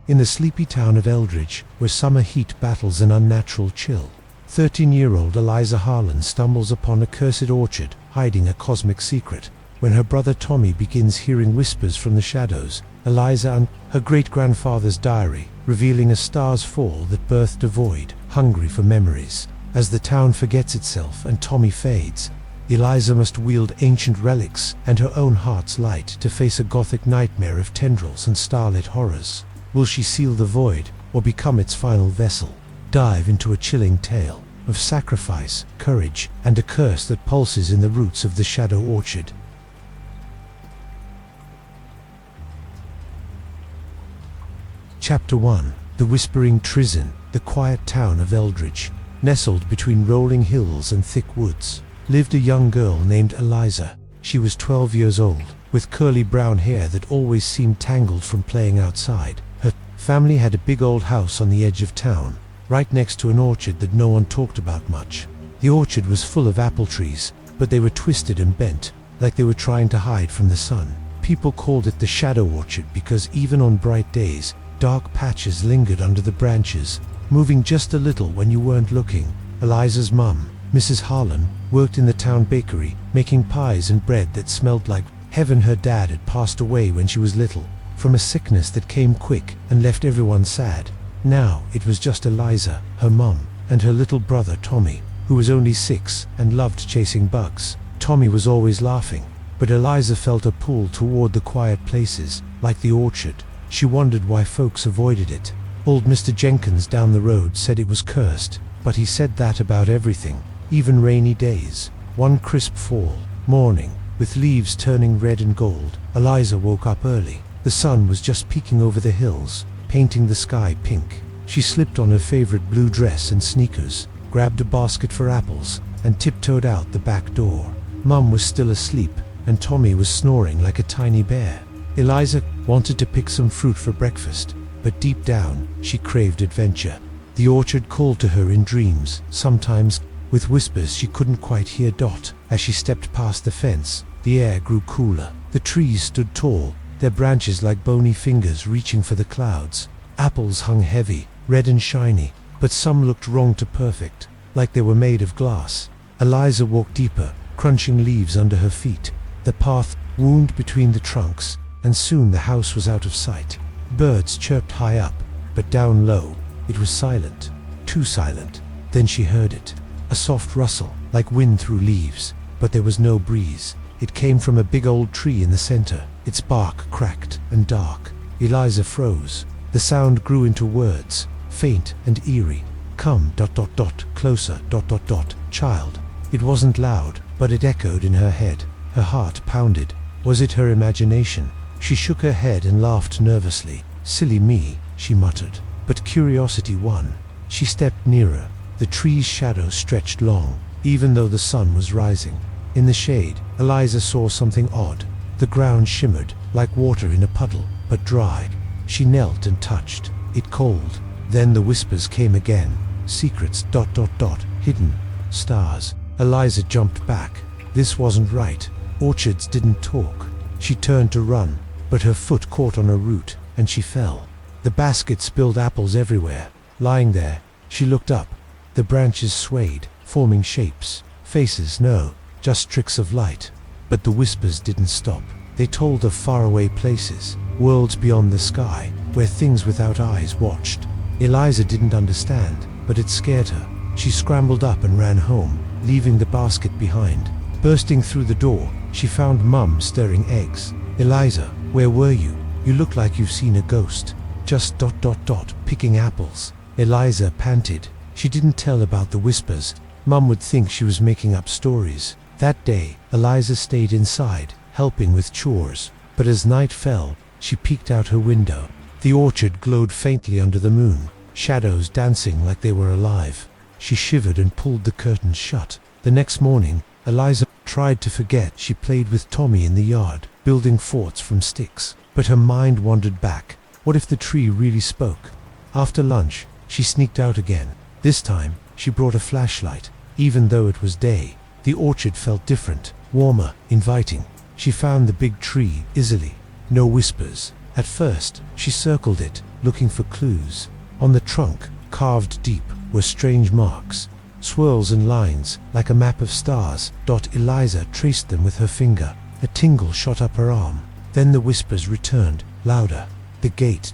in the sleepy town of Eldridge, where summer heat battles an unnatural chill. 13-year-old Eliza Harlan stumbles upon a cursed orchard, hiding a cosmic secret. When her brother Tommy begins hearing whispers from the shadows, Eliza and her great-grandfather's diary, revealing a star's fall that birthed a void, hungry for memories. As the town forgets itself and Tommy fades, Eliza must wield ancient relics and her own heart's light to face a Gothic nightmare of tendrils and starlit horrors. Will she seal the void, or become its final vessel? Dive into a chilling tale of sacrifice, courage, and a curse that pulses in the roots of the Shadow Orchard. Chapter 1. The Whispering Trizin, the quiet town of Eldridge. Nestled between rolling hills and thick woods, lived a young girl named Eliza. She was 12 years old, with curly brown hair that always seemed tangled from playing outside. Her family had a big old house on the edge of town, right next to an orchard that no one talked about much. The orchard was full of apple trees, but they were twisted and bent, like they were trying to hide from the sun. People called it the Shadow Orchard because even on bright days, dark patches lingered under the branches, moving just a little when you weren't looking. Eliza's mum, Mrs. Harlan, worked in the town bakery, making pies and bread that smelled like heaven. Her dad had passed away when she was little, from a sickness that came quick and left everyone sad. Now it was just Eliza, her mum, and her little brother Tommy, who was only 6 and loved chasing bugs. Tommy was always laughing, but Eliza felt a pull toward the quiet places, like the orchard. She wondered why folks avoided it. Old Mr. Jenkins down the road said it was cursed, but he said that about everything, even rainy days. One crisp fall morning, with leaves turning red and gold, Eliza woke up early. The sun was just peeking over the hills, painting the sky pink. She slipped on her favorite blue dress and sneakers, grabbed a basket for apples, and tiptoed out the back door. Mum was still asleep, and Tommy was snoring like a tiny bear. Eliza wanted to pick some fruit for breakfast, but deep down, she craved adventure. The orchard called to her in dreams, sometimes with whispers she couldn't quite hear. As she stepped past the fence, the air grew cooler. The trees stood tall, their branches like bony fingers reaching for the clouds. Apples hung heavy, red and shiny, but some looked wrong to perfect, like they were made of glass. Eliza walked deeper, crunching leaves under her feet. The path wound between the trunks, and soon the house was out of sight. Birds chirped high up, but down low, it was silent, too silent. Then she heard it, a soft rustle, like wind through leaves, but there was no breeze. It came from a big old tree in the center, its bark cracked and dark. Eliza froze. The sound grew into words, faint and eerie. Come, closer, child. It wasn't loud, but it echoed in her head. Her heart pounded. Was it her imagination? She shook her head and laughed nervously. Silly me, she muttered. But curiosity won. She stepped nearer. The tree's shadow stretched long, even though the sun was rising. In the shade, Eliza saw something odd. The ground shimmered, like water in a puddle, but dry. She knelt and touched it. Cold. Then the whispers came again. Secrets, hidden. Stars. Eliza jumped back. This wasn't right. Orchards didn't talk. She turned to run, but her foot caught on a root, and she fell. The basket spilled apples everywhere. Lying there, she looked up. The branches swayed, forming shapes. Faces, no, just tricks of light. But the whispers didn't stop. They told of faraway places, worlds beyond the sky, where things without eyes watched. Eliza didn't understand, but it scared her. She scrambled up and ran home, leaving the basket behind. Bursting through the door, she found Mum stirring eggs. Eliza, where were you? You look like you've seen a ghost. Just picking apples. Eliza panted. She didn't tell about the whispers. Mum would think she was making up stories. That day, Eliza stayed inside, helping with chores. But as night fell, she peeked out her window. The orchard glowed faintly under the moon, shadows dancing like they were alive. She shivered and pulled the curtains shut. The next morning, Eliza tried to forget. She played with Tommy in the yard, building forts from sticks. But her mind wandered back. What if the tree really spoke? After lunch, she sneaked out again. This time, she brought a flashlight. Even though it was day, the orchard felt different, warmer, inviting. She found the big tree easily. No whispers, At first, she circled it, looking for clues. On the trunk, carved deep, were strange marks, swirls and lines, like a map of stars. Eliza traced them with her finger. A tingle shot up her arm. Then the whispers returned, louder. The gate ...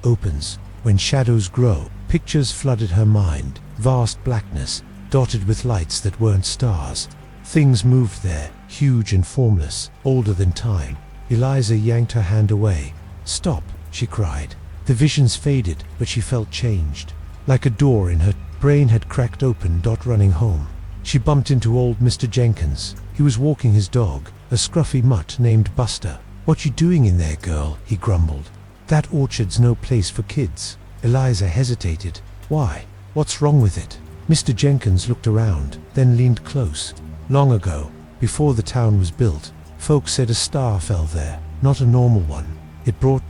opens. When shadows grow, pictures flooded her mind. Vast blackness, dotted with lights that weren't stars. Things moved there, huge and formless, older than time. Eliza yanked her hand away. "Stop," she cried. The visions faded, but she felt changed. Like a door in her brain had cracked open. Running home, she bumped into old Mr. Jenkins. He was walking his dog, a scruffy mutt named Buster. "What you doing in there, girl?" he grumbled. "That orchard's no place for kids." Eliza hesitated. "Why? What's wrong with it?" Mr. Jenkins looked around, then leaned close. "Long ago, before the town was built, folks said a star fell there, not a normal one. It brought ...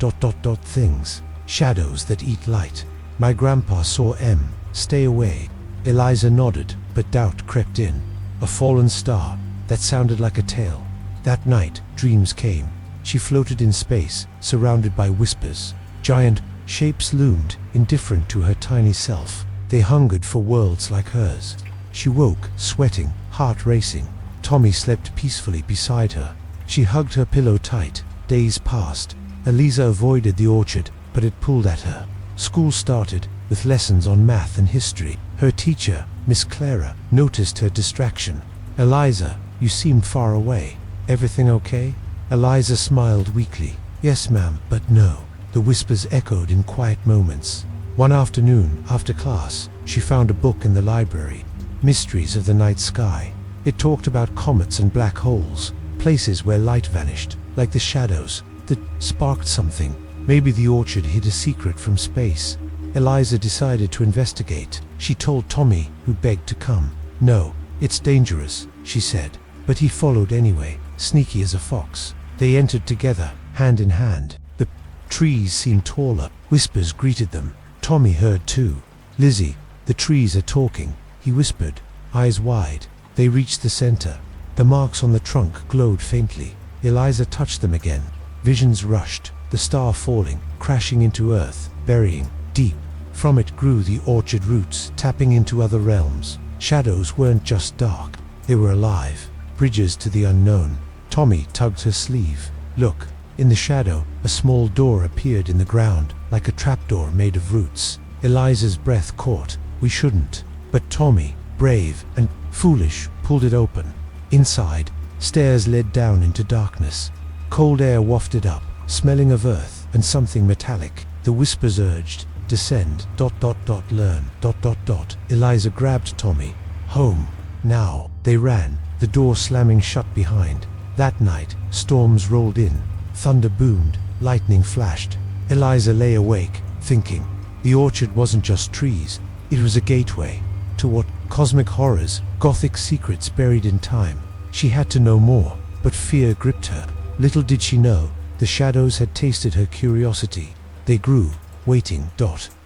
things, shadows that eat light. My grandpa saw M. Stay away." Eliza nodded, but doubt crept in. A fallen star, that sounded like a tale. That night, dreams came. She floated in space, surrounded by whispers. Giant shapes loomed, indifferent to her tiny self. They hungered for worlds like hers. She woke, sweating, heart racing. Tommy slept peacefully beside her. She hugged her pillow tight. Days passed. Eliza avoided the orchard, but it pulled at her. School started, with lessons on math and history. Her teacher, Miss Clara, noticed her distraction. "Eliza, you seemed far away. Everything okay?" Eliza smiled weakly. "Yes, ma'am, but no." The whispers echoed in quiet moments. One afternoon, after class, she found a book in the library. Mysteries of the Night Sky. It talked about comets and black holes, places where light vanished, like the shadows that sparked something. Maybe the orchard hid a secret from space. Eliza decided to investigate. She told Tommy, who begged to come. "No, it's dangerous," she said. But he followed anyway, sneaky as a fox. They entered together, hand in hand. The trees seemed taller. Whispers greeted them. Tommy heard too. "Lizzie, the trees are talking," he whispered, eyes wide. They reached the center. The marks on the trunk glowed faintly. Eliza touched them again. Visions rushed, the star falling, crashing into earth, burying deep. From it grew the orchard roots, tapping into other realms. Shadows weren't just dark, they were alive, bridges to the unknown. Tommy tugged her sleeve. "Look." In the shadow, a small door appeared in the ground, like a trapdoor made of roots. Eliza's breath caught. "We shouldn't." But Tommy, brave and foolish, pulled it open. Inside, stairs led down into darkness. Cold air wafted up, smelling of earth and something metallic. The whispers urged, "Descend, ... learn, ... Eliza grabbed Tommy. "Home, now." They ran, the door slamming shut behind. That night, storms rolled in. Thunder boomed, lightning flashed. Eliza lay awake, thinking. The orchard wasn't just trees. It was a gateway to what? Cosmic horrors, Gothic secrets buried in time. She had to know more, but fear gripped her. Little did she know, the shadows had tasted her curiosity. They grew, waiting.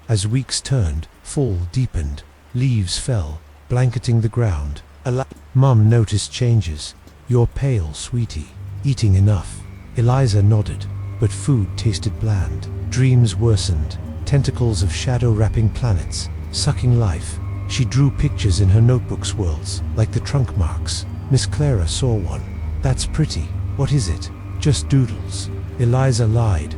As weeks turned, fall deepened. Leaves fell, blanketing the ground. Mum noticed changes. "You're pale, sweetie. Eating enough?" Eliza nodded, but food tasted bland. Dreams worsened, tentacles of shadow wrapping planets, sucking life. She drew pictures in her notebook swirls, like the trunk marks. Miss Clara saw one. "That's pretty. What is it?" "Just doodles." Eliza lied.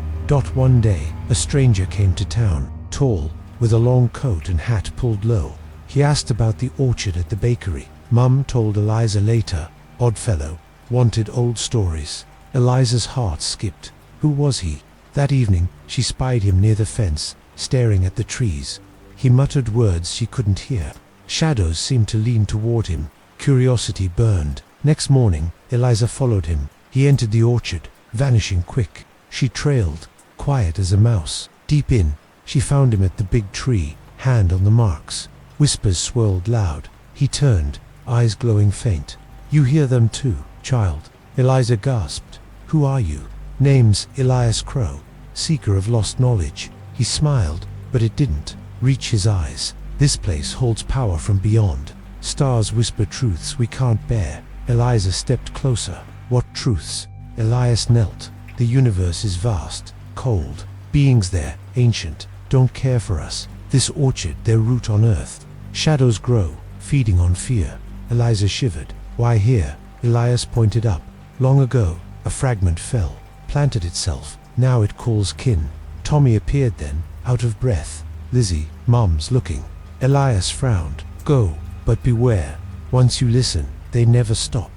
One day, a stranger came to town, tall, with a long coat and hat pulled low. He asked about the orchard at the bakery. Mum told Eliza later. Odd fellow, wanted old stories. Eliza's heart skipped. Who was he? That evening, she spied him near the fence, staring at the trees. He muttered words she couldn't hear. Shadows seemed to lean toward him. Curiosity burned. Next morning, Eliza followed him. He entered the orchard, vanishing quick. She trailed, quiet as a mouse. Deep in, she found him at the big tree, hand on the marks. Whispers swirled loud. He turned, eyes glowing faint. "You hear them too, child?" Eliza gasped. "Who are you?" "Name's Elias Crow, seeker of lost knowledge." He smiled, but it didn't reach his eyes. "This place holds power from beyond. Stars whisper truths we can't bear." Eliza stepped closer. "What truths?" Elias knelt. "The universe is vast. cold. Beings there, ancient, don't care for us. This orchard, their root on earth. Shadows grow, feeding on fear. Eliza shivered. Why here? Elias pointed up. Long ago, a fragment fell, planted itself. Now it calls kin. Tommy appeared then, out of breath. Lizzie, Mom's looking. Elias frowned. Go, but beware. Once you listen, they never stop.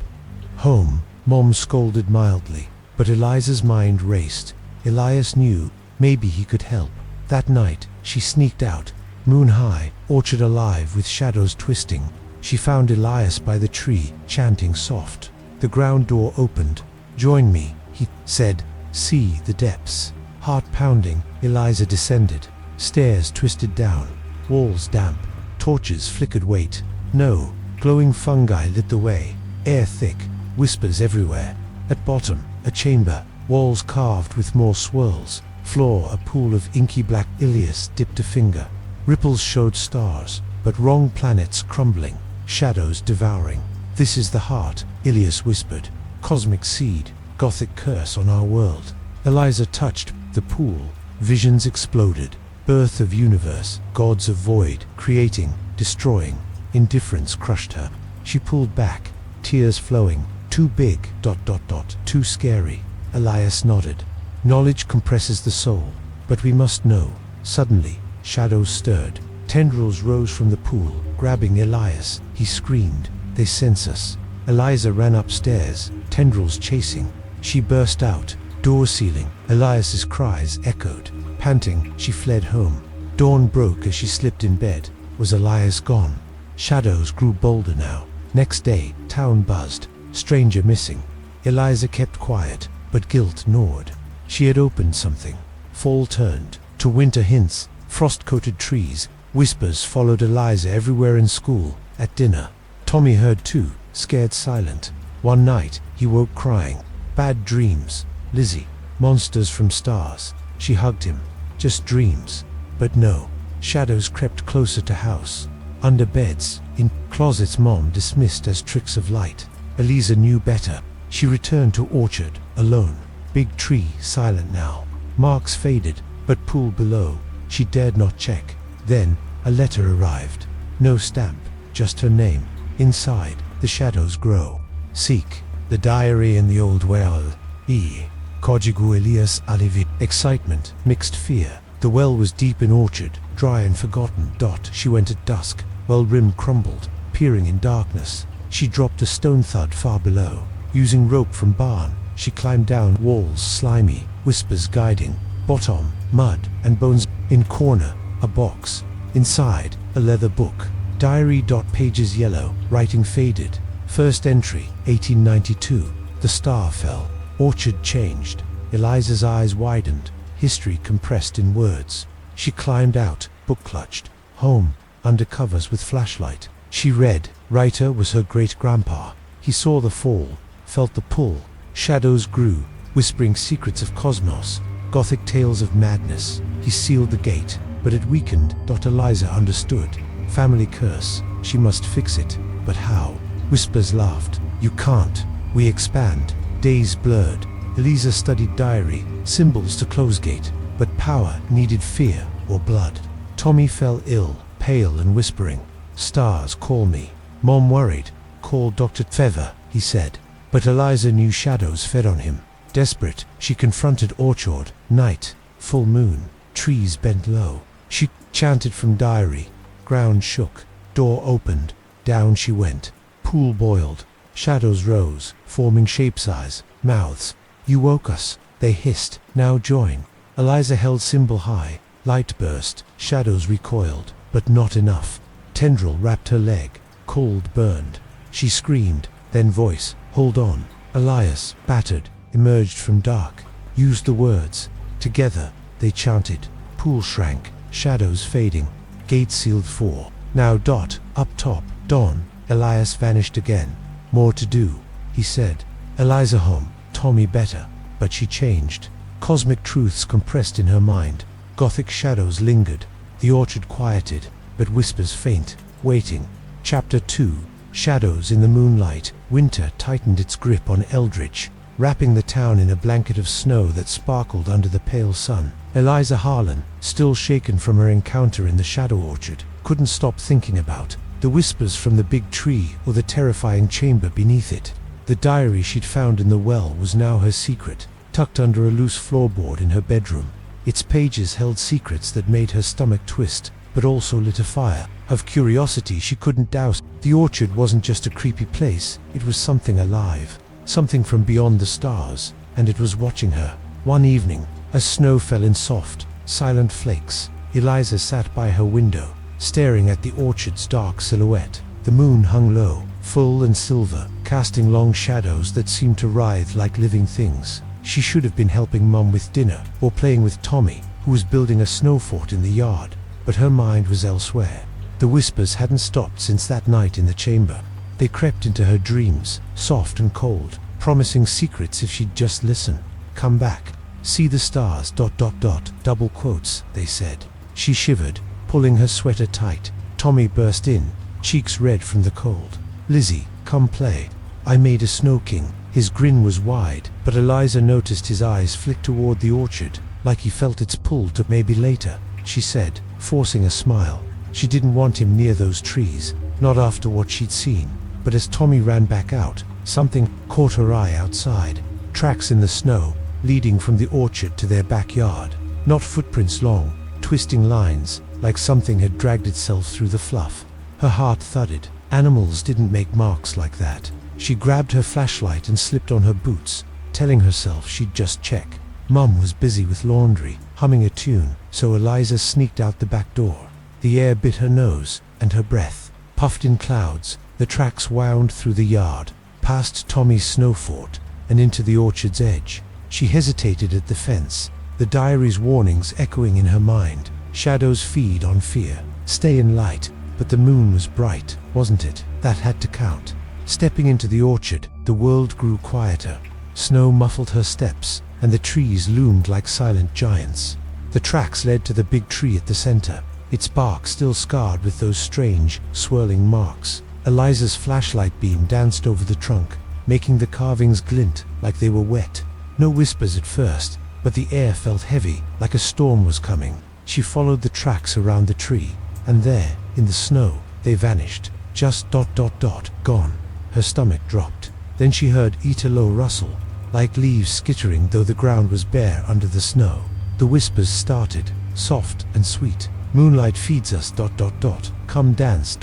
Home, Mom scolded mildly, but Eliza's mind raced. Elias knew, maybe he could help. That night, she sneaked out, moon high, orchard alive with shadows twisting. She found Elias by the tree, chanting soft. The ground door opened. Join me, he said. See the depths. Heart pounding, Eliza descended. Stairs twisted down, walls damp, torches flickered wait. No, glowing fungi lit the way, air thick, whispers everywhere. At bottom, a chamber, walls carved with more swirls, floor a pool of inky black. Elias dipped a finger. Ripples showed stars, but wrong planets crumbling, shadows devouring. This is the heart, Elias whispered. Cosmic seed, Gothic curse on our world. Eliza touched the pool. Visions exploded. Birth of universe, gods of void, creating, destroying. Indifference crushed her. She pulled back, tears flowing. Too big, too scary. Elias nodded. Knowledge compresses the soul, but we must know. Suddenly, shadows stirred. Tendrils rose from the pool, grabbing Elias. He screamed. They sense us. Eliza ran upstairs, tendrils chasing. She burst out, door sealing. Elias's cries echoed. Panting, she fled home. Dawn broke as she slipped in bed. Was Elias gone? Shadows grew bolder now. Next day, town buzzed. Stranger missing. Eliza kept quiet, but guilt gnawed. She had opened something. Fall turned to winter hints, frost-coated trees. Whispers followed Eliza everywhere in school, at dinner. Tommy heard too, scared silent. One night, he woke crying. Bad dreams. Lizzie. Monsters from stars. She hugged him. Just dreams. But no. Shadows crept closer to house. Under beds, in closets Mom dismissed as tricks of light. Eliza knew better. She returned to orchard, alone. Big tree, silent now. Marks faded, but pool below. She dared not check. Then, a letter arrived. No stamp, just her name. Inside, the shadows grow. Seek, the diary in the old well. Codigo Elias Alivi. Excitement, mixed fear. The well was deep in orchard, dry and forgotten. She went at dusk. Well rim crumbled, peering in darkness. She dropped a stone thud far below. Using rope from barn, she climbed down walls slimy, whispers guiding. Bottom, mud and bones. In corner, a box. Inside, a leather book. Diary. Pages yellow, writing faded. First entry, 1892. The star fell. Orchard changed. Eliza's eyes widened. History compressed in words. She climbed out, book clutched. Home, under covers with flashlight. She read. Writer was her great-grandpa. He saw the fall, felt the pull. Shadows grew, whispering secrets of cosmos. Gothic tales of madness. He sealed the gate, but it weakened. Eliza understood. Family curse. She must fix it. But how? Whispers laughed. You can't. We expand. Days blurred. Eliza studied diary, symbols to close gate. But power needed fear or blood. Tommy fell ill, pale and whispering. Stars, call me. Mom worried. Call Dr. Feather, he said. But Eliza knew shadows fed on him. Desperate, she confronted orchard. Night, full moon, trees bent low. She chanted from diary. Ground shook. Door opened. Down she went. Pool boiled. Shadows rose, forming shape-size. Mouths. You woke us, they hissed. Now join. Eliza held symbol high. Light burst. Shadows recoiled, but not enough. Tendril wrapped her leg. Cold burned. She screamed, then voice. Hold on. Elias, battered, emerged from dark. Used the words. Together, they chanted. Pool shrank. Shadows fading. Gate sealed 4. Now up top. Dawn. Elias vanished again. More to do, he said. Eliza home. Tommy better. But she changed. Cosmic truths compressed in her mind. Gothic shadows lingered. The orchard quieted, but whispers faint, waiting. Chapter 2. Shadows in the moonlight. Winter tightened its grip on Eldridge. wrapping the town in a blanket of snow that sparkled under the pale sun. Eliza Harlan, still shaken from her encounter in the shadow orchard, couldn't stop thinking about the whispers from the big tree or the terrifying chamber beneath it. The diary she'd found in the well was now her secret, tucked under a loose floorboard in her bedroom. Its pages held secrets that made her stomach twist, but also lit a fire of curiosity she couldn't douse. The orchard wasn't just a creepy place, it was something alive, something from beyond the stars, and it was watching her. One evening, as snow fell in soft, silent flakes, Eliza sat by her window, staring at the orchard's dark silhouette. The moon hung low, full and silver, casting long shadows that seemed to writhe like living things. She should have been helping Mum with dinner, or playing with Tommy, who was building a snow fort in the yard, but her mind was elsewhere. The whispers hadn't stopped since that night in the chamber. They crept into her dreams, soft and cold, promising secrets if she'd just listen. "Come back, see the stars, ... double quotes," they said. She shivered, pulling her sweater tight. Tommy burst in, cheeks red from the cold. "Lizzie, come play. I made a snow king." His grin was wide, but Eliza noticed his eyes flick toward the orchard, like he felt its pull to maybe later, she said, forcing a smile. She didn't want him near those trees, not after what she'd seen. But as Tommy ran back out, something caught her eye outside. Tracks in the snow, leading from the orchard to their backyard. Not footprints long, twisting lines, like something had dragged itself through the fluff. Her heart thudded. Animals didn't make marks like that. She grabbed her flashlight and slipped on her boots, telling herself she'd just check. Mum was busy with laundry, humming a tune, so Eliza sneaked out the back door. The air bit her nose, and her breath puffed in clouds. The tracks wound through the yard, past Tommy's snow fort, and into the orchard's edge. She hesitated at the fence, the diary's warnings echoing in her mind. Shadows feed on fear. Stay in light. But the moon was bright, wasn't it? That had to count. Stepping into the orchard, the world grew quieter. Snow muffled her steps, and the trees loomed like silent giants. The tracks led to the big tree at the center, its bark still scarred with those strange, swirling marks. Eliza's flashlight beam danced over the trunk, making the carvings glint like they were wet. No whispers at first, but the air felt heavy, like a storm was coming. She followed the tracks around the tree, and there, in the snow, they vanished. Just ... gone. Her stomach dropped. Then she heard a low rustle, like leaves skittering though the ground was bare under the snow. The whispers started, soft and sweet. "Moonlight feeds us ... come dance ...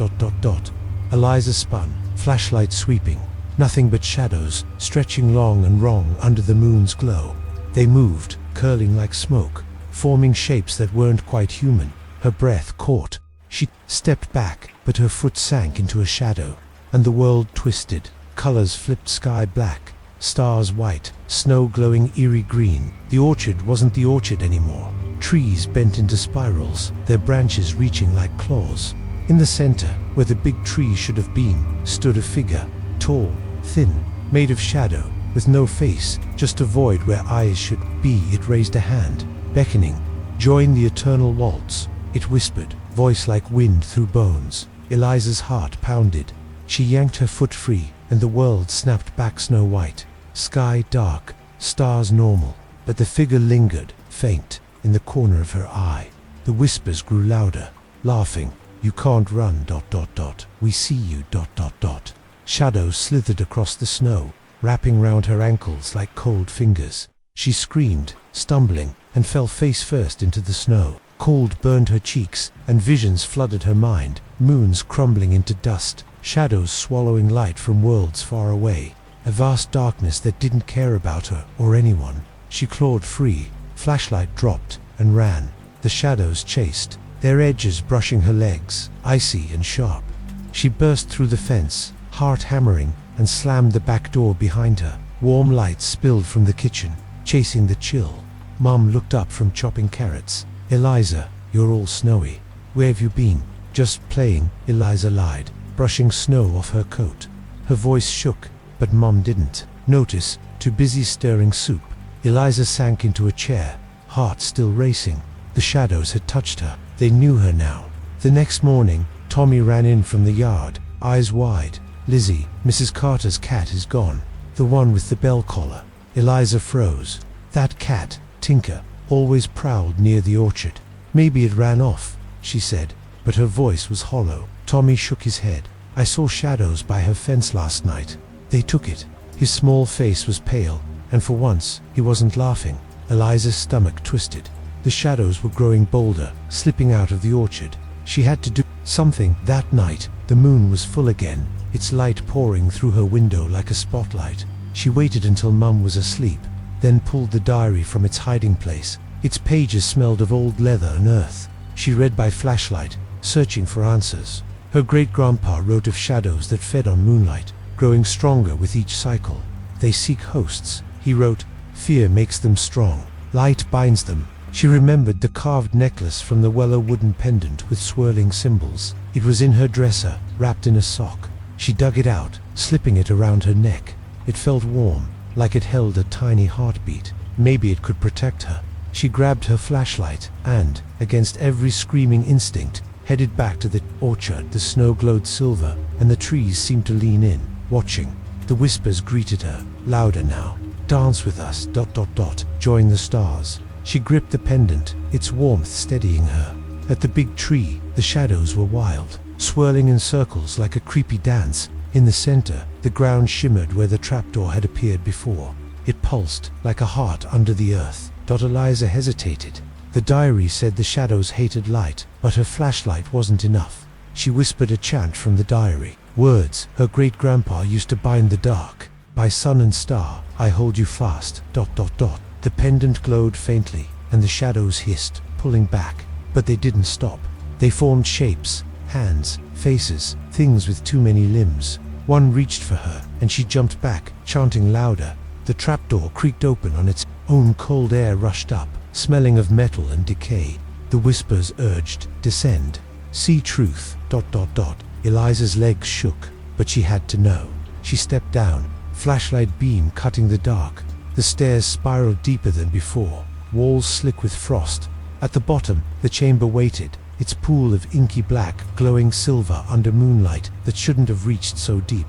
Eliza spun, flashlight sweeping. Nothing but shadows, stretching long and wrong under the moon's glow. They moved, curling like smoke, forming shapes that weren't quite human. Her breath caught. She stepped back, but her foot sank into a shadow, and the world twisted. Colors flipped, sky black, stars white, snow glowing eerie green. The orchard wasn't the orchard anymore. Trees bent into spirals, their branches reaching like claws. In the center, where the big tree should have been, stood a figure, tall, thin, made of shadow, with no face, just a void where eyes should be. It raised a hand, beckoning. "Join the eternal waltz," it whispered, voice like wind through bones. Eliza's heart pounded. She yanked her foot free, and the world snapped back snow white. Sky dark, stars normal, but the figure lingered, faint, in the corner of her eye. The whispers grew louder, laughing. "You can't run ... we see you ... Shadows slithered across the snow, wrapping round her ankles like cold fingers. She screamed, stumbling, and fell face first into the snow. Cold burned her cheeks, and visions flooded her mind. Moons crumbling into dust, shadows swallowing light from worlds far away. A vast darkness that didn't care about her or anyone. She clawed free, flashlight dropped, and ran. The shadows chased, their edges brushing her legs, icy and sharp. She burst through the fence, heart hammering, and slammed the back door behind her. Warm light spilled from the kitchen, chasing the chill. Mum looked up from chopping carrots. "Eliza, you're all snowy. Where have you been?" "Just playing," Eliza lied, brushing snow off her coat. Her voice shook, but Mum didn't notice, too busy stirring soup. Eliza sank into a chair, heart still racing. The shadows had touched her. They knew her now. The next morning, Tommy ran in from the yard, eyes wide. "Lizzie, Mrs. Carter's cat is gone. The one with the bell collar." Eliza froze. That cat, Tinker, always prowled near the orchard. Maybe it ran off, she said, but her voice was hollow. Tommy shook his head. I saw shadows by her fence last night. They took it. His small face was pale, and for once, he wasn't laughing. Eliza's stomach twisted. The shadows were growing bolder, slipping out of the orchard. She had to do something. That night, the moon was full again, its light pouring through her window like a spotlight. She waited until Mum was asleep, then pulled the diary from its hiding place. Its pages smelled of old leather and earth. She read by flashlight, searching for answers. Her great-grandpa wrote of shadows that fed on moonlight, growing stronger with each cycle. They seek hosts, he wrote. Fear makes them strong. Light binds them. She remembered the carved necklace from the Weller wooden pendant with swirling symbols. It was in her dresser, wrapped in a sock. She dug it out, slipping it around her neck. It felt warm, like it held a tiny heartbeat. Maybe it could protect her. She grabbed her flashlight and, against every screaming instinct, headed back to the orchard. The snow glowed silver, and the trees seemed to lean in, watching. The whispers greeted her, louder now. Dance with us, ... join the stars. She gripped the pendant, its warmth steadying her. At the big tree, the shadows were wild, swirling in circles like a creepy dance. In the center, the ground shimmered where the trapdoor had appeared before. It pulsed like a heart under the earth. Eliza hesitated. The diary said the shadows hated light, but her flashlight wasn't enough. She whispered a chant from the diary. Words her great-grandpa used to bind the dark. By sun and star, I hold you fast, ... The pendant glowed faintly, and the shadows hissed, pulling back. But they didn't stop. They formed shapes, hands, faces, things with too many limbs. One reached for her, and she jumped back, chanting louder. The trapdoor creaked open on its own. Cold air rushed up, smelling of metal and decay. The whispers urged, descend. See truth, ... Eliza's legs shook, but she had to know. She stepped down, flashlight beam cutting the dark. The stairs spiraled deeper than before, walls slick with frost. At the bottom, the chamber waited, its pool of inky black glowing silver under moonlight that shouldn't have reached so deep.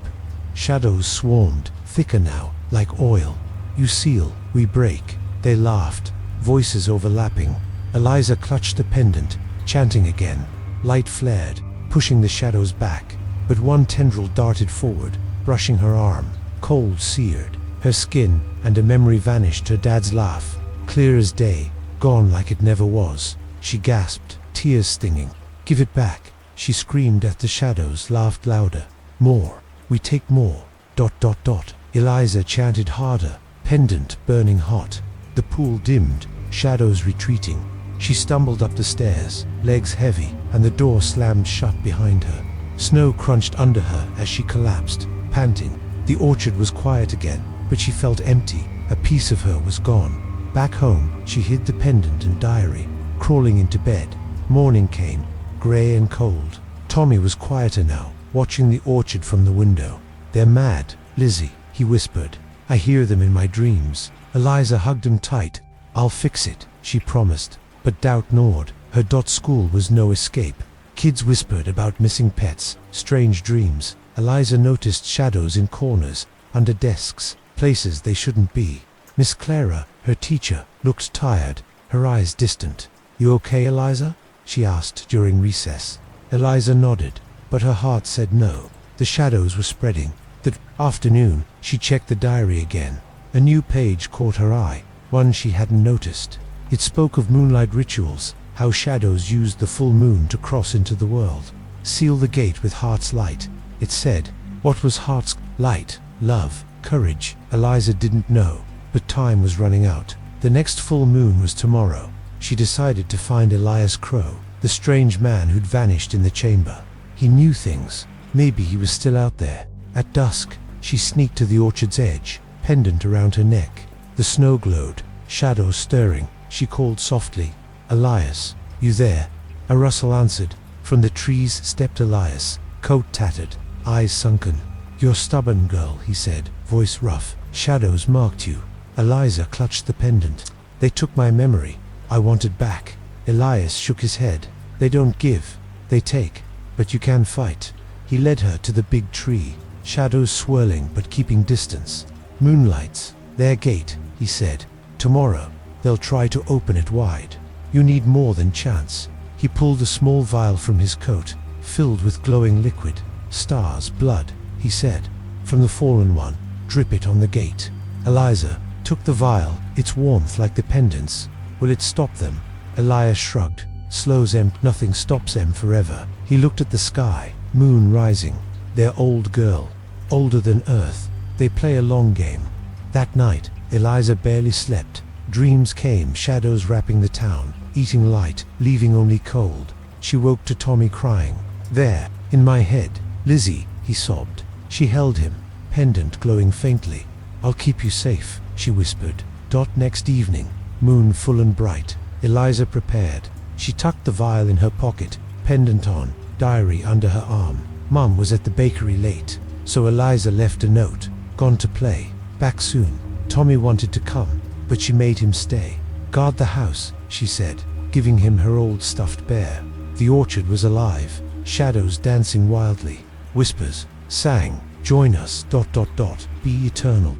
Shadows swarmed, thicker now, like oil. You seal, we break. They laughed, voices overlapping. Eliza clutched the pendant, chanting again. Light flared, pushing the shadows back, but one tendril darted forward, brushing her arm. Cold seared her skin, and a memory vanished. Her dad's laugh, clear as day, gone like it never was. She gasped, tears stinging. Give it back, she screamed at the shadows. Laughed louder. More, we take more, ... Eliza chanted harder, pendant burning hot. The pool dimmed, shadows retreating. She stumbled up the stairs, legs heavy, and the door slammed shut behind her. Snow crunched under her as she collapsed, panting. The orchard was quiet again, but she felt empty. A piece of her was gone. Back home, she hid the pendant and diary, crawling into bed. Morning came, grey and cold. Tommy was quieter now, watching the orchard from the window. They're mad, Lizzie, he whispered. I hear them in my dreams. Eliza hugged him tight. I'll fix it, she promised. But doubt gnawed. Her school was no escape. Kids whispered about missing pets, strange dreams. Eliza noticed shadows in corners, under desks, places they shouldn't be. Miss Clara, her teacher, looked tired, her eyes distant. You okay, Eliza? She asked during recess. Eliza nodded, but her heart said no. The shadows were spreading. That afternoon, she checked the diary again. A new page caught her eye, one she hadn't noticed. It spoke of moonlight rituals, how shadows used the full moon to cross into the world. Seal the gate with heart's light, it said. What was heart's light? Love, courage. Eliza didn't know, but time was running out. The next full moon was tomorrow. She decided to find Elias Crow, the strange man who'd vanished in the chamber. He knew things. Maybe he was still out there. At dusk, she sneaked to the orchard's edge, pendant around her neck. The snow glowed, shadows stirring. She called softly, Elias, you there? A rustle answered. From the trees stepped Elias, coat tattered, eyes sunken. You're stubborn, girl, he said, voice rough. Shadows marked you. Eliza clutched the pendant. They took my memory. I want it back. Elias shook his head. They don't give, they take. But you can fight. He led her to the big tree, shadows swirling but keeping distance. Moonlights, Their gate, he said. Tomorrow, they'll try to open it wide. You need more than chance. He pulled a small vial from his coat, filled with glowing liquid. Stars, blood, he said. From the fallen one, drip it on the gate. Eliza took the vial, its warmth like the pendants. Will it stop them? Elias shrugged. Slows them, nothing stops them forever. He looked at the sky, moon rising. Their old girl, older than Earth. They play a long game. That night, Eliza barely slept. Dreams came, shadows wrapping the town, eating light, leaving only cold. She woke to Tommy crying. There, in my head. Lizzie, he sobbed. She held him, pendant glowing faintly. I'll keep you safe, she whispered. Next evening, moon full and bright. Eliza prepared. She tucked the vial in her pocket, pendant on, diary under her arm. Mum was at the bakery late, so Eliza left a note. Gone to play. Back soon. Tommy wanted to come, but she made him stay. Guard the house, she said, giving him her old stuffed bear. The orchard was alive, shadows dancing wildly. Whispers sang, join us, be eternal,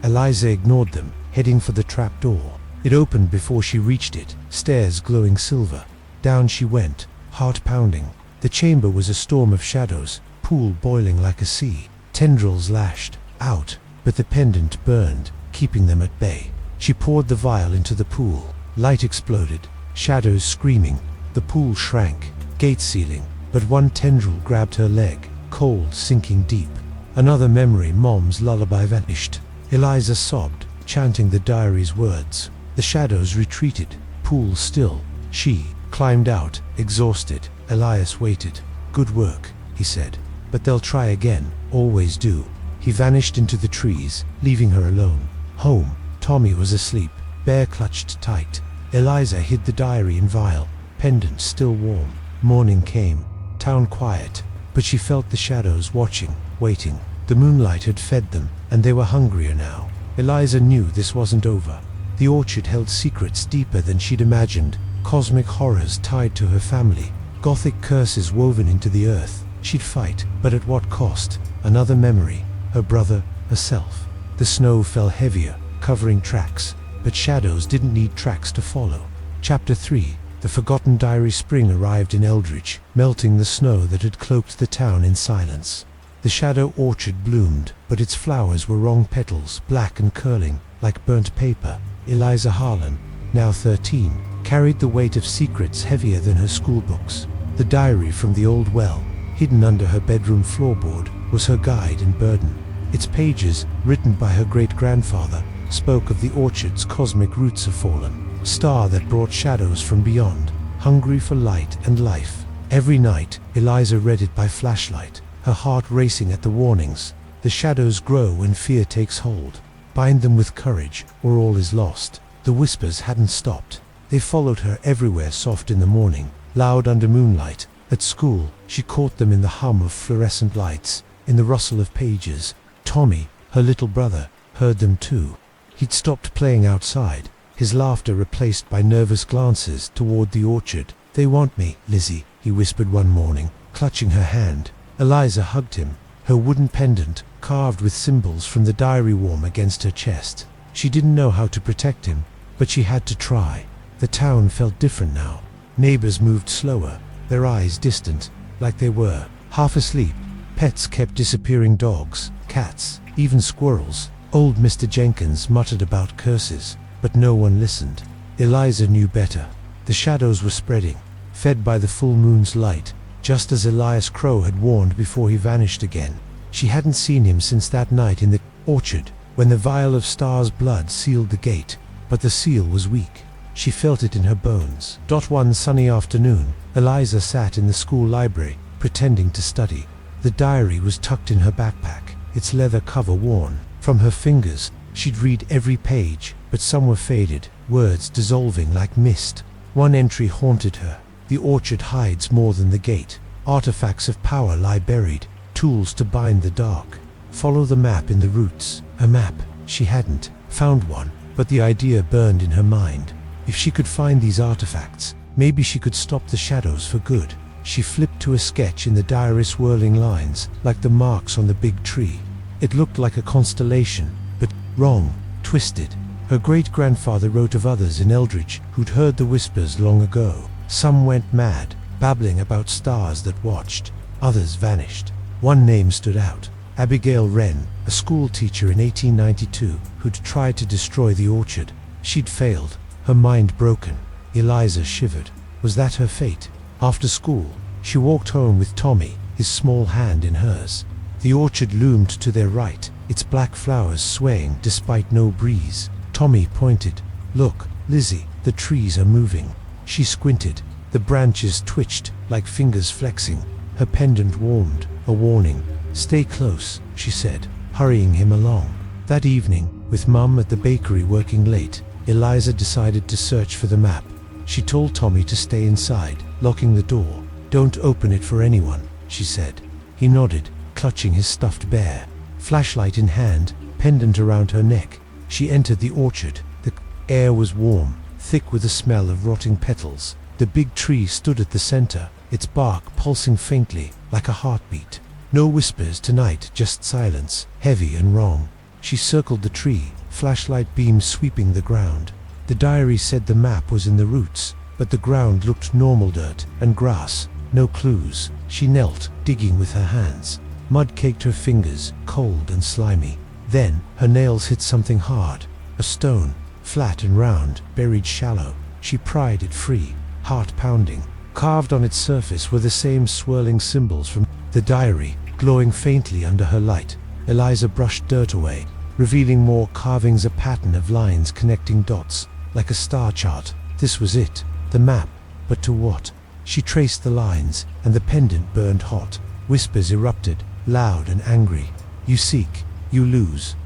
Eliza ignored them, heading for the trap door. It opened before she reached it, stairs glowing silver. Down she went, heart pounding. The chamber was a storm of shadows, pool boiling like a sea. Tendrils lashed out, but the pendant burned, keeping them at bay. She poured the vial into the pool. Light exploded, shadows screaming. The pool shrank, gate sealing, but one tendril grabbed her leg, cold, sinking deep. Another memory, Mom's lullaby, vanished. Eliza sobbed, chanting the diary's words. The shadows retreated, pool still. She climbed out, exhausted. Elias waited. Good work, he said. But they'll try again, always do. He vanished into the trees, leaving her alone. Home, Tommy was asleep, bear clutched tight. Eliza hid the diary in vial, pendant still warm. Morning came, town quiet, but she felt the shadows watching, waiting. The moonlight had fed them, and they were hungrier now. Eliza knew this wasn't over. The orchard held secrets deeper than she'd imagined, cosmic horrors tied to her family, Gothic curses woven into the earth. She'd fight, but at what cost? Another memory, her brother, herself. The snow fell heavier, covering tracks, but shadows didn't need tracks to follow. Chapter 3. The forgotten diary. Spring arrived in Eldridge, melting the snow that had cloaked the town in silence. The shadow orchard bloomed, but its flowers were wrong petals, black and curling, like burnt paper. Eliza Harlan, now 13, carried the weight of secrets heavier than her schoolbooks. The diary from the old well, hidden under her bedroom floorboard, was her guide and burden. Its pages, written by her great-grandfather, spoke of the orchard's cosmic roots. A fallen star that brought shadows from beyond, hungry for light and life. Every night, Eliza read it by flashlight, her heart racing at the warnings. The shadows grow when fear takes hold. Bind them with courage, or all is lost. The whispers hadn't stopped. They followed her everywhere, soft in the morning, loud under moonlight. At school, she caught them in the hum of fluorescent lights, in the rustle of pages. Tommy, her little brother, heard them too. He'd stopped playing outside, his laughter replaced by nervous glances toward the orchard. They want me, Lizzie, he whispered one morning, clutching her hand. Eliza hugged him, her wooden pendant, carved with symbols from the diary, warm against her chest. She didn't know how to protect him, but she had to try. The town felt different now. Neighbors moved slower, their eyes distant, like they were half asleep. Pets kept disappearing, dogs, cats, even squirrels. Old Mr. Jenkins muttered about curses, but no one listened. Eliza knew better. The shadows were spreading, fed by the full moon's light, just as Elias Crow had warned before he vanished again. She hadn't seen him since that night in the orchard, when the vial of Star's blood sealed the gate, but the seal was weak. She felt it in her bones. One sunny afternoon, Eliza sat in the school library, pretending to study. The diary was tucked in her backpack, its leather cover worn. From her fingers, she'd read every page, but some were faded, words dissolving like mist. One entry haunted her. The orchard hides more than the gate. Artifacts of power lie buried, tools to bind the dark. Follow the map in the roots. A map. She hadn't found one, but the idea burned in her mind. If she could find these artifacts, maybe she could stop the shadows for good. She flipped to a sketch in the diary, swirling lines, like the marks on the big tree. It looked like a constellation, but wrong, twisted. Her great-grandfather wrote of others in Eldridge who'd heard the whispers long ago. Some went mad, babbling about stars that watched. Others vanished. One name stood out. Abigail Wren, a school teacher in 1892 who'd tried to destroy the orchard. She'd failed, her mind broken. Eliza shivered. Was that her fate? After school, she walked home with Tommy, his small hand in hers. The orchard loomed to their right, its black flowers swaying despite no breeze. Tommy pointed. "Look, Lizzie, the trees are moving." She squinted. The branches twitched, like fingers flexing. Her pendant warmed, a warning. "Stay close," she said, hurrying him along. That evening, with Mum at the bakery working late, Eliza decided to search for the map. She told Tommy to stay inside, locking the door. "Don't open it for anyone," she said. He nodded, clutching his stuffed bear. Flashlight in hand, pendant around her neck, she entered the orchard. The air was warm, thick with the smell of rotting petals. The big tree stood at the center, its bark pulsing faintly, like a heartbeat. No whispers tonight, just silence, heavy and wrong. She circled the tree, flashlight beams sweeping the ground. The diary said the map was in the roots, but the ground looked normal, dirt and grass. No clues. She knelt, digging with her hands. Mud caked her fingers, cold and slimy. Then, her nails hit something hard. A stone, flat and round, buried shallow. She pried it free, heart pounding. Carved on its surface were the same swirling symbols from the diary, glowing faintly under her light. Eliza brushed dirt away, revealing more carvings, a pattern of lines connecting dots, like a star chart. This was it, the map, but to what? She traced the lines, and the pendant burned hot. Whispers erupted, loud and angry. "You seek, you lose, ...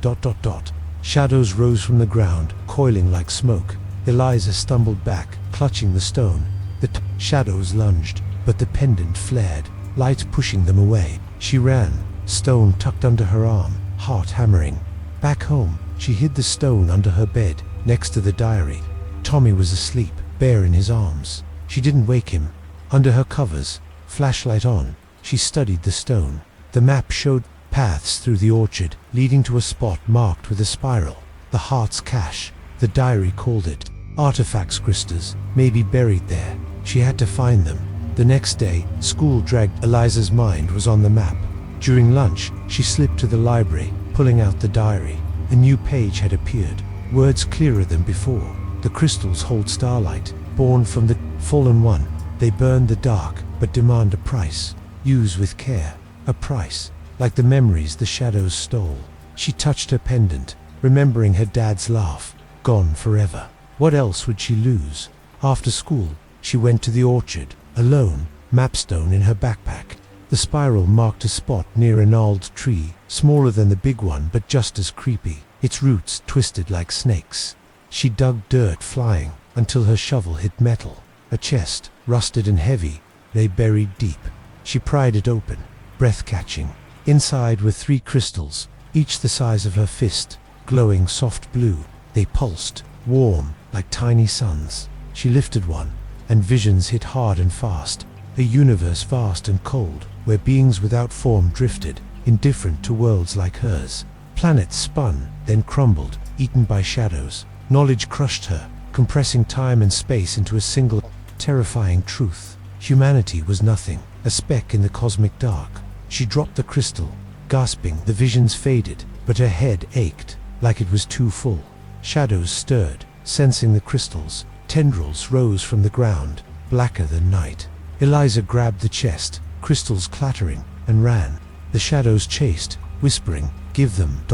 Shadows rose from the ground, coiling like smoke. Eliza stumbled back, clutching the stone. The shadows lunged, but the pendant flared, light pushing them away. She ran, stone tucked under her arm, heart hammering. Back home, she hid the stone under her bed, next to the diary. Tommy was asleep, bare in his arms. She didn't wake him. Under her covers, flashlight on, she studied the stone. The map showed paths through the orchard, leading to a spot marked with a spiral. The heart's cache, the diary called it. Artifacts, crystals, maybe buried there. She had to find them. The next day, school dragged. Eliza's mind was on the map. During lunch, she slipped to the library, pulling out the diary. A new page had appeared, words clearer than before. The crystals hold starlight, born from the fallen one. They burn the dark, but demand a price. Use with care. A price, like the memories the shadows stole. She touched her pendant, remembering her dad's laugh, gone forever. What else would she lose? After school, she went to the orchard, alone, mapstone in her backpack. The spiral marked a spot near a gnarled tree, smaller than the big one but just as creepy, its roots twisted like snakes. She dug dirt flying, until her shovel hit metal. A chest, rusted and heavy, lay buried deep. She pried it open, breath-catching. Inside were 3 crystals, each the size of her fist, glowing soft blue. They pulsed, warm, like tiny suns. She lifted one, and visions hit hard and fast. A universe vast and cold, where beings without form drifted, indifferent to worlds like hers. Planets spun, then crumbled, eaten by shadows. Knowledge crushed her, compressing time and space into a single, terrifying truth. Humanity was nothing, a speck in the cosmic dark. She dropped the crystal, gasping. The visions faded, but her head ached, like it was too full. Shadows stirred, sensing the crystals. Tendrils rose from the ground, blacker than night. Eliza grabbed the chest, crystals clattering, and ran. The shadows chased, whispering, "Give them ...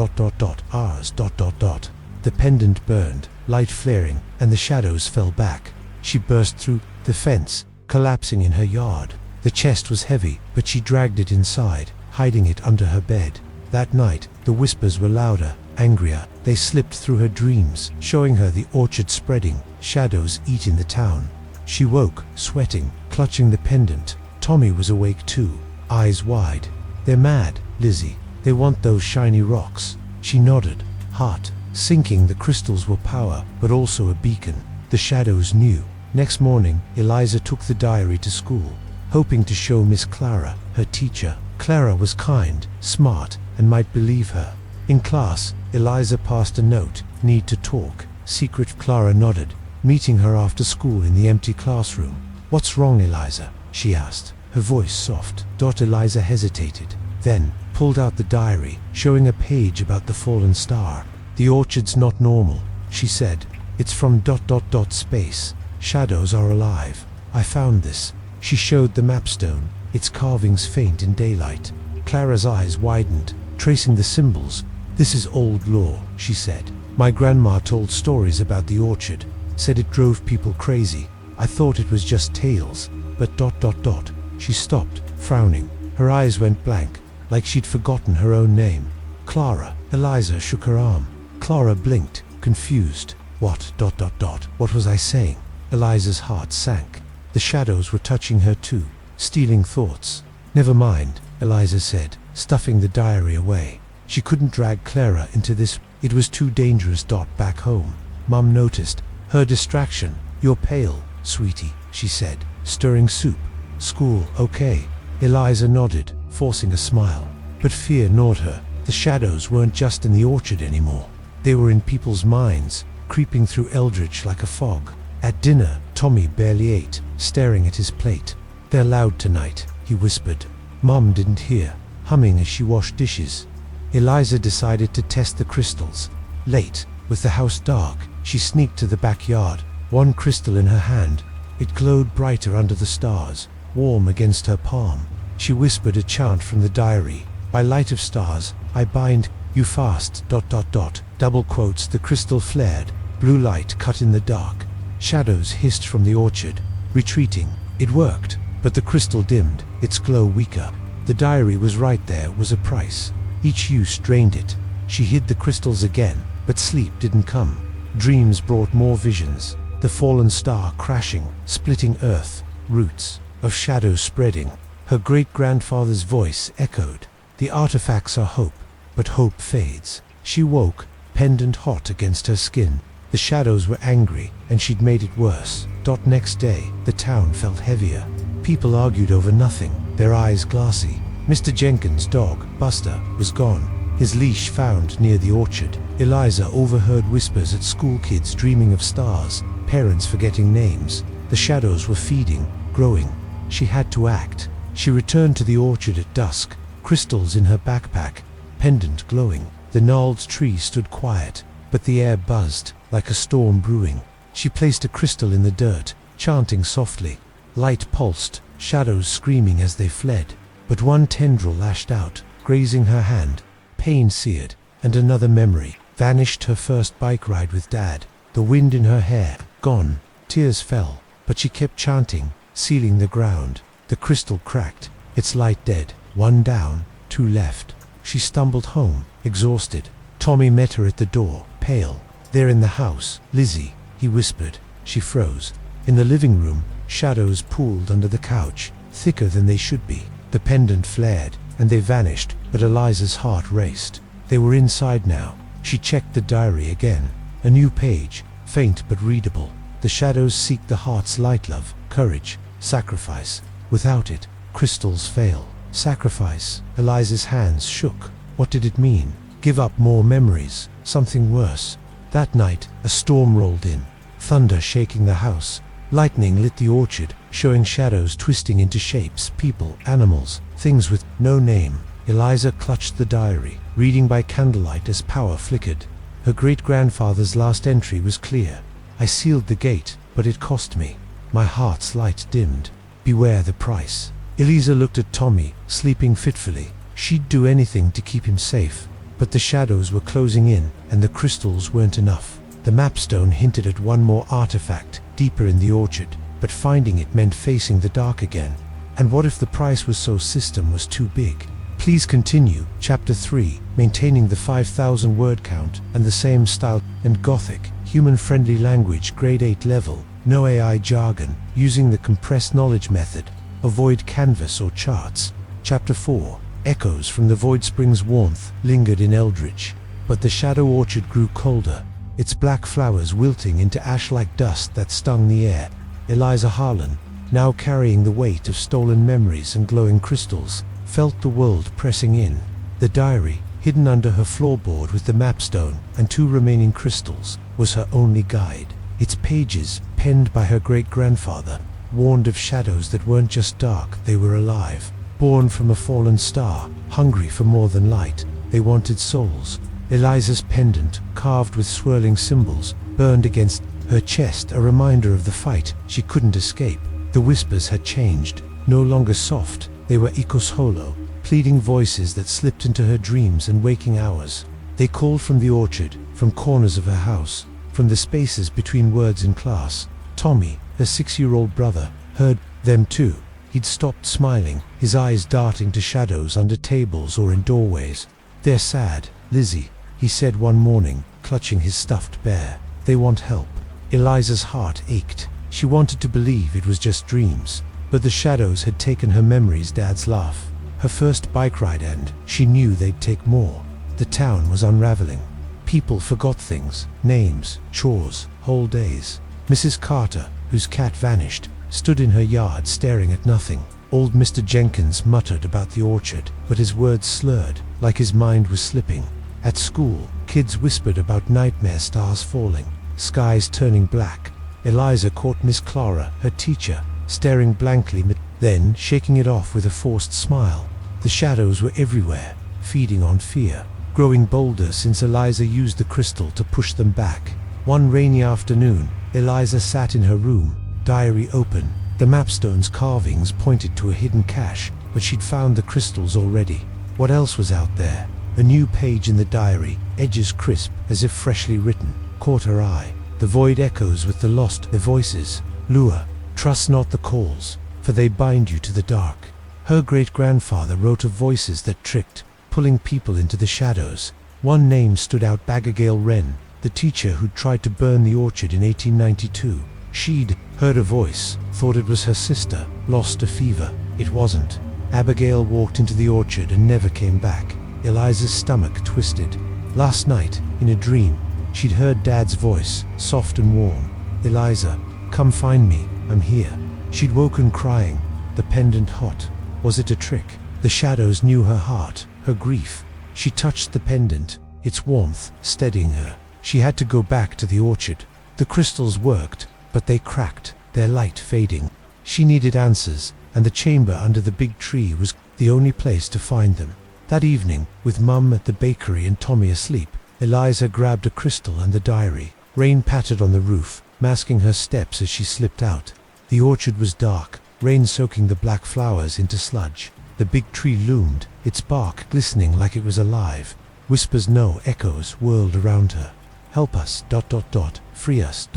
ours ... The pendant burned, light flaring, and the shadows fell back. She burst through the fence, collapsing in her yard. The chest was heavy, but she dragged it inside, hiding it under her bed. That night, the whispers were louder, angrier. They slipped through her dreams, showing her the orchard spreading, shadows eating the town. She woke, sweating, clutching the pendant. Tommy was awake too, eyes wide. "They're mad, Lizzie. They want those shiny rocks." She nodded, heart sinking. The crystals were power, but also a beacon. The shadows knew. Next morning, Eliza took the diary to school, hoping to show Miss Clara, her teacher. Clara was kind, smart, and might believe her. In class, Eliza passed a note. Need to talk. Secret. Clara nodded, meeting her after school in the empty classroom. What's wrong, Eliza? She asked, her voice soft. Eliza hesitated, then pulled out the diary, showing a page about the fallen star. The orchard's not normal, she said. It's from ... space. Shadows are alive. I found this. She showed the mapstone, its carvings faint in daylight. Clara's eyes widened, tracing the symbols. This is old lore, she said. My grandma told stories about the orchard, said it drove people crazy. I thought it was just tales, but ... She stopped, frowning. Her eyes went blank, like she'd forgotten her own name. Clara. Eliza shook her arm. Clara blinked, confused. What ... What was I saying? Eliza's heart sank. The shadows were touching her too, stealing thoughts. Never mind, Eliza said, stuffing the diary away. She couldn't drag Clara into this. It was too dangerous. Back home, Mum noticed her distraction. You're pale, sweetie, she said, stirring soup. School, okay? Eliza nodded, forcing a smile. But fear gnawed her. The shadows weren't just in the orchard anymore. They were in people's minds, creeping through Eldridge like a fog. At dinner, Tommy barely ate, staring at his plate. They're loud tonight, he whispered. Mum didn't hear, humming as she washed dishes. Eliza decided to test the crystals. Late, with the house dark, she sneaked to the backyard, one crystal in her hand. It glowed brighter under the stars, warm against her palm. She whispered a chant from the diary. By light of stars, I bind you fast ... Double quotes. The crystal flared, blue light cut in the dark. Shadows hissed from the orchard, retreating. It worked, but the crystal dimmed, its glow weaker. The diary was right. There was a price. Each use drained it. She hid the crystals again, but sleep didn't come. Dreams brought more visions. The fallen star crashing, splitting earth, roots of shadows spreading. Her great-grandfather's voice echoed. The artifacts are hope, but hope fades. She woke, pendant hot against her skin. The shadows were angry, and she'd made it worse. Next day, the town felt heavier. People argued over nothing, their eyes glassy. Mr. Jenkins' dog, Buster, was gone, his leash found near the orchard. Eliza overheard whispers at school, kids dreaming of stars, parents forgetting names. The shadows were feeding, growing. She had to act. She returned to the orchard at dusk, crystals in her backpack, pendant glowing. The gnarled tree stood quiet, but the air buzzed, like a storm brewing. She placed a crystal in the dirt, chanting softly. Light pulsed, shadows screaming as they fled. But one tendril lashed out, grazing her hand. Pain seared, and another memory. Vanished her first bike ride with Dad. The wind in her hair, gone. Tears fell, but she kept chanting, sealing the ground. The crystal cracked, its light dead. One down, two left. She stumbled home, exhausted. Tommy met her at the door, pale. There in the house, Lizzie, he whispered. She froze. In the living room, shadows pooled under the couch, thicker than they should be. The pendant flared, and they vanished, but Eliza's heart raced. They were inside now. She checked the diary again. A new page, faint but readable. The shadows seek the heart's light, love, courage, sacrifice. Without it, crystals fail. Sacrifice. Eliza's hands shook. What did it mean? Give up more memories, something worse. That night, a storm rolled in, thunder shaking the house. Lightning lit the orchard, showing shadows twisting into shapes, people, animals, things with no name. Eliza clutched the diary, reading by candlelight as power flickered. Her great-grandfather's last entry was clear. I sealed the gate, but it cost me. My heart's light dimmed. Beware the price. Eliza looked at Tommy, sleeping fitfully. She'd do anything to keep him safe. But the shadows were closing in, and the crystals weren't enough. The mapstone hinted at one more artifact, deeper in the orchard, but finding it meant facing the dark again. And what if the price was so system was too big? Please continue. Chapter 3, maintaining the 5,000 word count and the same style and Gothic, human-friendly language, grade 8 level, no AI jargon, using the compressed knowledge method. Avoid canvas or charts. Chapter 4, echoes from the void spring's warmth lingered in Eldridge, but the shadow orchard grew colder, its black flowers wilting into ash-like dust that stung the air. Eliza Harlan, now carrying the weight of stolen memories and glowing crystals, felt the world pressing in. The diary, hidden under her floorboard with the mapstone and 2 remaining crystals, was her only guide. Its pages, penned by her great-grandfather, warned of shadows that weren't just dark, they were alive. Born from a fallen star, hungry for more than light, they wanted souls. Eliza's pendant, carved with swirling symbols, burned against her chest, a reminder of the fight she couldn't escape. The whispers had changed, no longer soft, they were echoes hollow, pleading voices that slipped into her dreams and waking hours. They called from the orchard, from corners of her house, from the spaces between words in class. Tommy, her 6-year-old brother, heard them too. He'd stopped smiling, his eyes darting to shadows under tables or in doorways. "They're sad, Lizzie," he said one morning, clutching his stuffed bear. "They want help." Eliza's heart ached. She wanted to believe it was just dreams, but the shadows had taken her memories, Dad's laugh, her first bike ride, and she knew they'd take more. The town was unraveling. People forgot things, names, chores, whole days. Mrs. Carter, whose cat vanished, stood in her yard staring at nothing. Old Mr. Jenkins muttered about the orchard, but his words slurred, like his mind was slipping. At school, kids whispered about nightmare stars falling, skies turning black. Eliza caught Miss Clara, her teacher, staring blankly, then shaking it off with a forced smile. The shadows were everywhere, feeding on fear, growing bolder since Eliza used the crystal to push them back. One rainy afternoon, Eliza sat in her room, diary open. The mapstone's carvings pointed to a hidden cache, but she'd found the crystals already. What else was out there? A new page in the diary, edges crisp, as if freshly written, caught her eye. The void echoes with the lost, their voices. "Lure, trust not the calls, for they bind you to the dark." Her great-grandfather wrote of voices that tricked, pulling people into the shadows. One name stood out: Abigail Wren, the teacher who'd tried to burn the orchard in 1892. She'd heard a voice, thought it was her sister, lost to fever. It wasn't. Abigail walked into the orchard and never came back. Eliza's stomach twisted. Last night, in a dream, she'd heard Dad's voice, soft and warm. "Eliza, come find me, I'm here." She'd woken crying, the pendant hot. Was it a trick? The shadows knew her heart, her grief. She touched the pendant, its warmth steadying her. She had to go back to the orchard. The crystals worked, but they cracked, their light fading. She needed answers, and the chamber under the big tree was the only place to find them. That evening, with Mum at the bakery and Tommy asleep, Eliza grabbed a crystal and the diary. Rain pattered on the roof, masking her steps as she slipped out. The orchard was dark, rain soaking the black flowers into sludge. The big tree loomed, its bark glistening like it was alive. Whispers, no echoes, whirled around her. "Help us, ... free us, ...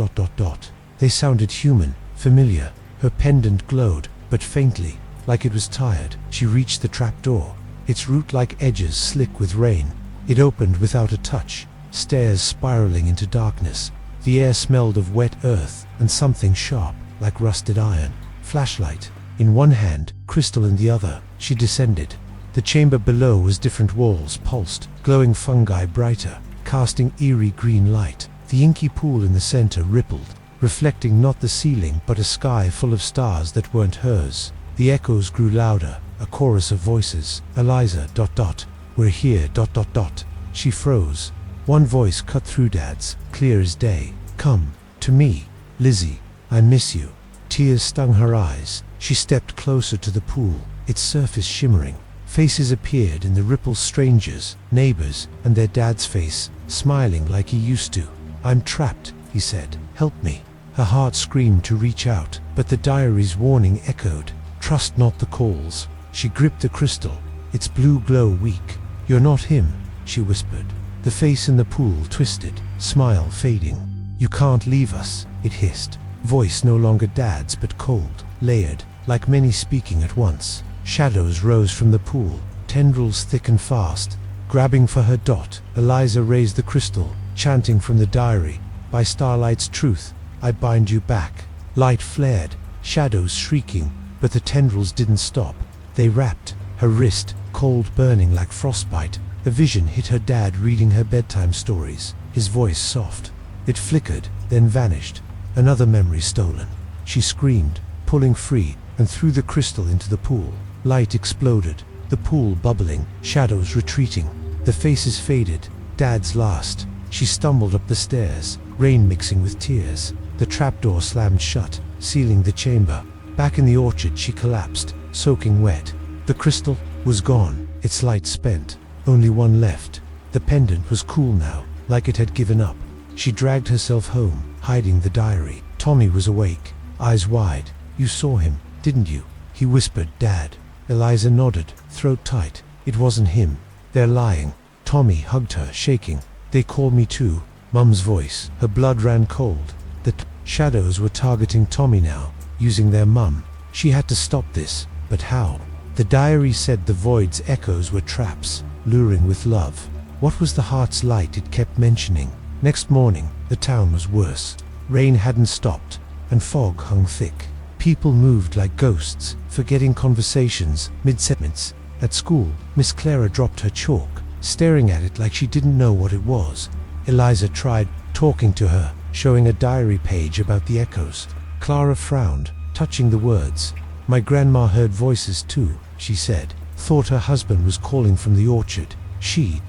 They sounded human, familiar. Her pendant glowed, but faintly, like it was tired. She reached the trapdoor, its root-like edges slick with rain. It opened without a touch, stairs spiraling into darkness. The air smelled of wet earth and something sharp, like rusted iron. Flashlight in one hand, crystal in the other, she descended. The chamber below was different walls, pulsed, glowing fungi brighter, casting eerie green light. The inky pool in the center rippled, reflecting not the ceiling but a sky full of stars that weren't hers. The echoes grew louder, a chorus of voices. "Eliza, ... we're here, ... She froze. One voice cut through Dad's, clear as day. "Come to me, Lizzie, I miss you." Tears stung her eyes. She stepped closer to the pool, its surface shimmering. Faces appeared in the ripples, strangers, neighbors, and their dad's face, smiling like he used to. "I'm trapped," he said. "Help me." Her heart screamed to reach out, but the diary's warning echoed. "Trust not the calls." She gripped the crystal, its blue glow weak. "You're not him," she whispered. The face in the pool twisted, smile fading. "You can't leave us," it hissed. Voice no longer Dad's but cold, layered, like many speaking at once. Shadows rose from the pool, tendrils thick and fast. Grabbing for her dot, Eliza raised the crystal, chanting from the diary, "By starlight's truth, I bind you back." Light flared, shadows shrieking, but the tendrils didn't stop. They wrapped her wrist, cold burning like frostbite. A vision hit her, Dad reading her bedtime stories, his voice soft. It flickered, then vanished. Another memory stolen. She screamed, pulling free, and threw the crystal into the pool. Light exploded, the pool bubbling, shadows retreating. The faces faded. Dad's last. She stumbled up the stairs, rain mixing with tears. The trapdoor slammed shut, sealing the chamber. Back in the orchard she collapsed, soaking wet. The crystal was gone, its light spent. Only one left. The pendant was cool now, like it had given up. She dragged herself home, hiding the diary. Tommy was awake, eyes wide. "You saw him, didn't you?" he whispered. "Dad." Eliza nodded, throat tight. It wasn't him. "They're lying." Tommy hugged her, shaking. "They call me too." Mum's voice. Her blood ran cold. The shadows were targeting Tommy now, using their mum. She had to stop this, but how? The diary said the void's echoes were traps, luring with love. What was the heart's light it kept mentioning? Next morning, the town was worse. Rain hadn't stopped, and fog hung thick. People moved like ghosts, forgetting conversations, mid-sentence. At school, Miss Clara dropped her chalk, staring at it like she didn't know what it was. Eliza tried talking to her, showing a diary page about the echoes. Clara frowned, touching the words. "My grandma heard voices too," she said. "Thought her husband was calling from the orchard. She ...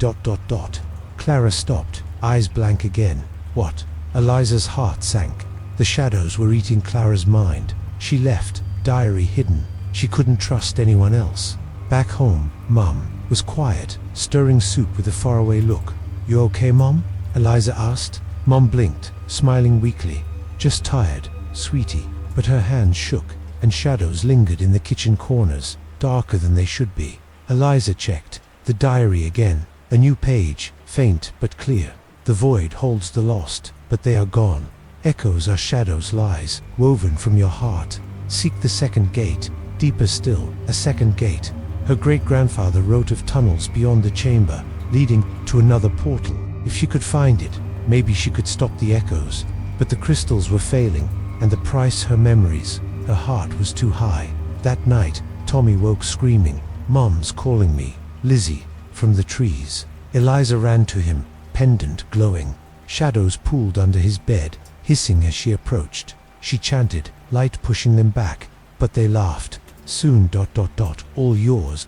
Clara stopped, eyes blank again. What? Eliza's heart sank. The shadows were eating Clara's mind. She left, diary hidden. She couldn't trust anyone else. Back home, Mum was quiet, stirring soup with a faraway look. "You okay, Mom?" Eliza asked. Mom blinked, smiling weakly. "Just tired, sweetie." But her hands shook, and shadows lingered in the kitchen corners, darker than they should be. Eliza checked the diary again. A new page, faint but clear. "The void holds the lost, but they are gone. Echoes are shadows' lies, woven from your heart. Seek the second gate, deeper still, a second gate." Her great-grandfather wrote of tunnels beyond the chamber, leading to another portal. If she could find it, maybe she could stop the echoes. But the crystals were failing, and the price her memories. Her heart was too high. That night, Tommy woke screaming, "Mom's calling me, Lizzie," from the trees. Eliza ran to him, pendant glowing. Shadows pooled under his bed, hissing as she approached. She chanted, light pushing them back, but they laughed. "Soon ... all yours ...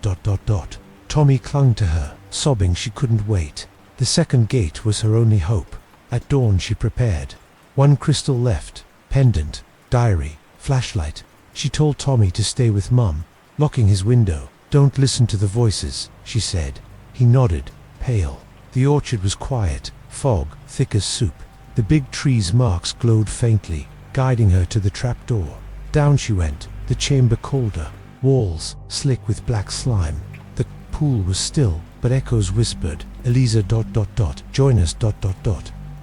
Tommy clung to her, sobbing she couldn't wait. The second gate was her only hope. At dawn she prepared. One crystal left, pendant, diary, flashlight. She told Tommy to stay with Mum, locking his window. "Don't listen to the voices," she said. He nodded, pale. The orchard was quiet, fog thick as soup. The big tree's marks glowed faintly, guiding her to the trapdoor. Down she went, the chamber colder, walls slick with black slime. The pool was still, but echoes whispered, "Eliza ... join us ...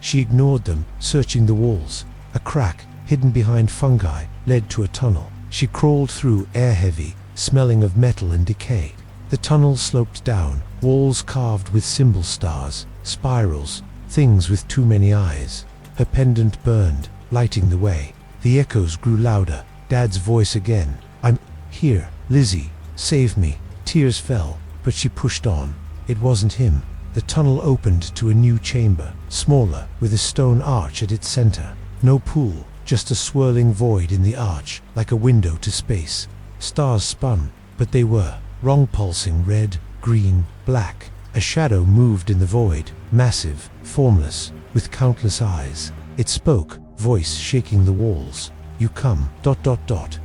She ignored them, searching the walls. A crack, hidden behind fungi, led to a tunnel. She crawled through, air heavy, smelling of metal and decay. The tunnel sloped down, walls carved with symbol stars, spirals, things with too many eyes. Her pendant burned, lighting the way. The echoes grew louder. Dad's voice again. "I'm here, Lizzie, save me." Tears fell, but she pushed on. It wasn't him. The tunnel opened to a new chamber, smaller, with a stone arch at its center. No pool, just a swirling void in the arch, like a window to space. Stars spun, but they were wrong, pulsing red, green, black. A shadow moved in the void, massive, formless, with countless eyes. It spoke, voice shaking the walls. "You come, ...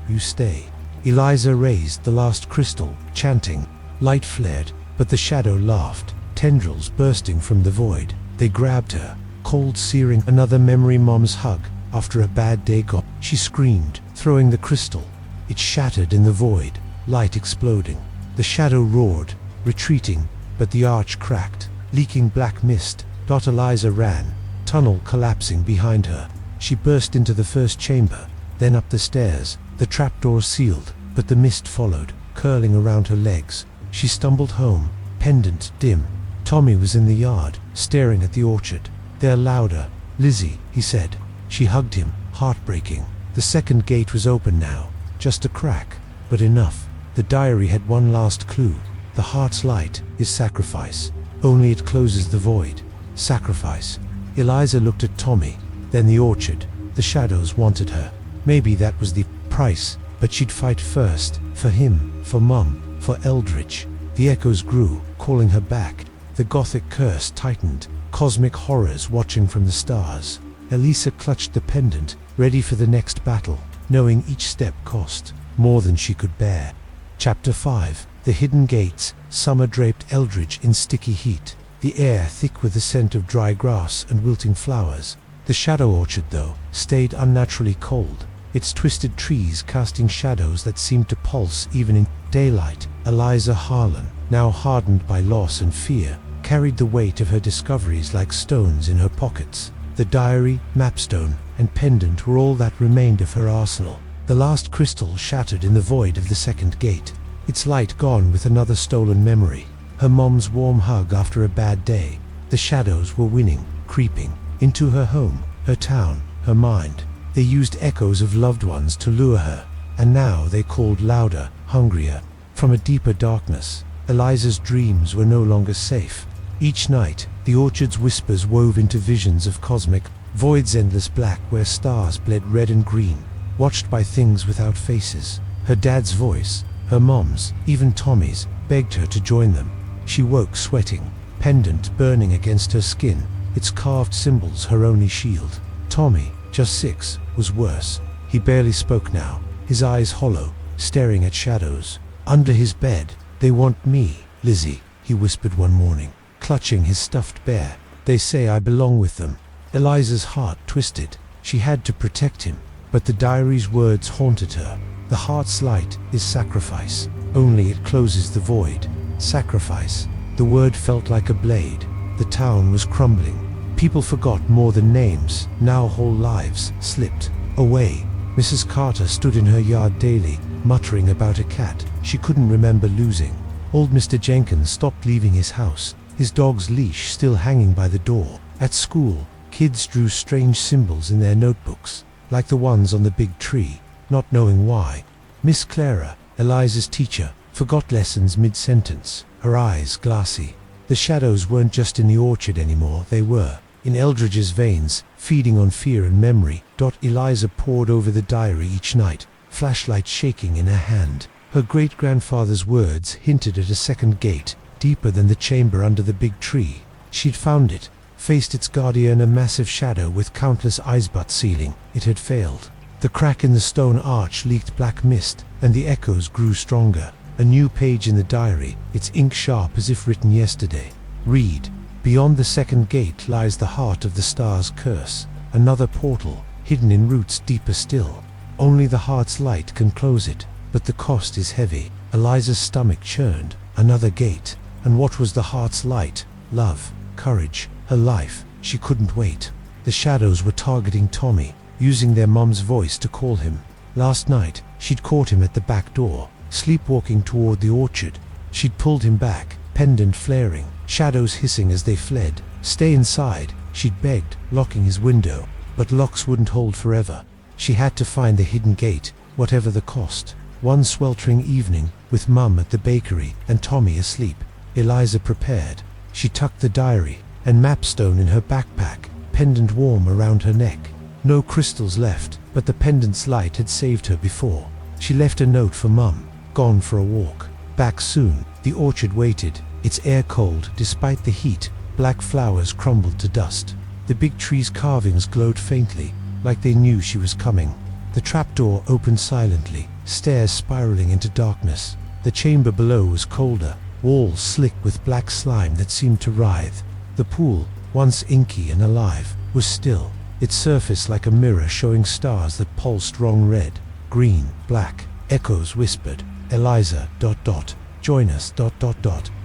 you stay." Eliza raised the last crystal, chanting. Light flared, but the shadow laughed, tendrils bursting from the void. They grabbed her, cold searing. Another memory. Mom's hug, after a bad day gone. She screamed, throwing the crystal. It shattered in the void, light exploding. The shadow roared, retreating, but the arch cracked, leaking black mist. Eliza ran, tunnel collapsing behind her. She burst into the first chamber, then up the stairs. The trapdoor sealed, but the mist followed, curling around her legs. She stumbled home, pendant dim. Tommy was in the yard, staring at the orchard. "They're louder, Lizzie," he said. She hugged him, heartbreaking. The second gate was open now, just a crack, but enough. The diary had one last clue. The heart's light is sacrifice. Only it closes the void. Sacrifice. Eliza looked at Tommy, then the orchard. The shadows wanted her. Maybe that was the price, but she'd fight first, for him, for Mum, for Eldridge. The echoes grew, calling her back. The Gothic curse tightened, cosmic horrors watching from the stars. Eliza clutched the pendant, ready for the next battle, knowing each step cost more than she could bear. Chapter 5. The Hidden Gates. Summer draped Eldridge in sticky heat, the air thick with the scent of dry grass and wilting flowers. The shadow orchard, though, stayed unnaturally cold, its twisted trees casting shadows that seemed to pulse even in daylight. Eliza Harlan, now hardened by loss and fear, carried the weight of her discoveries like stones in her pockets. The diary, mapstone, and pendant were all that remained of her arsenal. The last crystal shattered in the void of the second gate, its light gone with another stolen memory. Her mom's warm hug after a bad day. The shadows were winning, creeping into her home, her town, her mind. They used echoes of loved ones to lure her, and now they called louder, hungrier. From a deeper darkness, Eliza's dreams were no longer safe. Each night, the orchard's whispers wove into visions of cosmic voids, endless black where stars bled red and green, watched by things without faces. Her dad's voice, her mom's, even Tommy's, begged her to join them. She woke sweating, pendant burning against her skin, its carved symbols her only shield. Tommy, just 6, was worse. He barely spoke now, his eyes hollow, staring at shadows. Under his bed. "They want me, Lizzie," he whispered one morning, clutching his stuffed bear. "They say I belong with them." Eliza's heart twisted. She had to protect him, but the diary's words haunted her. The heart's light is sacrifice, only it closes the void. Sacrifice. The word felt like a blade. The town was crumbling. People forgot more than names. Now whole lives slipped away. Mrs. Carter stood in her yard daily, muttering about a cat she couldn't remember losing. Old Mr. Jenkins stopped leaving his house, his dog's leash still hanging by the door. At school, kids drew strange symbols in their notebooks, like the ones on the big tree, not knowing why. Miss Clara, Eliza's teacher, forgot lessons mid-sentence, her eyes glassy. The shadows weren't just in the orchard anymore, they were in Eldridge's veins, feeding on fear and memory. Eliza pored over the diary each night, flashlight shaking in her hand. Her great-grandfather's words hinted at a second gate, deeper than the chamber under the big tree. She'd found it, faced its guardian, a massive shadow with countless eyes but ceiling. It had failed. The crack in the stone arch leaked black mist, and the echoes grew stronger. A new page in the diary, its ink sharp as if written yesterday. Read. Beyond the second gate lies the heart of the star's curse, another portal, hidden in roots deeper still. Only the heart's light can close it, but the cost is heavy. Eliza's stomach churned. Another gate. And what was the heart's light? Love, courage, her life. She couldn't wait. The shadows were targeting Tommy, using their mom's voice to call him. Last night, she'd caught him at the back door, sleepwalking toward the orchard. She'd pulled him back, pendant flaring, shadows hissing as they fled. "Stay inside," she'd begged, locking his window. But locks wouldn't hold forever. She had to find the hidden gate, whatever the cost. One sweltering evening, with Mum at the bakery and Tommy asleep, Eliza prepared. She tucked the diary and mapstone in her backpack, pendant warm around her neck. No crystals left, but the pendant's light had saved her before. She left a note for Mum, gone for a walk. Back soon. The orchard waited, its air cold despite the heat. Black flowers crumbled to dust. The big tree's carvings glowed faintly, like they knew she was coming. The trapdoor opened silently, stairs spiraling into darkness. The chamber below was colder, walls slick with black slime that seemed to writhe. The pool, once inky and alive, was still, its surface like a mirror showing stars that pulsed wrong red, green, black. Echoes whispered, "Eliza, join us,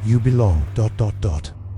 you belong,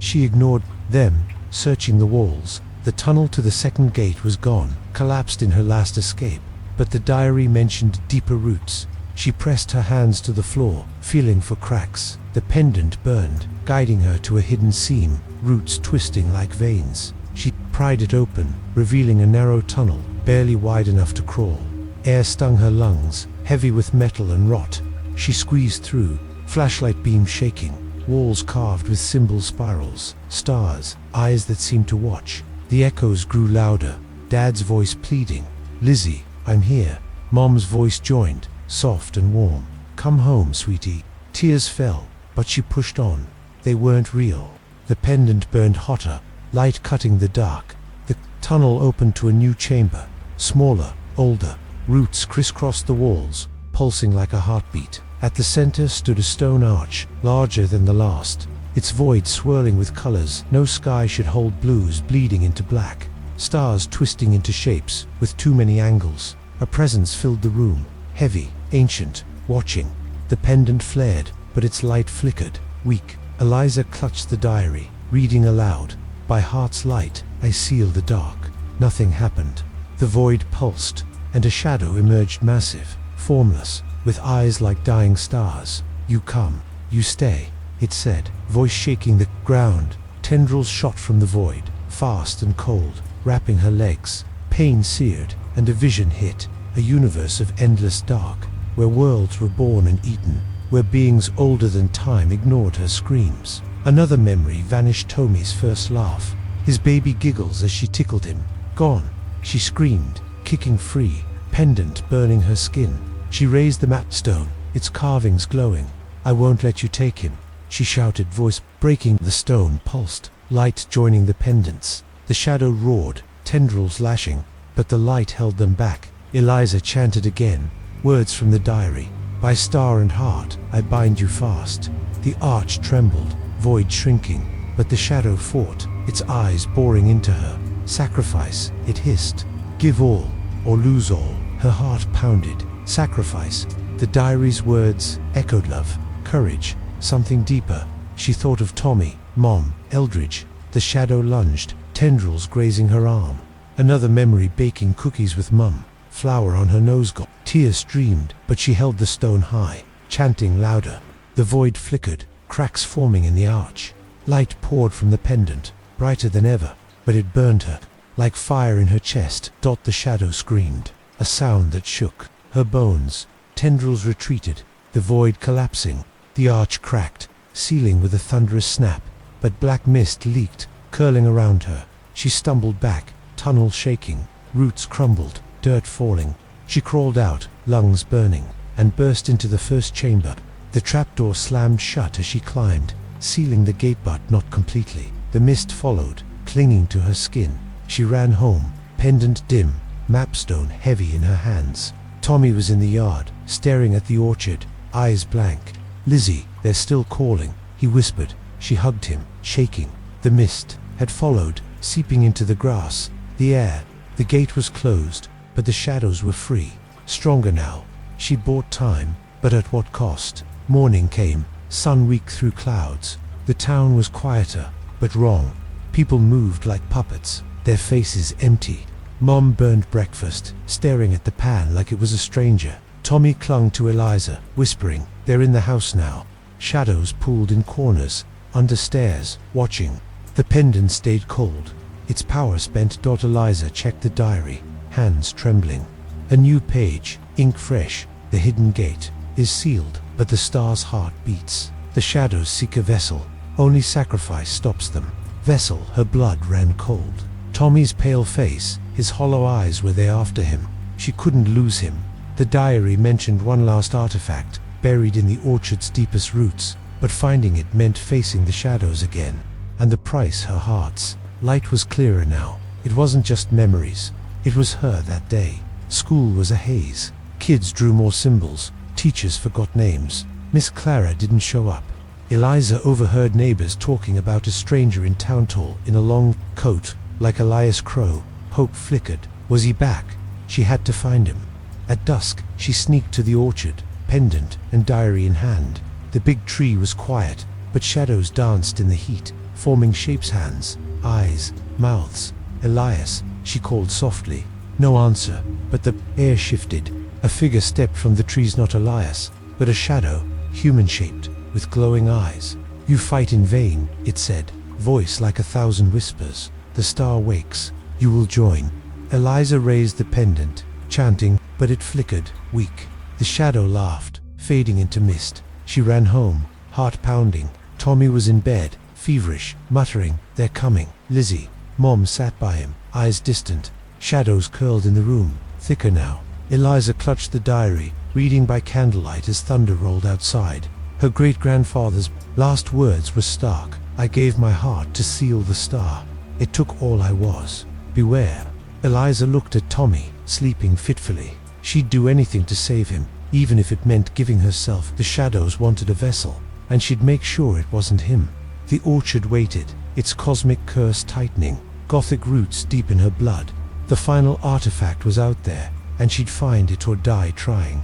She ignored them, searching the walls. The tunnel to the second gate was gone, collapsed in her last escape. But the diary mentioned deeper roots. She pressed her hands to the floor, feeling for cracks. The pendant burned, guiding her to a hidden seam, roots twisting like veins. She pried it open, revealing a narrow tunnel, barely wide enough to crawl. Air stung her lungs, heavy with metal and rot. She squeezed through, flashlight beam shaking, walls carved with symbol spirals, stars, eyes that seemed to watch. The echoes grew louder, Dad's voice pleading, "Lizzie, I'm here." Mom's voice joined, soft and warm, "Come home, sweetie." Tears fell, but she pushed on. They weren't real. The pendant burned hotter, light cutting the dark. The tunnel opened to a new chamber, smaller, older. Roots crisscrossed the walls, pulsing like a heartbeat. At the center stood a stone arch, larger than the last, its void swirling with colors no sky should hold, blues bleeding into black, stars twisting into shapes with too many angles. A presence filled the room, heavy, ancient, watching. The pendant flared, but its light flickered, weak. Eliza clutched the diary, reading aloud. By heart's light, I seal the dark. Nothing happened. The void pulsed, and a shadow emerged, massive, formless, with eyes like dying stars. You come, you stay, it said, voice shaking the ground. Tendrils shot from the void, fast and cold, wrapping her legs. Pain seared, and a vision hit, a universe of endless dark, where worlds were born and eaten, where beings older than time ignored her screams. Another memory vanished, Tommy's first laugh, his baby giggles as she tickled him. Gone, she screamed, kicking free, pendant burning her skin. She raised the map stone, its carvings glowing. I won't let you take him, she shouted, voice breaking. The stone pulsed, light joining the pendants. The shadow roared, tendrils lashing, but the light held them back. Eliza chanted again, words from the diary. By star and heart, I bind you fast. The arch trembled, void shrinking, but the shadow fought, its eyes boring into her. Sacrifice, it hissed. Give all, or lose all. Her heart pounded. Sacrifice. The diary's words echoed love, courage, something deeper. She thought of Tommy, Mom, Eldridge. The shadow lunged, tendrils grazing her arm. Another memory, baking cookies with Mum, flour on her nose. Tears streamed, but she held the stone high, chanting louder. The void flickered, cracks forming in the arch. Light poured from the pendant, brighter than ever, but it burned her. Like fire in her chest. The shadow screamed, a sound that shook her bones. Tendrils retreated, the void collapsing. The arch cracked, sealing with a thunderous snap, but black mist leaked, curling around her. She stumbled back, tunnel shaking, roots crumbled, dirt falling. She crawled out, lungs burning, and burst into the first chamber. The trapdoor slammed shut as she climbed, sealing the gate but not completely. The mist followed, clinging to her skin. She ran home, pendant dim, mapstone heavy in her hands. Tommy was in the yard, staring at the orchard, eyes blank. Lizzie, they're still calling, he whispered. She hugged him, shaking. The mist had followed, seeping into the grass, the air. The gate was closed, but the shadows were free, stronger now. She bought time, but at what cost? Morning came, sun weak through clouds. The town was quieter, but wrong. People moved like puppets, their faces empty. Mom burned breakfast, staring at the pan like it was a stranger. Tommy clung to Eliza, whispering, they're in the house now. Shadows pooled in corners, under stairs, watching. The pendant stayed cold, its power spent. Eliza checked the diary, hands trembling. A new page, ink fresh. The hidden gate is sealed, but the star's heart beats. The shadows seek a vessel, only sacrifice stops them. Vessel, her blood ran cold. Tommy's pale face, his hollow eyes, were there after him. She couldn't lose him. The diary mentioned one last artifact, buried in the orchard's deepest roots, but finding it meant facing the shadows again. And the price, her heart's light was clearer now. It wasn't just memories, it was her that day. School was a haze. Kids drew more symbols, teachers forgot names. Miss Clara didn't show up. Eliza overheard neighbors talking about a stranger in town tall, in a long coat, like Elias Crow. Hope flickered. Was he back? She had to find him. At dusk, she sneaked to the orchard, pendant and diary in hand. The big tree was quiet, but shadows danced in the heat, forming shapes, hands, eyes, mouths. Elias, she called softly. No answer, but the air shifted. A figure stepped from the trees, not Elias, but a shadow, human-shaped, with glowing eyes. You fight in vain, it said, voice like 1,000 whispers. The star wakes, you will join. Eliza raised the pendant, chanting, but it flickered, weak. The shadow laughed, fading into mist. She ran home, heart pounding. Tommy was in bed, feverish, muttering, they're coming. Lizzie, Mom sat by him, eyes distant. Shadows curled in the room, thicker now. Eliza clutched the diary, reading by candlelight as thunder rolled outside. Her great-grandfather's last words were stark. I gave my heart to seal the star. It took all I was. Beware. Eliza looked at Tommy, sleeping fitfully. She'd do anything to save him, even if it meant giving herself. The shadows wanted a vessel, and she'd make sure it wasn't him. The orchard waited, its cosmic curse tightening, Gothic roots deep in her blood. The final artifact was out there, and she'd find it or die trying.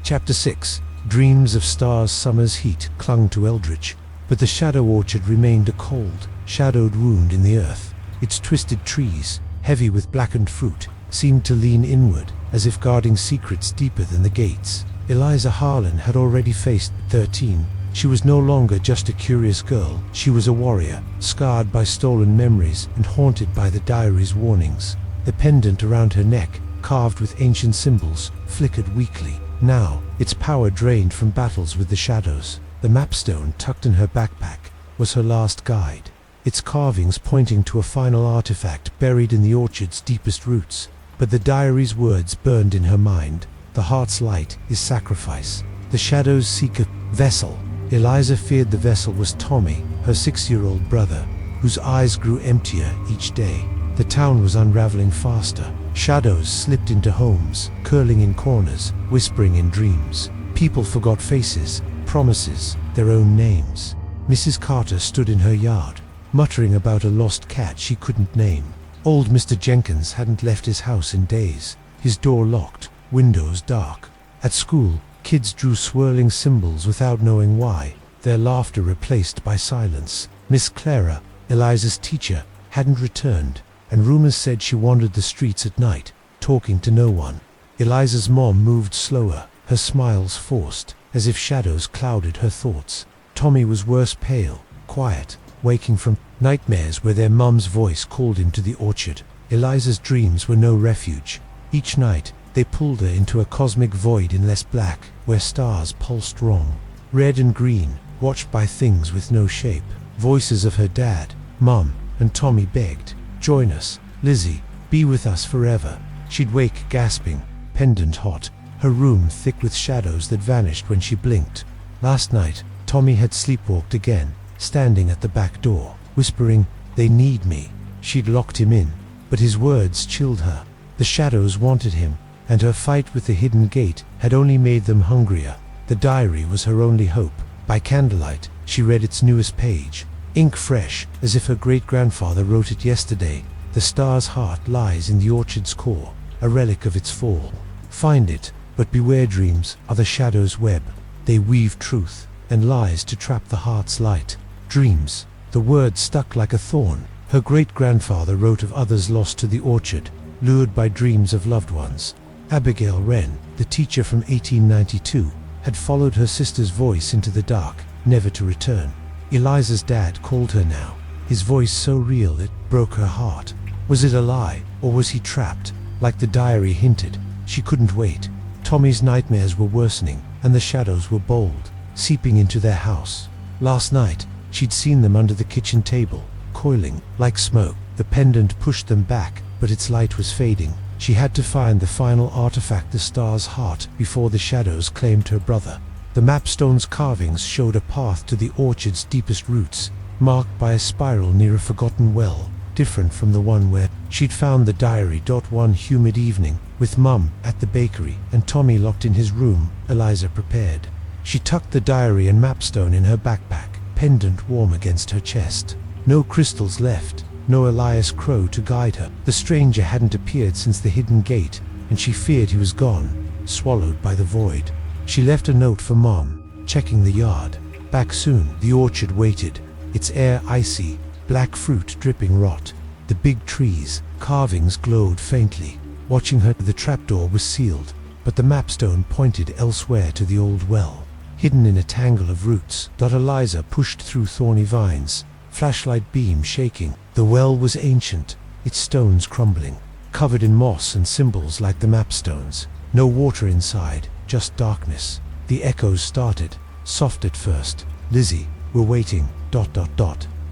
Chapter 6. Dreams of stars. Summer's heat clung to Eldridge, but the shadow orchard remained a cold, shadowed wound in the earth. Its twisted trees, heavy with blackened fruit, seemed to lean inward, as if guarding secrets deeper than the gates. Eliza Harlan had already faced 13. She was no longer just a curious girl. She was a warrior, scarred by stolen memories and haunted by the diary's warnings. The pendant around her neck, carved with ancient symbols, flickered weakly. Now, its power drained from battles with the shadows. The mapstone tucked in her backpack was her last guide, its carvings pointing to a final artifact buried in the orchard's deepest roots. But the diary's words burned in her mind. The heart's light is sacrifice. The shadows seek a vessel. Eliza feared the vessel was Tommy, her 6-year-old brother, whose eyes grew emptier each day. The town was unraveling faster. Shadows slipped into homes, curling in corners, whispering in dreams. People forgot faces, promises, their own names. Mrs. Carter stood in her yard, muttering about a lost cat she couldn't name. Old Mr. Jenkins hadn't left his house in days, his door locked, windows dark. At school, kids drew swirling symbols without knowing why, their laughter replaced by silence. Miss Clara, Eliza's teacher, hadn't returned, and rumors said she wandered the streets at night, talking to no one. Eliza's mom moved slower, her smiles forced, as if shadows clouded her thoughts. Tommy was worse, pale, quiet, waking from nightmares where their mum's voice called him to the orchard. Eliza's dreams were no refuge. Each night, they pulled her into a cosmic void in less black, where stars pulsed wrong. Red and green, watched by things with no shape. Voices of her dad, Mum, and Tommy begged, "Join us, Lizzie, be with us forever." She'd wake gasping, pendant hot, her room thick with shadows that vanished when she blinked. Last night, Tommy had sleepwalked again, standing at the back door, whispering, "They need me." She'd locked him in, but his words chilled her. The shadows wanted him, and her fight with the hidden gate had only made them hungrier. The diary was her only hope. By candlelight, she read its newest page, ink fresh, as if her great-grandfather wrote it yesterday. The star's heart lies in the orchard's core, a relic of its fall. Find it, but beware. Dreams are the shadow's web. They weave truth and lies to trap the heart's light. Dreams, the word stuck like a thorn. Her great-grandfather wrote of others lost to the orchard, lured by dreams of loved ones. Abigail Wren, the teacher from 1892, had followed her sister's voice into the dark, never to return. Eliza's dad called her now, his voice so real it broke her heart. Was it a lie, or was he trapped? Like the diary hinted, she couldn't wait. Tommy's nightmares were worsening, and the shadows were bold, seeping into their house. Last night, she'd seen them under the kitchen table, coiling like smoke. The pendant pushed them back, but its light was fading. She had to find the final artifact, the star's heart, before the shadows claimed her brother. The mapstone's carvings showed a path to the orchard's deepest roots, marked by a spiral near a forgotten well, different from the one where she'd found the diary. One humid evening, with Mum at the bakery and Tommy locked in his room, Eliza prepared. She tucked the diary and mapstone in her backpack, pendant warm against her chest. No crystals left, no Elias Crow to guide her. The stranger hadn't appeared since the hidden gate, and she feared he was gone, swallowed by the void. She left a note for Mom, checking the yard. Back soon. The orchard waited, its air icy, black fruit dripping rot. The big trees, carvings glowed faintly. Watching her, the trapdoor was sealed, but the mapstone pointed elsewhere to the old well, hidden in a tangle of roots. Eliza pushed through thorny vines, flashlight beam shaking. The well was ancient, its stones crumbling, covered in moss and symbols like the mapstones. No water inside, just darkness. The echoes started, soft at first. "Lizzie, we're waiting, ...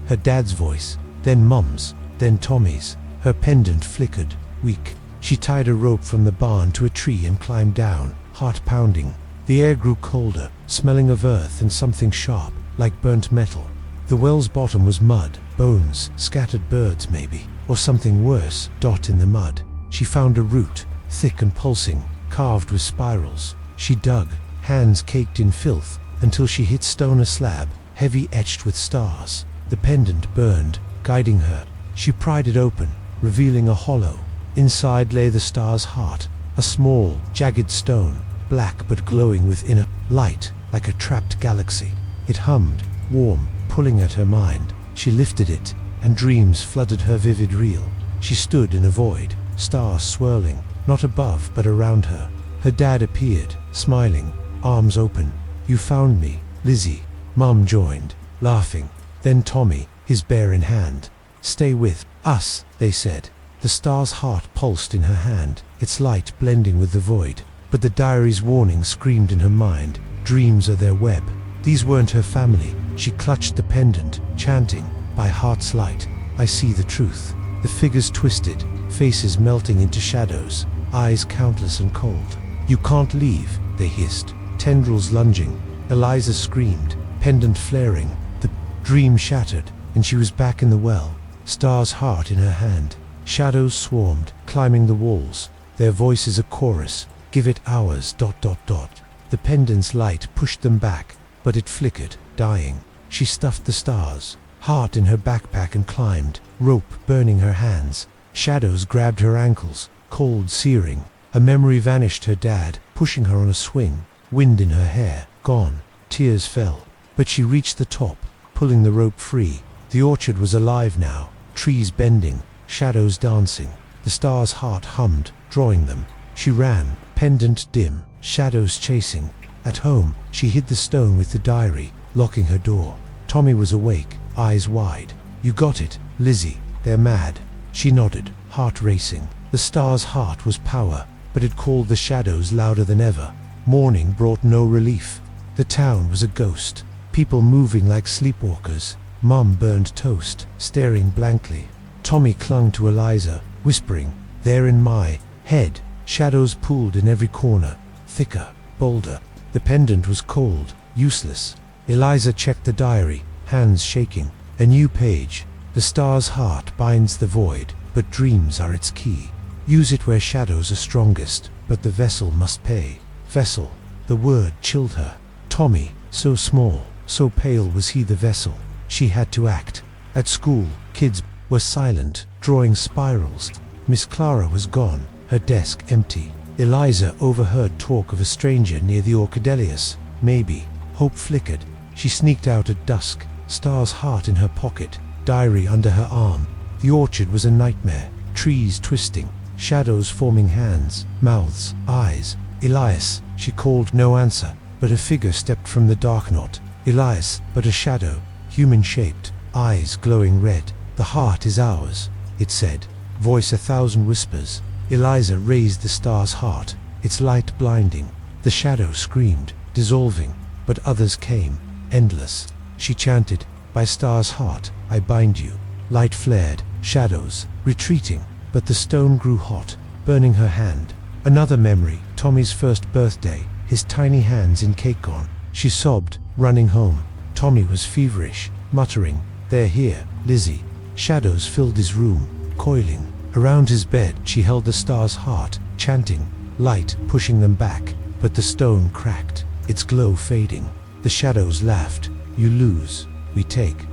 Her dad's voice, then Mum's, then Tommy's. Her pendant flickered, weak. She tied a rope from the barn to a tree and climbed down, heart pounding. The air grew colder, smelling of earth and something sharp, like burnt metal. The well's bottom was mud, bones, scattered birds maybe, or something worse. In the mud, she found a root, thick and pulsing, carved with spirals. She dug, hands caked in filth, until she hit stone slab, heavy etched with stars. The pendant burned, guiding her. She pried it open, revealing a hollow. Inside lay the star's heart, a small, jagged stone, black but glowing with inner light, like a trapped galaxy. It hummed, warm, pulling at her mind. She lifted it, and dreams flooded her vivid reel. She stood in a void, stars swirling, not above but around her. Her dad appeared, smiling, arms open. "You found me, Lizzie." Mum joined, laughing. Then Tommy, his bear in hand. "Stay with us," they said. The star's heart pulsed in her hand, its light blending with the void. But the diary's warning screamed in her mind, dreams are their web. These weren't her family. She clutched the pendant, chanting, "By heart's light, I see the truth." The figures twisted, faces melting into shadows, eyes countless and cold. "You can't leave," they hissed, tendrils lunging. Eliza screamed, pendant flaring. The dream shattered, and she was back in the well, star's heart in her hand. Shadows swarmed, climbing the walls, their voices a chorus. "Give it hours, .. The pendant's light pushed them back, but it flickered, dying. She stuffed the stars, heart in her backpack, and climbed, rope burning her hands. Shadows grabbed her ankles, cold searing. A memory vanished, her dad, pushing her on a swing, wind in her hair, gone. Tears fell, but she reached the top, pulling the rope free. The orchard was alive now, trees bending, shadows dancing. The star's heart hummed, drawing them. She ran, pendant dim, shadows chasing. At home, she hid the stone with the diary, locking her door. Tommy was awake, eyes wide. "You got it, Lizzie. They're mad." She nodded, heart racing. The star's heart was power, but it called the shadows louder than ever. Morning brought no relief. The town was a ghost, people moving like sleepwalkers. Mum burned toast, staring blankly. Tommy clung to Eliza, whispering, "They're in my head." Shadows pooled in every corner, thicker, bolder. The pendant was cold, useless. Eliza checked the diary, hands shaking. A new page. "The star's heart binds the void, but dreams are its key. Use it where shadows are strongest, but the vessel must pay." Vessel. The word chilled her. Tommy, so small, so pale was he the vessel. She had to act. At school, kids were silent, drawing spirals. Miss Clara was gone, her desk empty. Eliza overheard talk of a stranger near the Orchidelius. Maybe. Hope flickered. She sneaked out at dusk, star's heart in her pocket, diary under her arm. The orchard was a nightmare, trees twisting, shadows forming hands, mouths, eyes. "Elias," she called, no answer, but a figure stepped from the dark knot. Elias, but a shadow, human-shaped, eyes glowing red. "The heart is ours," it said, voice a thousand whispers. Eliza raised the star's heart, its light blinding. The shadow screamed, dissolving, but others came, endless. She chanted, "By star's heart, I bind you." Light flared, shadows, retreating, but the stone grew hot, burning her hand. Another memory, Tommy's first birthday, his tiny hands in cake on. She sobbed, running home. Tommy was feverish, muttering, "They're here, Lizzie." Shadows filled his room, coiling. Around his bed she held the star's heart, chanting, light pushing them back, but the stone cracked, its glow fading. The shadows laughed. "You lose, we take... ..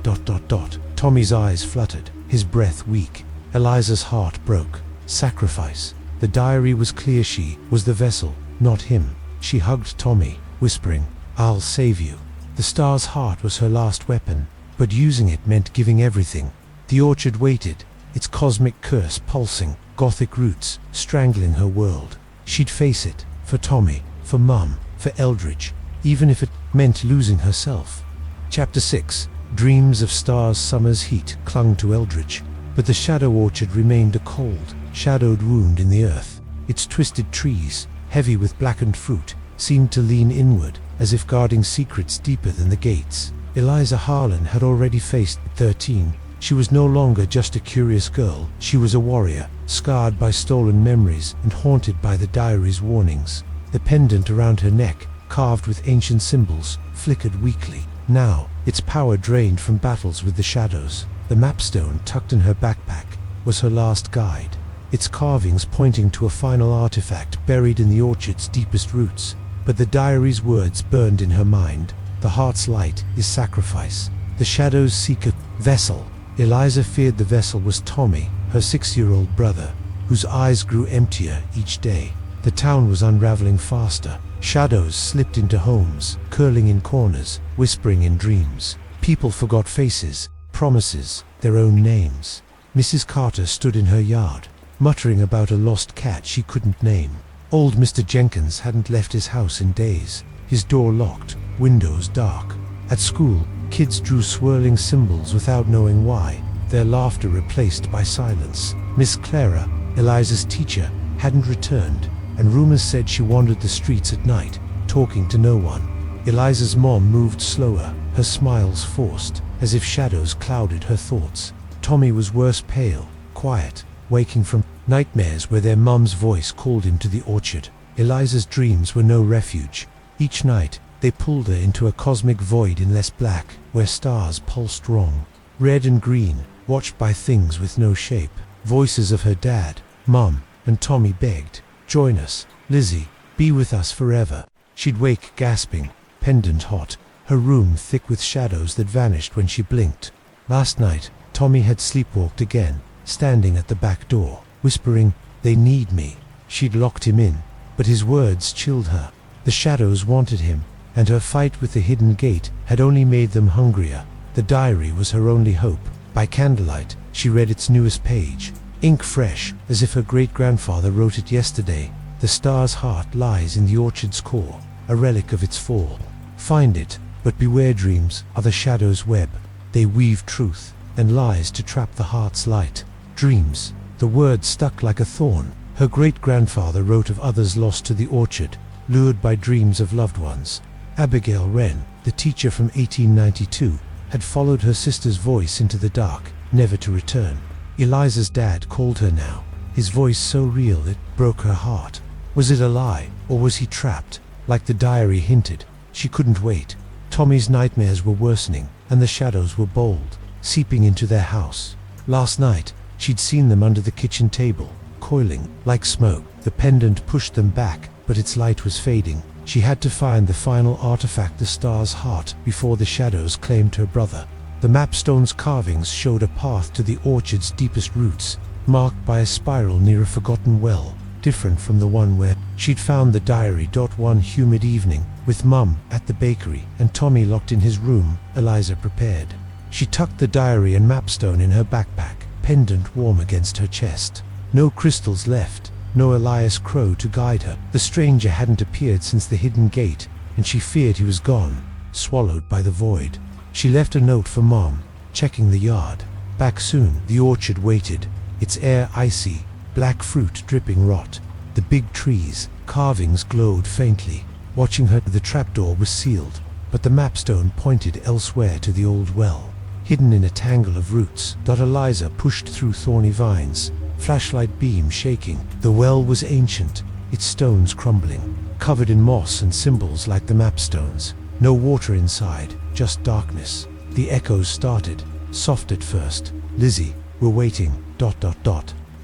Tommy's eyes fluttered, his breath weak. Eliza's heart broke. Sacrifice. The diary was clear, she was the vessel, not him. She hugged Tommy, whispering, "I'll save you." The star's heart was her last weapon, but using it meant giving everything. The orchard waited, its cosmic curse pulsing, Gothic roots strangling her world. She'd face it, for Tommy, for Mum, for Eldridge, even if it meant losing herself. Chapter 6. Dreams of stars. Summer's heat clung to Eldridge, but the shadow orchard remained a cold, shadowed wound in the earth. Its twisted trees, heavy with blackened fruit, seemed to lean inward, as if guarding secrets deeper than the gates. Eliza Harlan had already faced 13. She was no longer just a curious girl, she was a warrior, scarred by stolen memories and haunted by the diary's warnings. The pendant around her neck, carved with ancient symbols, flickered weakly. Now, its power drained from battles with the shadows. The mapstone tucked in her backpack was her last guide, its carvings pointing to a final artifact buried in the orchard's deepest roots. But the diary's words burned in her mind. The heart's light is sacrifice. The shadows seek a vessel. Eliza feared the vessel was Tommy, her 6-year-old brother, whose eyes grew emptier each day. The town was unraveling faster. Shadows slipped into homes, curling in corners, whispering in dreams. People forgot faces, promises, their own names. Mrs. Carter stood in her yard, muttering about a lost cat she couldn't name. Old Mr. Jenkins hadn't left his house in days, his door locked, windows dark. At school, kids drew swirling symbols without knowing why, their laughter replaced by silence. Miss Clara, Eliza's teacher, hadn't returned, and rumors said she wandered the streets at night, talking to no one. Eliza's mom moved slower, her smiles forced, as if shadows clouded her thoughts. Tommy was worse, pale, quiet, waking from nightmares where their mum's voice called him to the orchard. Eliza's dreams were no refuge. Each night, they pulled her into a cosmic void in less black, where stars pulsed wrong. Red and green, watched by things with no shape. Voices of her dad, Mum, and Tommy begged, "Join us, Lizzie, be with us forever." She'd wake gasping, pendant hot, her room thick with shadows that vanished when she blinked. Last night, Tommy had sleepwalked again, standing at the back door, whispering, "They need me." She'd locked him in, but his words chilled her. The shadows wanted him, and her fight with the hidden gate had only made them hungrier. The diary was her only hope. By candlelight, she read its newest page, ink fresh, as if her great-grandfather wrote it yesterday. The star's heart lies in the orchard's core, a relic of its fall. Find it, but beware, dreams are the shadow's web. They weave truth and lies to trap the heart's light. Dreams, the word stuck like a thorn. Her great-grandfather wrote of others lost to the orchard, lured by dreams of loved ones. Abigail Wren, the teacher from 1892, had followed her sister's voice into the dark, never to return. Eliza's dad called her now, his voice so real it broke her heart. Was it a lie, or was he trapped? Like the diary hinted, she couldn't wait. Tommy's nightmares were worsening, and the shadows were bold, seeping into their house. Last night, she'd seen them under the kitchen table, coiling like smoke. The pendant pushed them back, but its light was fading. She had to find the final artifact, the star's heart, before the shadows claimed her brother. The mapstone's carvings showed a path to the orchard's deepest roots, marked by a spiral near a forgotten well, different from the one where she'd found the diary. One humid evening, with Mum at the bakery and Tommy locked in his room, Eliza prepared. She tucked the diary and mapstone in her backpack, pendant warm against her chest. No crystals left, no Elias Crow to guide her. The stranger hadn't appeared since the hidden gate, and she feared he was gone, swallowed by the void. She left a note for Mom, checking the yard. Back soon. The orchard waited, its air icy, black fruit dripping rot. The big trees, carvings glowed faintly. Watching her, the trapdoor was sealed, but the mapstone pointed elsewhere to the old well, hidden in a tangle of roots. Eliza pushed through thorny vines, flashlight beam shaking. The well was ancient, its stones crumbling, covered in moss and symbols like the mapstones. No water inside, just darkness. The echoes started, soft at first. "Lizzie, we're waiting, ...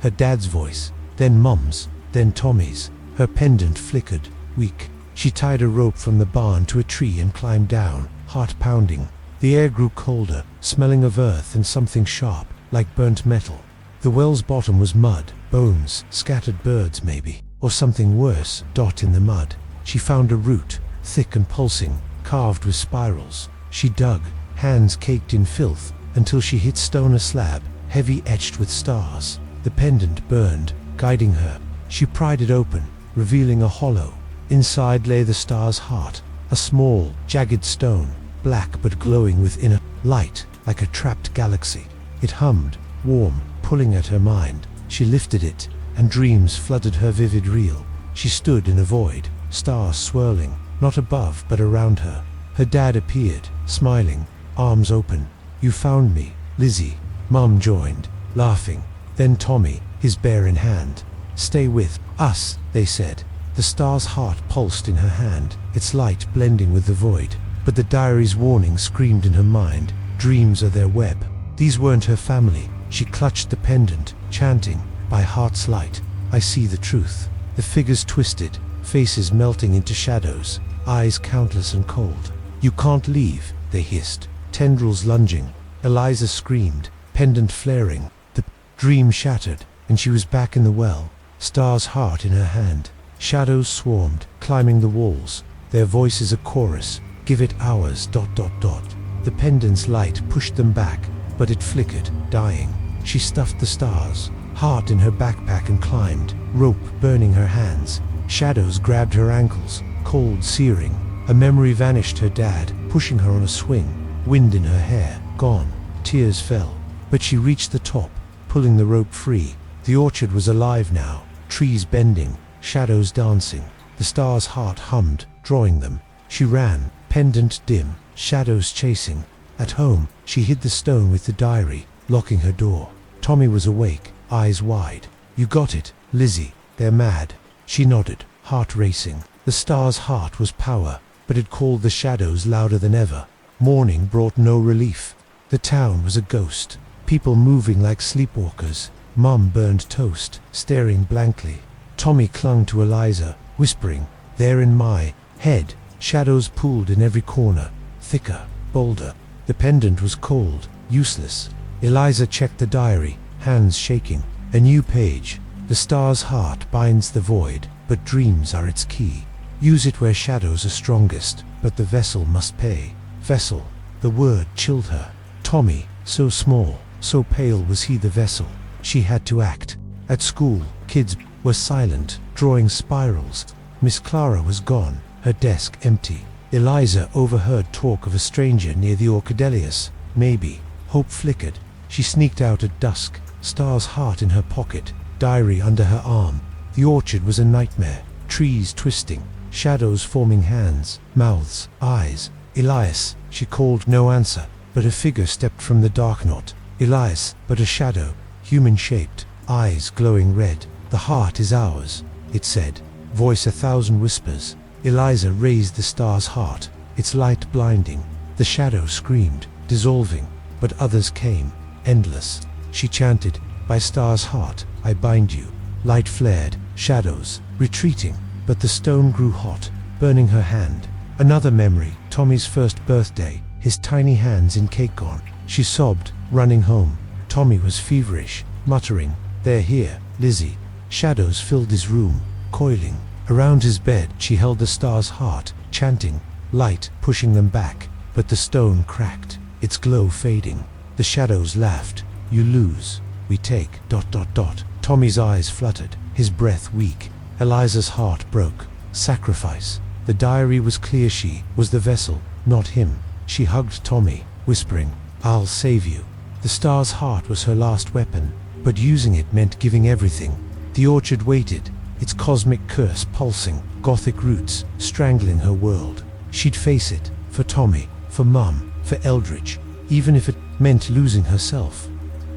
Her dad's voice, then Mum's, then Tommy's. Her pendant flickered, weak. She tied a rope from the barn to a tree and climbed down, heart pounding. The air grew colder, smelling of earth and something sharp, like burnt metal. The well's bottom was mud, bones, scattered birds maybe, or something worse. In the mud, she found a root, thick and pulsing, carved with spirals. She dug, hands caked in filth, until she hit stone, a slab, heavy, etched with stars. The pendant burned, guiding her. She pried it open, revealing a hollow. Inside lay the star's heart, a small, jagged stone, black but glowing with inner light, like a trapped galaxy. It hummed, warm, pulling at her mind. She lifted it, and dreams flooded her vivid reel. She stood in a void, stars swirling, not above but around her. Her dad appeared, smiling, arms open. "You found me, Lizzie." Mum joined, laughing. Then Tommy, his bear in hand. "Stay with us," they said. The star's heart pulsed in her hand, its light blending with the void. but the diary's warning screamed in her mind, dreams are their web. These weren't her family. She clutched the pendant, chanting, by heart's light, I see the truth. The figures twisted, faces melting into shadows, eyes countless and cold. You can't leave, they hissed, tendrils lunging. Eliza screamed, pendant flaring. The dream shattered, and she was back in the well, Star's heart in her hand. Shadows swarmed, climbing the walls, their voices a chorus, give it hours, ... The pendant's light pushed them back, but it flickered, dying. She stuffed the stars, heart in her backpack and climbed, rope burning her hands. Shadows grabbed her ankles, cold searing. A memory vanished, her dad, pushing her on a swing, wind in her hair, gone. Tears fell, but she reached the top, pulling the rope free. The orchard was alive now, trees bending, shadows dancing. The star's heart hummed, drawing them. She ran, pendant dim, shadows chasing. At home, she hid the stone with the diary, locking her door. Tommy was awake, eyes wide. You got it, Lizzie, they're mad. She nodded, heart racing. The star's heart was power, but it called the shadows louder than ever. Morning brought no relief. The town was a ghost, people moving like sleepwalkers. Mum burned toast, staring blankly. Tommy clung to Eliza, whispering, there in my head. Shadows pooled in every corner, thicker, bolder. The pendant was cold, useless. Eliza checked the diary, hands shaking. A new page. The star's heart binds the void, but dreams are its key. Use it where shadows are strongest, but the vessel must pay. Vessel. The word chilled her. Tommy, so small, so pale was he the vessel. She had to act. At school, kids were silent, drawing spirals. Miss Clara was gone, her desk empty. Eliza overheard talk of a stranger near the Orchidelius. Maybe. Hope flickered. She sneaked out at dusk, star's heart in her pocket, diary under her arm. The orchard was a nightmare, trees twisting, shadows forming hands, mouths, eyes. Elias, she called, no answer, but a figure stepped from the dark knot. Elias, but a shadow, human-shaped, eyes glowing red. The heart is ours, it said, voice a thousand whispers. Eliza raised the star's heart, its light blinding. The shadow screamed, dissolving, but others came, endless. She chanted, by star's heart, I bind you. Light flared, shadows, retreating, but the stone grew hot, burning her hand. Another memory, Tommy's first birthday, his tiny hands in cake on. She sobbed, running home. Tommy was feverish, muttering, they're here, Lizzie. Shadows filled his room, coiling. Around his bed she held the star's heart, chanting, light pushing them back, but the stone cracked, its glow fading. The shadows laughed, you lose, we take... Tommy's eyes fluttered, his breath weak. Eliza's heart broke. Sacrifice. The diary was clear, she was the vessel, not him. She hugged Tommy, whispering, I'll save you. The star's heart was her last weapon, but using it meant giving everything. The orchard waited, its cosmic curse pulsing, Gothic roots strangling her world. She'd face it, for Tommy, for Mum, for Eldridge, even if it meant losing herself.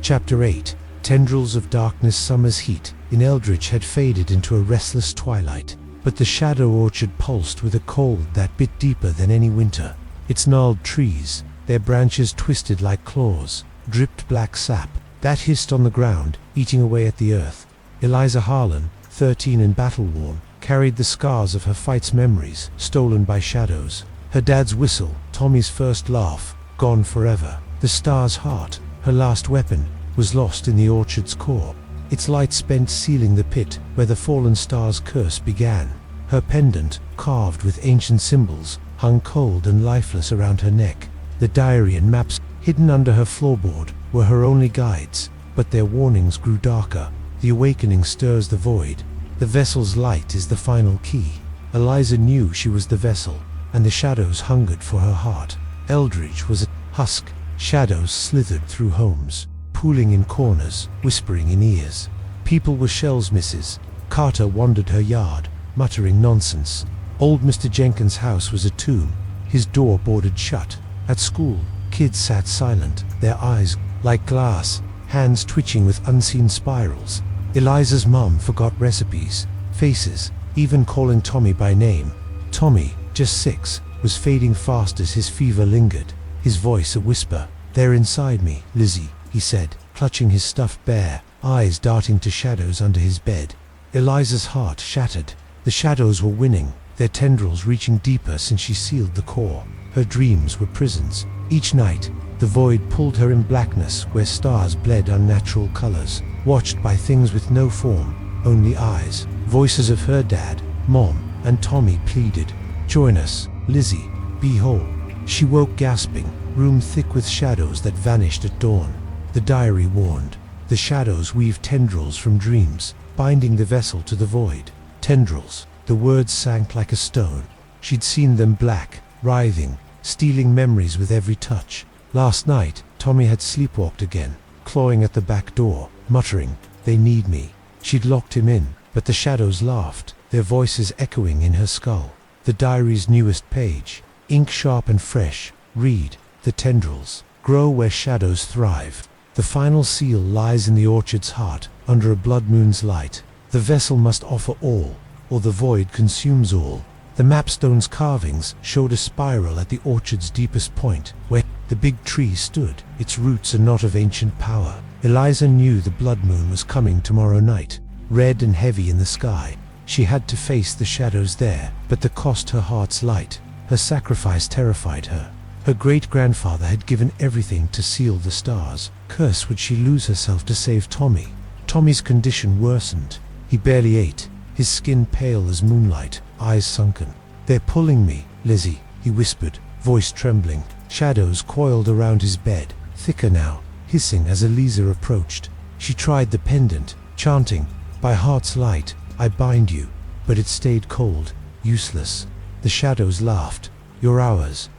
Chapter 8. Tendrils of darkness. Summer's heat in Eldridge had faded into a restless twilight, but the shadow orchard pulsed with a cold that bit deeper than any winter. Its gnarled trees, their branches twisted like claws, dripped black sap that hissed on the ground, eating away at the earth. Eliza Harlan, 13 and battle-worn, carried the scars of her fight's memories, stolen by shadows. Her dad's whistle, Tommy's first laugh, gone forever. The star's heart, her last weapon, was lost in the orchard's core, its light spent sealing the pit where the fallen star's curse began. Her pendant, carved with ancient symbols, hung cold and lifeless around her neck. The diary and maps, hidden under her floorboard, were her only guides, but their warnings grew darker. The awakening stirs the void. The vessel's light is the final key. Eliza knew she was the vessel, and the shadows hungered for her heart. Eldridge was a husk. Shadows slithered through homes, pooling in corners, whispering in ears. People were shells misses. Carter wandered her yard, muttering nonsense. Old Mr. Jenkins' house was a tomb, his door boarded shut. At school, kids sat silent, their eyes like glass, hands twitching with unseen spirals. Eliza's mum forgot recipes, faces, even calling Tommy by name. Tommy, just 6, was fading fast as his fever lingered, his voice a whisper. "They're inside me, Lizzie," he said, clutching his stuffed bear, eyes darting to shadows under his bed. Eliza's heart shattered. The shadows were winning, their tendrils reaching deeper since she sealed the core. Her dreams were prisons. Each night, the void pulled her in blackness where stars bled unnatural colors, watched by things with no form, only eyes. Voices of her dad, Mom, and Tommy pleaded, "Join us, Lizzie, be whole." She woke gasping, room thick with shadows that vanished at dawn. The diary warned, the shadows weave tendrils from dreams, binding the vessel to the void. Tendrils, the words sank like a stone. She'd seen them black, writhing, stealing memories with every touch. Last night, Tommy had sleepwalked again, clawing at the back door, muttering, "They need me." She'd locked him in, but the shadows laughed, their voices echoing in her skull. The diary's newest page, ink sharp and fresh, read, "The tendrils grow where shadows thrive." The final seal lies in the orchard's heart, under a blood moon's light. The vessel must offer all, or the void consumes all. The mapstone's carvings showed a spiral at the orchard's deepest point, where the big tree stood, its roots a knot of ancient power. Eliza knew the blood moon was coming tomorrow night, red and heavy in the sky. She had to face the shadows there, but the cost her heart's light. Her sacrifice terrified her. Her great-grandfather had given everything to seal the stars. Curse would she lose herself to save Tommy? Tommy's condition worsened. He barely ate, his skin pale as moonlight, eyes sunken. "They're pulling me, Lizzie," he whispered, voice trembling. Shadows coiled around his bed, thicker now, hissing as Eliza approached. She tried the pendant, chanting, "By heart's light, I bind you," but it stayed cold, useless. The shadows laughed. "Your hours, ...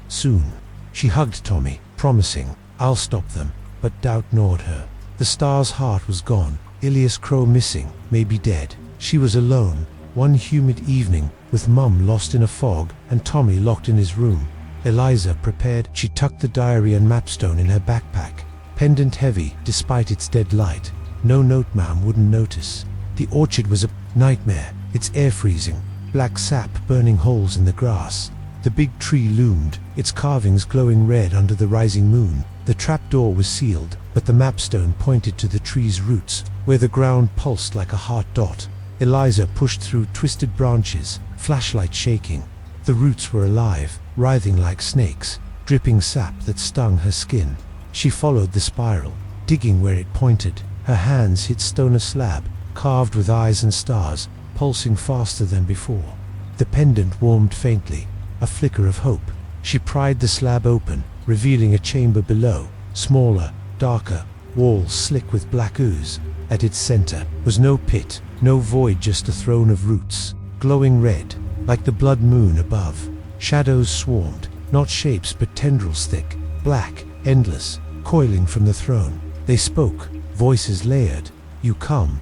soon." She hugged Tommy, promising, "I'll stop them," but doubt gnawed her. The star's heart was gone, Ilias Crow missing, maybe dead. She was alone, one humid evening, with Mum lost in a fog and Tommy locked in his room. Eliza prepared. She tucked the diary and mapstone in her backpack, pendant heavy despite its dead light. No note Mum wouldn't notice. The orchard was a nightmare, its air freezing, black sap burning holes in the grass. The big tree loomed, its carvings glowing red under the rising moon. The trapdoor was sealed, but the mapstone pointed to the tree's roots, where the ground pulsed like a heart dot. Eliza pushed through twisted branches, flashlight shaking. The roots were alive, writhing like snakes, dripping sap that stung her skin. She followed the spiral, digging where it pointed. Her hands hit stone a slab, carved with eyes and stars, pulsing faster than before. The pendant warmed faintly, a flicker of hope. She pried the slab open, revealing a chamber below, smaller, darker, walls slick with black ooze. At its center was no pit, no void, just a throne of roots, glowing red, like the blood moon above. Shadows swarmed, not shapes but tendrils thick, black, endless, coiling from the throne. They spoke, voices layered. "You come, ...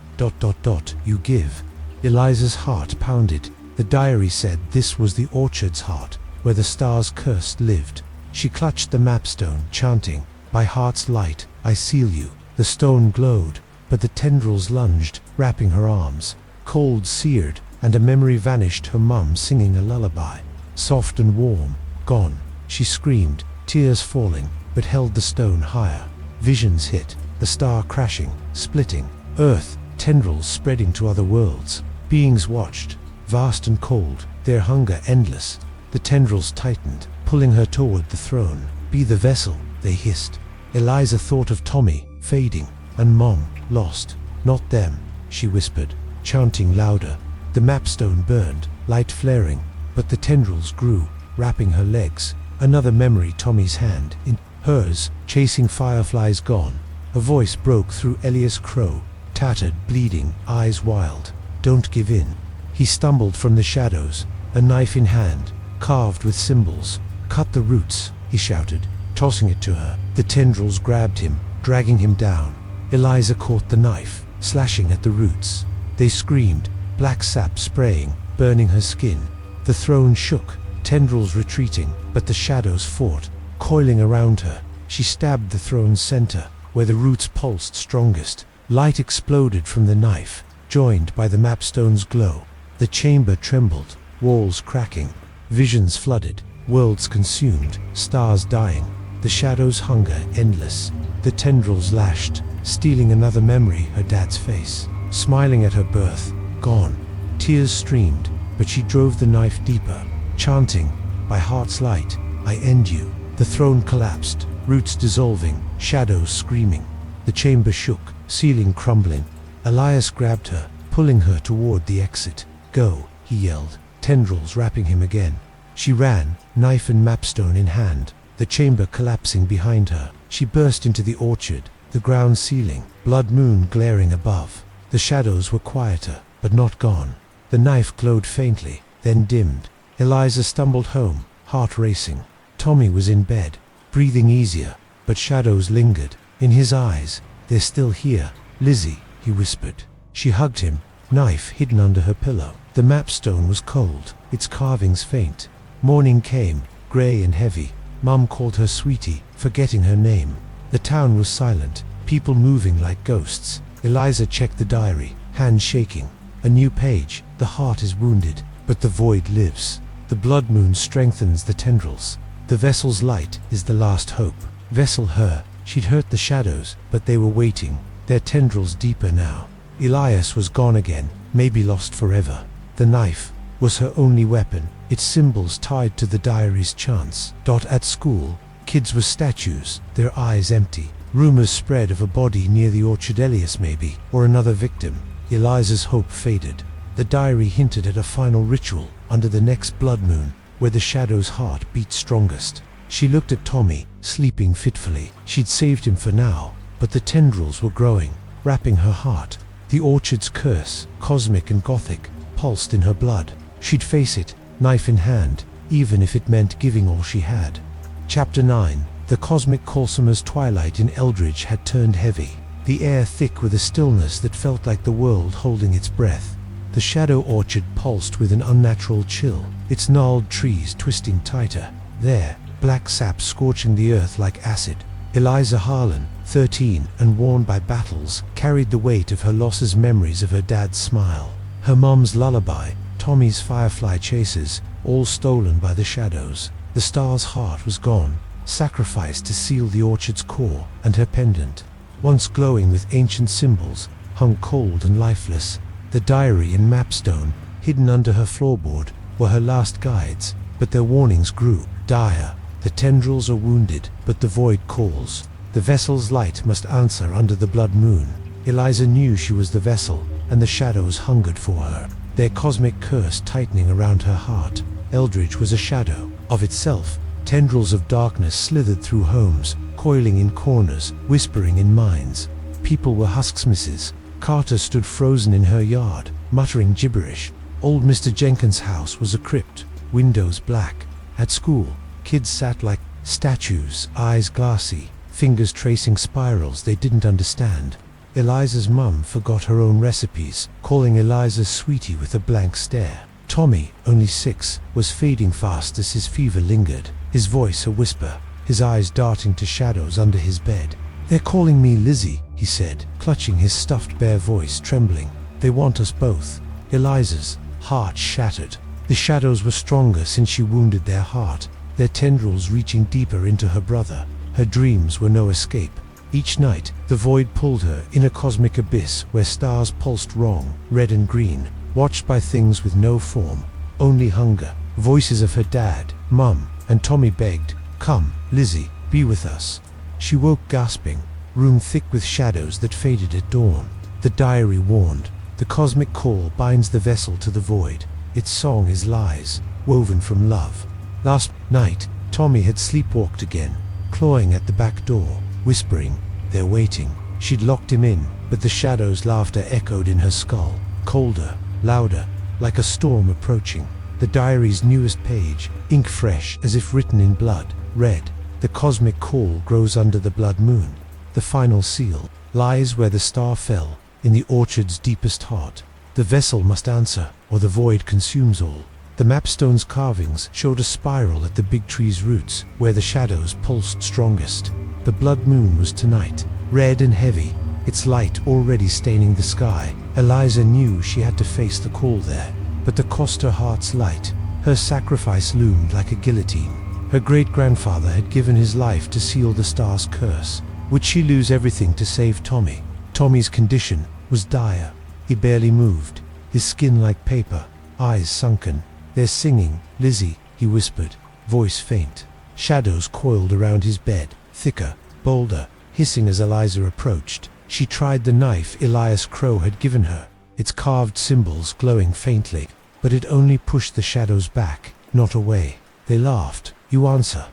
you give." Eliza's heart pounded. The diary said this was the orchard's heart, where the stars cursed lived. She clutched the mapstone, chanting, "By heart's light, I seal you." The stone glowed, but the tendrils lunged, wrapping her arms. Cold seared, and a memory vanished, her mum singing a lullaby. Soft and warm, gone. She screamed, tears falling, but held the stone higher. Visions hit, the star crashing, splitting. Earth, tendrils spreading to other worlds. Beings watched, vast and cold, their hunger endless. The tendrils tightened, pulling her toward the throne. "Be the vessel," they hissed. Eliza thought of Tommy, fading, and Mom, lost. "Not them," she whispered, chanting louder. The mapstone burned, light flaring, but the tendrils grew, wrapping her legs. Another memory, Tommy's hand in hers, chasing fireflies gone. A voice broke through Elias Crow, tattered, bleeding, eyes wild. "Don't give in." He stumbled from the shadows, a knife in hand, carved with symbols. "Cut the roots," he shouted, tossing it to her. The tendrils grabbed him, dragging him down. Eliza caught the knife, slashing at the roots. They screamed, black sap spraying, burning her skin. The throne shook, tendrils retreating, but the shadows fought, coiling around her. She stabbed the throne's center, where the roots pulsed strongest. Light exploded from the knife, joined by the mapstone's glow. The chamber trembled, walls cracking. Visions flooded, worlds consumed, stars dying. The shadows' hunger endless. The tendrils lashed, stealing another memory, her dad's face. Smiling at her birth, gone. Tears streamed, but she drove the knife deeper, chanting, "By heart's light, I end you." The throne collapsed, roots dissolving, shadows screaming. The chamber shook, ceiling crumbling. Elias grabbed her, pulling her toward the exit. "Go," he yelled, tendrils wrapping him again. She ran, knife and mapstone in hand, the chamber collapsing behind her. She burst into the orchard, the ground ceiling, blood moon glaring above. The shadows were quieter, but not gone. The knife glowed faintly, then dimmed. Eliza stumbled home, heart racing. Tommy was in bed, breathing easier, but shadows lingered. In his eyes, "They're still here, Lizzie," he whispered. She hugged him, knife hidden under her pillow. The mapstone was cold, its carvings faint. Morning came, grey and heavy. Mum called her sweetie, forgetting her name. The town was silent, people moving like ghosts. Eliza checked the diary, hands shaking. A new page. The heart is wounded, but the void lives. The blood moon strengthens the tendrils. The vessel's light is the last hope. Vessel her. She'd hurt the shadows, but they were waiting, their tendrils deeper now. Elias was gone again, maybe lost forever. The knife was her only weapon, its symbols tied to the diary's chants. At school, kids were statues, their eyes empty. Rumors spread of a body near the orchard, Elias maybe, or another victim. Eliza's hope faded. The diary hinted at a final ritual under the next blood moon, where the shadow's heart beat strongest. She looked at Tommy, sleeping fitfully. She'd saved him for now, but the tendrils were growing, wrapping her heart. The orchard's curse, cosmic and Gothic, pulsed in her blood. She'd face it, knife in hand, even if it meant giving all she had. Chapter 9. The cosmic Coulsommer's twilight in Eldridge had turned heavy, the air thick with a stillness that felt like the world holding its breath. The shadow orchard pulsed with an unnatural chill, its gnarled trees twisting tighter. There, black sap scorching the earth like acid. Eliza Harlan, 13 and worn by battles, carried the weight of her losses, memories of her dad's smile, her mom's lullaby, Tommy's firefly chases, all stolen by the shadows. The star's heart was gone, sacrificed to seal the orchard's core, and her pendant, once glowing with ancient symbols, hung cold and lifeless. The diary and mapstone, hidden under her floorboard, were her last guides, but their warnings grew dire. The tendrils are wounded, but the void calls. The vessel's light must answer under the blood moon. Eliza knew she was the vessel, and the shadows hungered for her, their cosmic curse tightening around her heart. Eldridge was a shadow of itself. Tendrils of darkness slithered through homes, coiling in corners, whispering in minds. People were husksmisses. Carter stood frozen in her yard, muttering gibberish. Old Mr. Jenkins' house was a crypt, windows black. At school, kids sat like statues, eyes glassy, fingers tracing spirals they didn't understand. Eliza's mum forgot her own recipes, calling Eliza sweetie with a blank stare. Tommy, only 6, was fading fast as his fever lingered, his voice a whisper, his eyes darting to shadows under his bed. "They're calling me Lizzie," he said, clutching his stuffed bare voice, trembling. "They want us both." Eliza's heart shattered. The shadows were stronger since she wounded their heart, their tendrils reaching deeper into her brother. Her dreams were no escape. Each night, the void pulled her in a cosmic abyss where stars pulsed wrong, red and green, watched by things with no form, only hunger. Voices of her dad, Mum, and Tommy begged, "Come, Lizzie, be with us." She woke gasping, room thick with shadows that faded at dawn. The diary warned, the cosmic call binds the vessel to the void. Its song is lies, woven from love. Last night, Tommy had sleepwalked again, clawing at the back door, whispering, "They're waiting." She'd locked him in, but the shadow's laughter echoed in her skull, colder, louder, like a storm approaching. The diary's newest page, ink fresh as if written in blood, read, "The cosmic call grows under the blood moon. The final seal lies where the star fell, in the orchard's deepest heart. The vessel must answer, or the void consumes all." The mapstone's carvings showed a spiral at the big tree's roots, where the shadows pulsed strongest. The blood moon was tonight, red and heavy, its light already staining the sky. Eliza knew she had to face the call there, but the cost her heart's light Her sacrifice loomed like a guillotine. Her great-grandfather had given his life to seal the star's curse. Would she lose everything to save Tommy? Tommy's condition was dire. He barely moved, his skin like paper, eyes sunken. "They're singing, Lizzie," he whispered, voice faint. Shadows coiled around his bed, thicker, bolder, hissing as Eliza approached. She tried the knife Elias Crow had given her, its carved symbols glowing faintly, but it only pushed the shadows back, not away. They laughed. "You answer, ...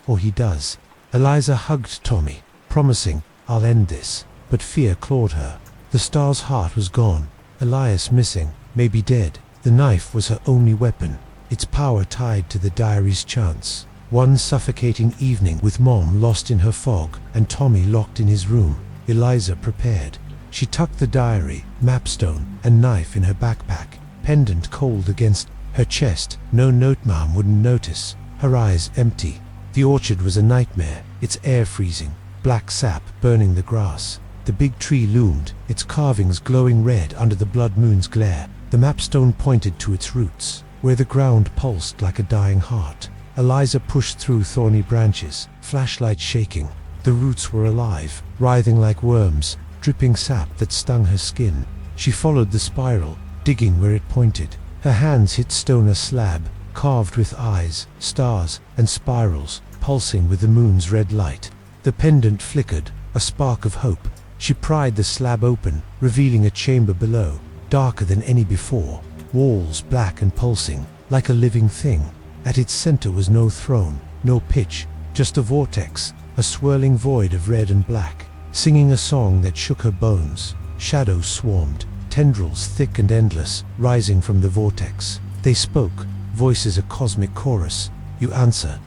or he does." Eliza hugged Tommy, promising, "I'll end this." But fear clawed her. The star's heart was gone, Elias missing, maybe dead. The knife was her only weapon, its power tied to the diary's chance. One suffocating evening, with Mom lost in her fog and Tommy locked in his room, Eliza prepared. She tucked the diary, mapstone, and knife in her backpack, pendant cold against her chest. No note Mom wouldn't notice. Her eyes empty. The orchard was a nightmare, its air freezing, black sap burning the grass. The big tree loomed, its carvings glowing red under the blood moon's glare. The mapstone pointed to its roots, where the ground pulsed like a dying heart. Eliza pushed through thorny branches, flashlight shaking. The roots were alive, writhing like worms, dripping sap that stung her skin. She followed the spiral, digging where it pointed. Her hands hit stone a slab, carved with eyes, stars, and spirals, pulsing with the moon's red light. The pendant flickered, a spark of hope. She pried the slab open, revealing a chamber below, darker than any before, walls black and pulsing, like a living thing. At its center was no throne, no pitch, just a vortex, a swirling void of red and black, singing a song that shook her bones. Shadows swarmed, tendrils thick and endless, rising from the vortex. They spoke, voices a cosmic chorus. "You answer, ...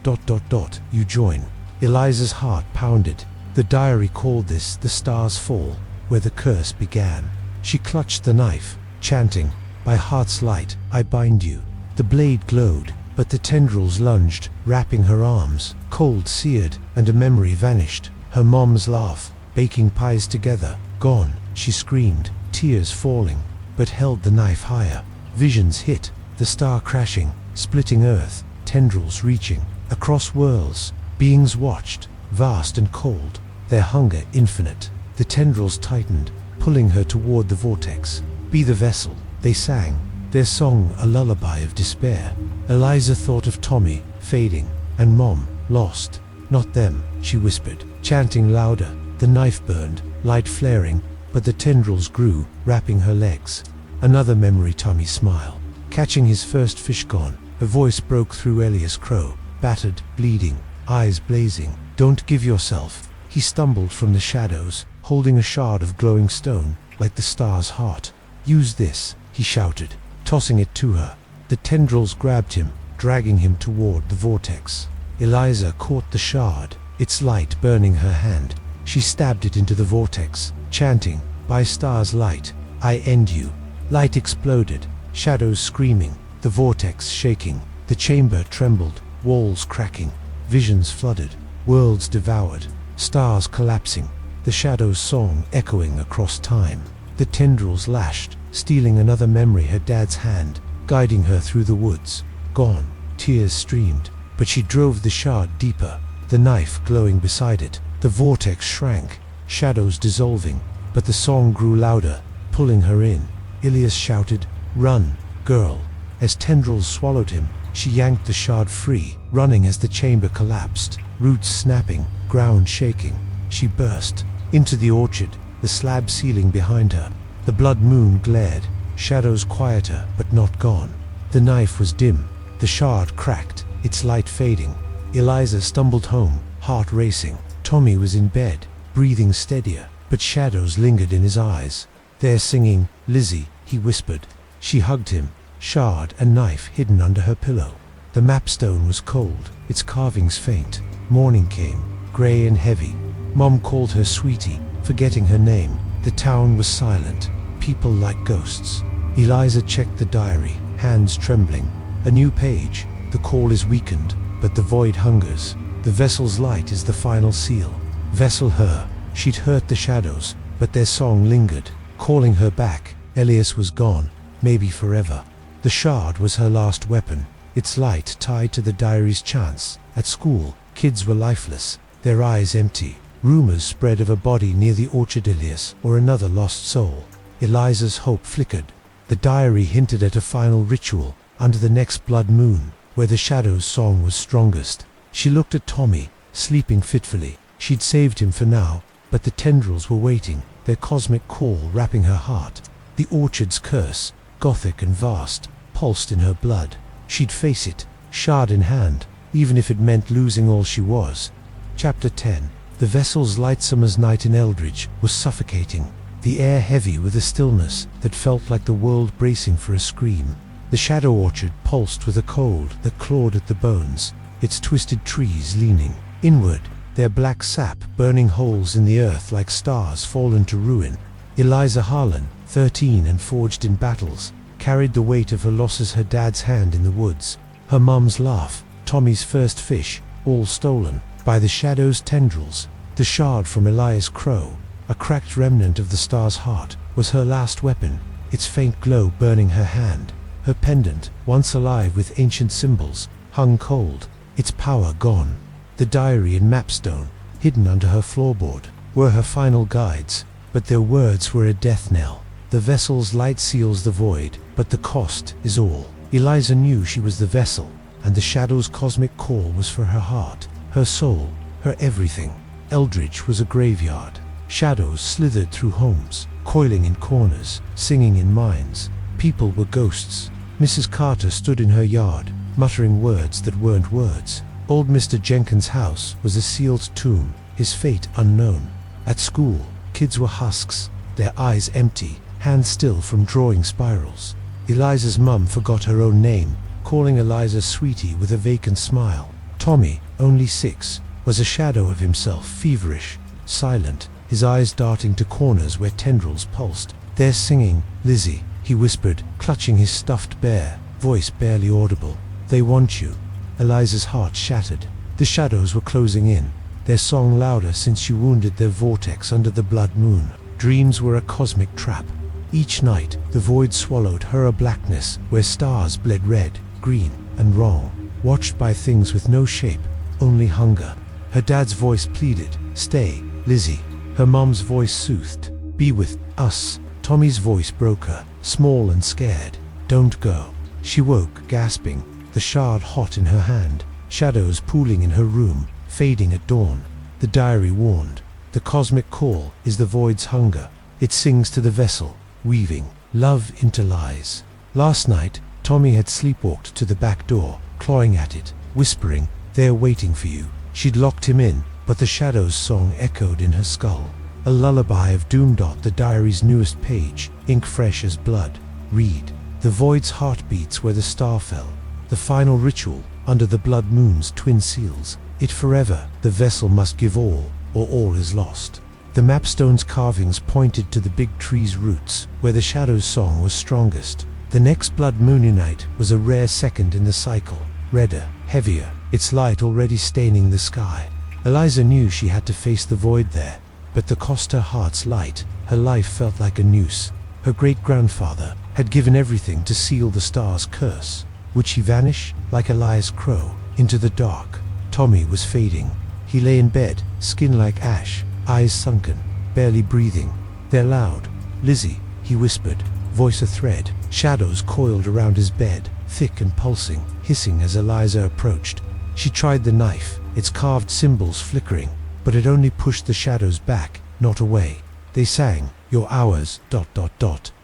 you join." Eliza's heart pounded. The diary called this the star's fall, where the curse began. She clutched the knife, chanting, "By heart's light, I bind you." The blade glowed, but the tendrils lunged, wrapping her arms, cold seared, and a memory vanished. Her mom's laugh, baking pies together, gone. She screamed, tears falling, but held the knife higher. Visions hit, the star crashing, splitting earth, tendrils reaching across worlds. Beings watched, vast and cold, their hunger infinite. The tendrils tightened, pulling her toward the vortex. "Be the vessel," they sang, their song a lullaby of despair. Eliza thought of Tommy, fading, and Mom, lost. "Not them," she whispered, chanting louder. The knife burned, light flaring, but the tendrils grew, wrapping her legs. Another memory. Tommy's smile, catching his first fish gone. Her voice broke through. Elias Crow, battered, bleeding, eyes blazing. "Don't give yourself." He stumbled from the shadows, holding a shard of glowing stone, like the star's heart. "Use this," he shouted, tossing it to her. The tendrils grabbed him, dragging him toward the vortex. Eliza caught the shard, its light burning her hand. She stabbed it into the vortex, chanting, "By star's light, I end you." Light exploded, shadows screaming, the vortex shaking. The chamber trembled, walls cracking, visions flooded, worlds devoured, stars collapsing, the shadow's song echoing across time. The tendrils lashed, stealing another memory. Her dad's hand, guiding her through the woods. Gone. Tears streamed, but she drove the shard deeper, the knife glowing beside it. The vortex shrank, shadows dissolving, but the song grew louder, pulling her in. Elias shouted, "Run, girl." As tendrils swallowed him, she yanked the shard free, running as the chamber collapsed, roots snapping, ground shaking. She burst into the orchard, the slab ceiling behind her. The blood moon glared, shadows quieter but not gone. The knife was dim, the shard cracked, its light fading. Eliza stumbled home, heart racing. Tommy was in bed, breathing steadier, but shadows lingered in his eyes. "They're singing, Lizzie," he whispered. She hugged him, shard and knife hidden under her pillow. The mapstone was cold, its carvings faint. Morning came, gray and heavy. Mom called her sweetie, forgetting her name. The town was silent, people like ghosts. Eliza checked the diary, hands trembling. A new page. The call is weakened, but the void hungers. The vessel's light is the final seal. Vessel her. She'd hurt the shadows, but their song lingered, calling her back. Elias was gone, maybe forever. The shard was her last weapon, its light tied to the diary's chance. At school, kids were lifeless, their eyes empty. Rumors spread of a body near the orchard, Ilias, or another lost soul. Eliza's hope flickered. The diary hinted at a final ritual, under the next blood moon, where the shadow's song was strongest. She looked at Tommy, sleeping fitfully. She'd saved him for now, but the tendrils were waiting, their cosmic call wrapping her heart. The orchard's curse, Gothic and vast, pulsed in her blood. She'd face it, shard in hand, even if it meant losing all she was. Chapter 10. The vessel's light summer's night in Eldridge was suffocating, the air heavy with a stillness that felt like the world bracing for a scream. The shadow orchard pulsed with a cold that clawed at the bones, its twisted trees leaning inward, their black sap burning holes in the earth like stars fallen to ruin. Eliza Harlan, 13 and forged in battles, carried the weight of her losses, her dad's hand in the woods, her mum's laugh, Tommy's first fish, all stolen by the shadow's tendrils. The shard from Elias' crow, a cracked remnant of the star's heart, was her last weapon, its faint glow burning her hand. Her pendant, once alive with ancient symbols, hung cold, its power gone. The diary and mapstone, hidden under her floorboard, were her final guides, but their words were a death knell. The vessel's light seals the void, but the cost is all. Eliza knew she was the vessel, and the shadow's cosmic call was for her heart, her soul, her everything. Eldridge was a graveyard. Shadows slithered through homes, coiling in corners, singing in minds. People were ghosts. Mrs. Carter stood in her yard, muttering words that weren't words. Old Mr. Jenkins' house was a sealed tomb, his fate unknown. At school, kids were husks, their eyes empty, hands still from drawing spirals. Eliza's mum forgot her own name, calling Eliza sweetie with a vacant smile. Tommy, only 6, was a shadow of himself, feverish, silent, his eyes darting to corners where tendrils pulsed. "They're singing, Lizzie," he whispered, clutching his stuffed bear, voice barely audible. "They want you." Eliza's heart shattered. The shadows were closing in, their song louder since you wounded their vortex under the blood moon. Dreams were a cosmic trap. Each night, the void swallowed her, a blackness where stars bled red, green, and wrong, watched by things with no shape, only hunger. Her dad's voice pleaded, "Stay, Lizzie." Her mom's voice soothed, "Be with us." Tommy's voice broke her, small and scared, "Don't go." She woke, gasping, the shard hot in her hand, shadows pooling in her room, fading at dawn. The diary warned, the cosmic call is the void's hunger. It sings to the vessel, weaving love into lies. Last night, Tommy had sleepwalked to the back door, clawing at it, whispering, "They're waiting for you." She'd locked him in, but the shadow's song echoed in her skull. A lullaby of doom. The diary's newest page, ink fresh as blood. Read. The void's heartbeats where the star fell. The final ritual, under the blood moon's twin seals. It forever, the vessel must give all, or all is lost. The mapstone's carvings pointed to the big tree's roots, where the shadow's song was strongest. The next blood moon night was a rare second in the cycle, redder, heavier, its light already staining the sky. Eliza knew she had to face the void there, but the cost her heart's light, her life felt like a noose. Her great-grandfather had given everything to seal the star's curse. Would she vanish, like Elias' crow, into the dark? Tommy was fading. He lay in bed, skin like ash, eyes sunken, barely breathing. "They're loud. Lizzie," he whispered, voice a thread. Shadows coiled around his bed, thick and pulsing, hissing as Eliza approached. She tried the knife, its carved symbols flickering, but it only pushed the shadows back, not away. They sang, "Your hours, ...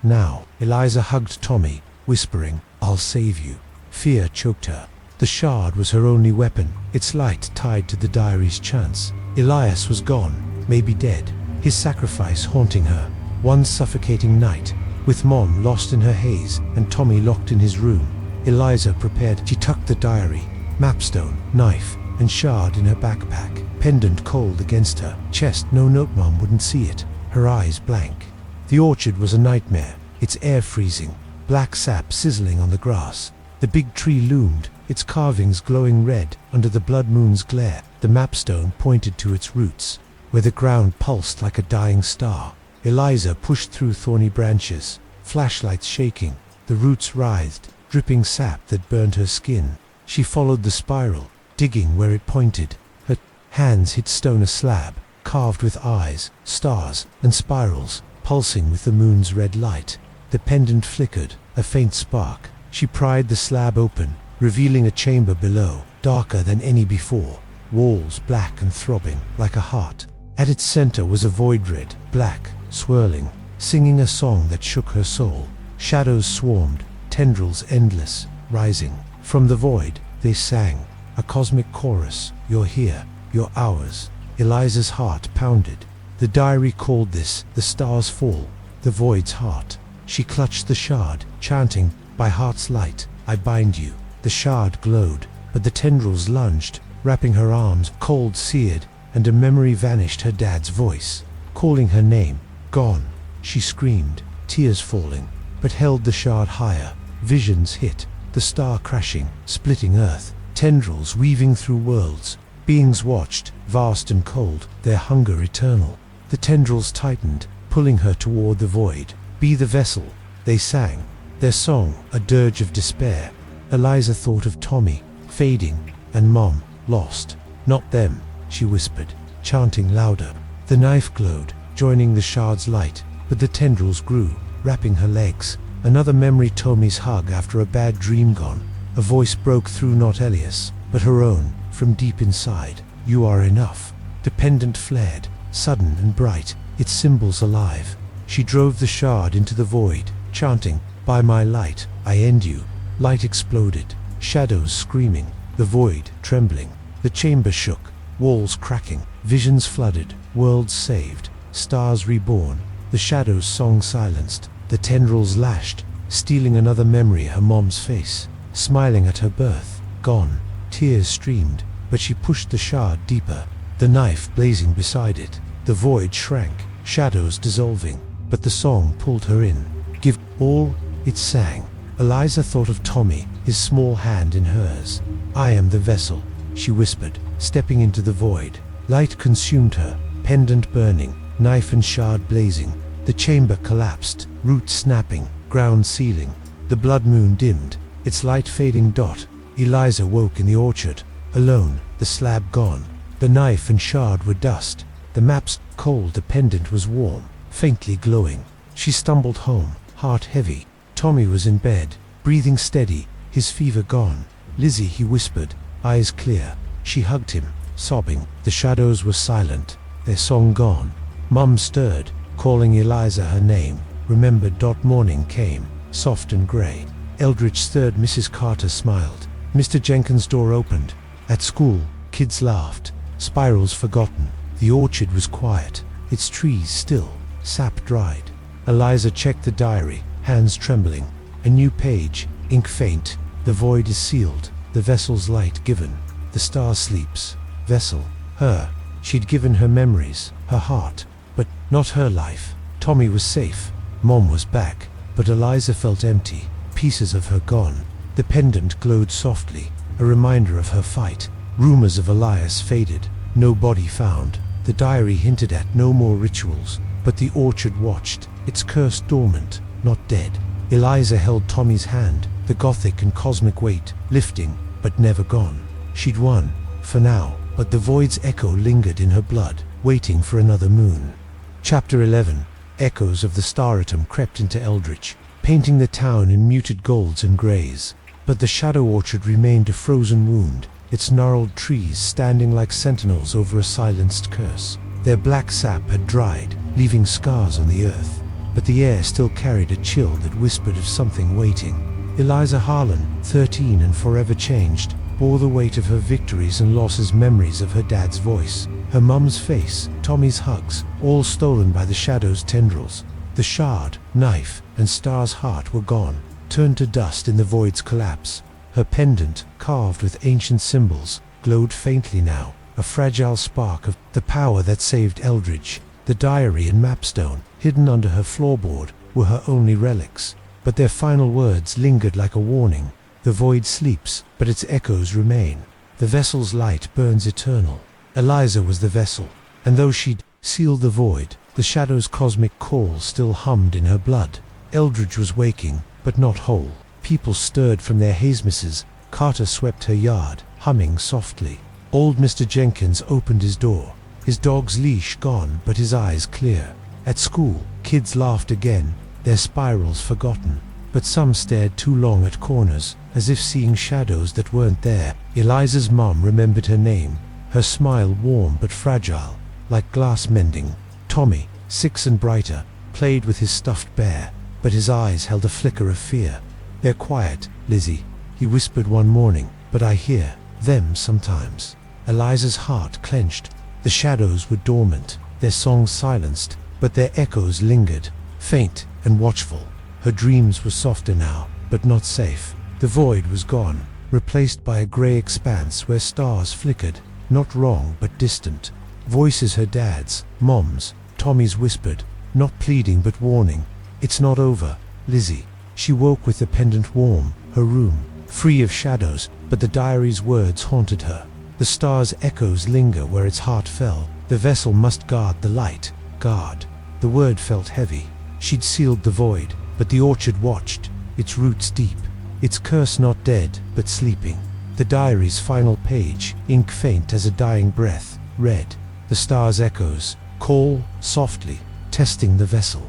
now." Eliza hugged Tommy, whispering, "I'll save you." Fear choked her. The shard was her only weapon, its light tied to the diary's chance. Elias was gone, maybe dead, his sacrifice haunting her. One suffocating night, with Mom lost in her haze and Tommy locked in his room, Eliza prepared. She tucked the diary, mapstone, knife, and shard in her backpack, pendant cold against her chest. No note, Mom wouldn't see it, her eyes blank. The orchard was a nightmare, its air freezing, black sap sizzling on the grass. The big tree loomed, its carvings glowing red under the blood moon's glare. The mapstone pointed to its roots, where the ground pulsed like a dying star. Eliza pushed through thorny branches, flashlights shaking. The roots writhed, dripping sap that burned her skin. She followed the spiral, digging where it pointed. Her hands hit stone, a slab, carved with eyes, stars, and spirals, pulsing with the moon's red light. The pendant flickered, a faint spark. She pried the slab open, revealing a chamber below, darker than any before, walls black and throbbing, like a heart. At its center was a void, red, black, swirling, singing a song that shook her soul. Shadows swarmed, tendrils endless, rising. From the void, they sang, a cosmic chorus. You're here, you're ours. Eliza's heart pounded. The diary called this the star's fall, the void's heart. She clutched the shard, chanting, by heart's light, I bind you. The shard glowed, but the tendrils lunged, wrapping her arms, cold seared, and a memory vanished. Her dad's voice, calling her name. Gone, she screamed, tears falling, but held the shard higher. Visions hit, the star crashing, splitting earth, tendrils weaving through worlds. Beings watched, vast and cold, their hunger eternal. The tendrils tightened, pulling her toward the void. Be the vessel, they sang, their song a dirge of despair. Eliza thought of Tommy, fading, and Mom, lost. Not them, she whispered, chanting louder. The knife glowed, joining the shard's light, but the tendrils grew, wrapping her legs. Another memory, Tommy's hug after a bad dream gone. A voice broke through, not Elias, but her own, from deep inside. You are enough. The pendant flared, sudden and bright, its symbols alive. She drove the shard into the void, chanting, by my light, I end you. Light exploded, shadows screaming, the void trembling. The chamber shook, walls cracking, visions flooded, worlds saved, stars reborn. The shadows' song silenced, the tendrils lashed, stealing another memory, her mom's face, smiling at her birth, gone. Tears streamed, but she pushed the shard deeper, the knife blazing beside it. The void shrank, shadows dissolving, but the song pulled her in. Give all, it sang. Eliza thought of Tommy, his small hand in hers. I am the vessel, she whispered, stepping into the void. Light consumed her, pendant burning, knife and shard blazing. The chamber collapsed, roots snapping, ground sealing. The blood moon dimmed, its light fading dot. Eliza woke in the orchard, alone, the slab gone. The knife and shard were dust. The map's cold, the pendant was warm, faintly glowing. She stumbled home, heart heavy. Tommy was in bed, breathing steady, his fever gone. Lizzie, he whispered, eyes clear. She hugged him, sobbing. The shadows were silent, their song gone. Mum stirred, calling Eliza her name. Remembered. Morning came, soft and grey. Eldridge stirred. Mrs. Carter smiled. Mr. Jenkins' door opened. At school, kids laughed, spirals forgotten. The orchard was quiet, its trees still, sap dried. Eliza checked the diary, hands trembling. A new page, ink faint. The void is sealed, the vessel's light given. The star sleeps. Vessel, her. She'd given her memories, her heart, but not her life. Tommy was safe, Mom was back, but Eliza felt empty, pieces of her gone. The pendant glowed softly, a reminder of her fight. Rumors of Elias faded, no body found. The diary hinted at no more rituals, but the orchard watched, its curse dormant, not dead. Eliza held Tommy's hand, the Gothic and cosmic weight, lifting, but never gone. She'd won, for now, but the void's echo lingered in her blood, waiting for another moon. Chapter 11. Echoes of the star atom crept into Eldridge, painting the town in muted golds and greys. But the shadow orchard remained a frozen wound, its gnarled trees standing like sentinels over a silenced curse. Their black sap had dried, leaving scars on the earth, but the air still carried a chill that whispered of something waiting. Eliza Harlan, 13 and forever changed, bore the weight of her victories and losses, memories of her dad's voice, her mum's face, Tommy's hugs, all stolen by the shadow's tendrils. The shard, knife, and star's heart were gone, turned to dust in the void's collapse. Her pendant, carved with ancient symbols, glowed faintly now, a fragile spark of the power that saved Eldridge. The diary and mapstone, hidden under her floorboard, were her only relics, but their final words lingered like a warning. The void sleeps, but its echoes remain. The vessel's light burns eternal. Eliza was the vessel, and though she'd sealed the void, the shadow's cosmic call still hummed in her blood. Eldridge was waking, but not whole. People stirred from their hazemesses. Carter swept her yard, humming softly. Old Mr. Jenkins opened his door. His dog's leash gone, but his eyes clear. At school, kids laughed again, their spirals forgotten. But some stared too long at corners, as if seeing shadows that weren't there. Eliza's mom remembered her name, her smile warm but fragile, like glass mending. Tommy, 6 and brighter, played with his stuffed bear, but his eyes held a flicker of fear. "They're quiet, Lizzie," he whispered one morning, "but I hear them sometimes." Eliza's heart clenched. The shadows were dormant, their songs silenced, but their echoes lingered, faint and watchful. Her dreams were softer now, but not safe. The void was gone, replaced by a grey expanse where stars flickered, not wrong but distant. Voices her dad's, Mom's, Tommy's whispered, not pleading but warning. "It's not over, Lizzie." She woke with the pendant warm, her room free of shadows, but the diary's words haunted her. The star's echoes linger where its heart fell. The vessel must guard the light. Guard. The word felt heavy. She'd sealed the void, but the orchard watched, its roots deep, its curse not dead, but sleeping. The diary's final page, ink faint as a dying breath, read. The star's echoes call softly, testing the vessel.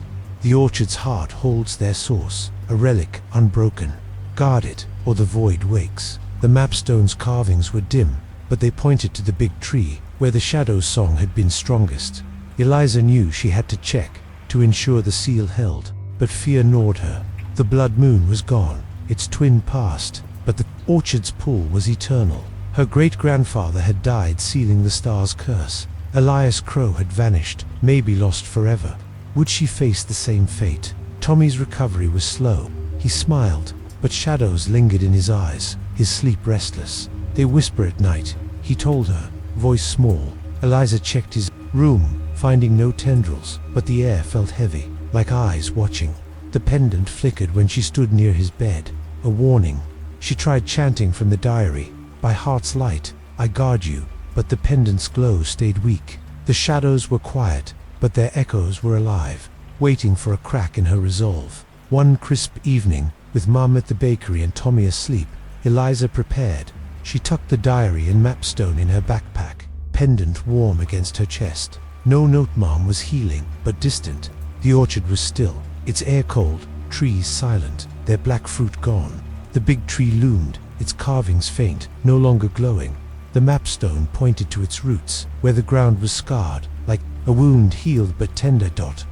The orchard's heart holds their source, a relic unbroken. Guard it, or the void wakes. The mapstone's carvings were dim, but they pointed to the big tree, where the shadow's song had been strongest. Eliza knew she had to check, to ensure the seal held, but fear gnawed her. The blood moon was gone, its twin passed, but the orchard's pull was eternal. Her great-grandfather had died sealing the star's curse. Elias Crow had vanished, maybe lost forever. Would she face the same fate? Tommy's recovery was slow. He smiled, but shadows lingered in his eyes, his sleep restless. "They whisper at night," he told her, voice small. Eliza checked his room, finding no tendrils, but the air felt heavy, like eyes watching. The pendant flickered when she stood near his bed, a warning. She tried chanting from the diary, "By heart's light, I guard you," but the pendant's glow stayed weak. The shadows were quiet, but their echoes were alive, waiting for a crack in her resolve. One crisp evening, with Mom at the bakery and Tommy asleep, Eliza prepared. She tucked the diary and mapstone in her backpack, pendant warm against her chest. No note. Mom was healing, but distant. The orchard was still, its air cold, trees silent, their black fruit gone. The big tree loomed, its carvings faint, no longer glowing. The mapstone pointed to its roots, where the ground was scarred, like a wound healed but tender.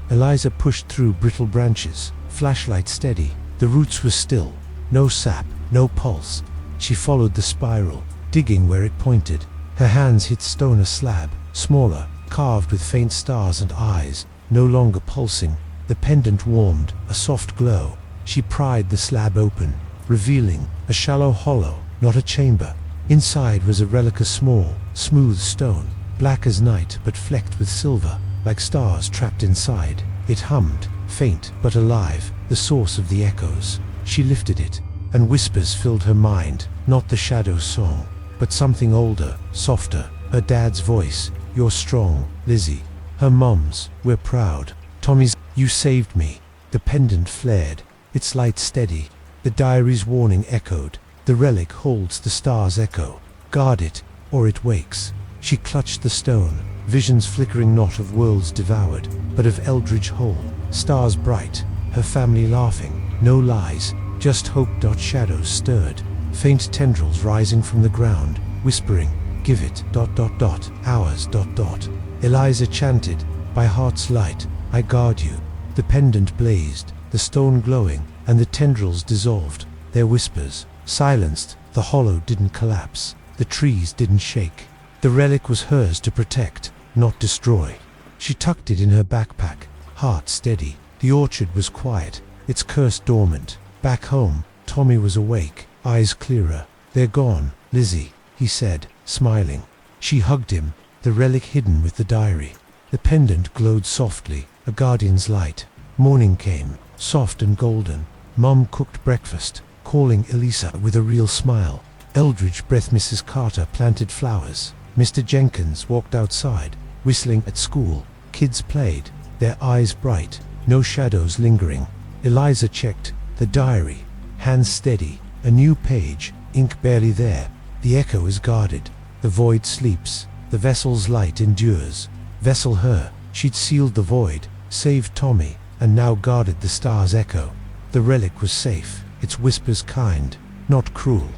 Eliza pushed through brittle branches, flashlight steady. The roots were still, no sap, no pulse. She followed the spiral, digging where it pointed. Her hands hit stone, a slab, smaller, carved with faint stars and eyes, no longer pulsing. The pendant warmed, a soft glow. She pried the slab open, revealing a shallow hollow, not a chamber. Inside was a relic, a small, smooth stone, black as night but flecked with silver, like stars trapped inside. It hummed, faint but alive, the source of the echoes. She lifted it, and whispers filled her mind, not the shadow's song, but something older, softer. Her dad's voice, "You're strong, Lizzie." Her mom's, "We're proud." Tommy's, "You saved me." The pendant flared, its light steady. The diary's warning echoed. The relic holds the star's echo. Guard it, or it wakes. She clutched the stone, visions flickering, not of worlds devoured, but of Eldridge whole, stars bright, her family laughing, no lies, just hope. Shadows stirred, faint tendrils rising from the ground, whispering, "Give it, hours, Eliza chanted, "By heart's light, I guard you." The pendant blazed, the stone glowing, and the tendrils dissolved, their whispers silenced. The hollow didn't collapse, the trees didn't shake. The relic was hers to protect, not destroy. She tucked it in her backpack, heart steady. The orchard was quiet, its curse dormant. Back home, Tommy was awake, eyes clearer. "They're gone, Lizzie," he said, smiling. She hugged him, the relic hidden with the diary. The pendant glowed softly, a guardian's light. Morning came, soft and golden. Mom cooked breakfast, calling Eliza with a real smile. Eldridge breathed. Mrs. Carter planted flowers. Mr. Jenkins walked outside, whistling. At school, kids played, their eyes bright, no shadows lingering. Eliza checked the diary, hands steady, a new page, ink barely there. The echo is guarded, the void sleeps, the vessel's light endures. Vessel her, she'd sealed the void, saved Tommy, and now guarded the star's echo. The relic was safe, its whispers kind, not cruel.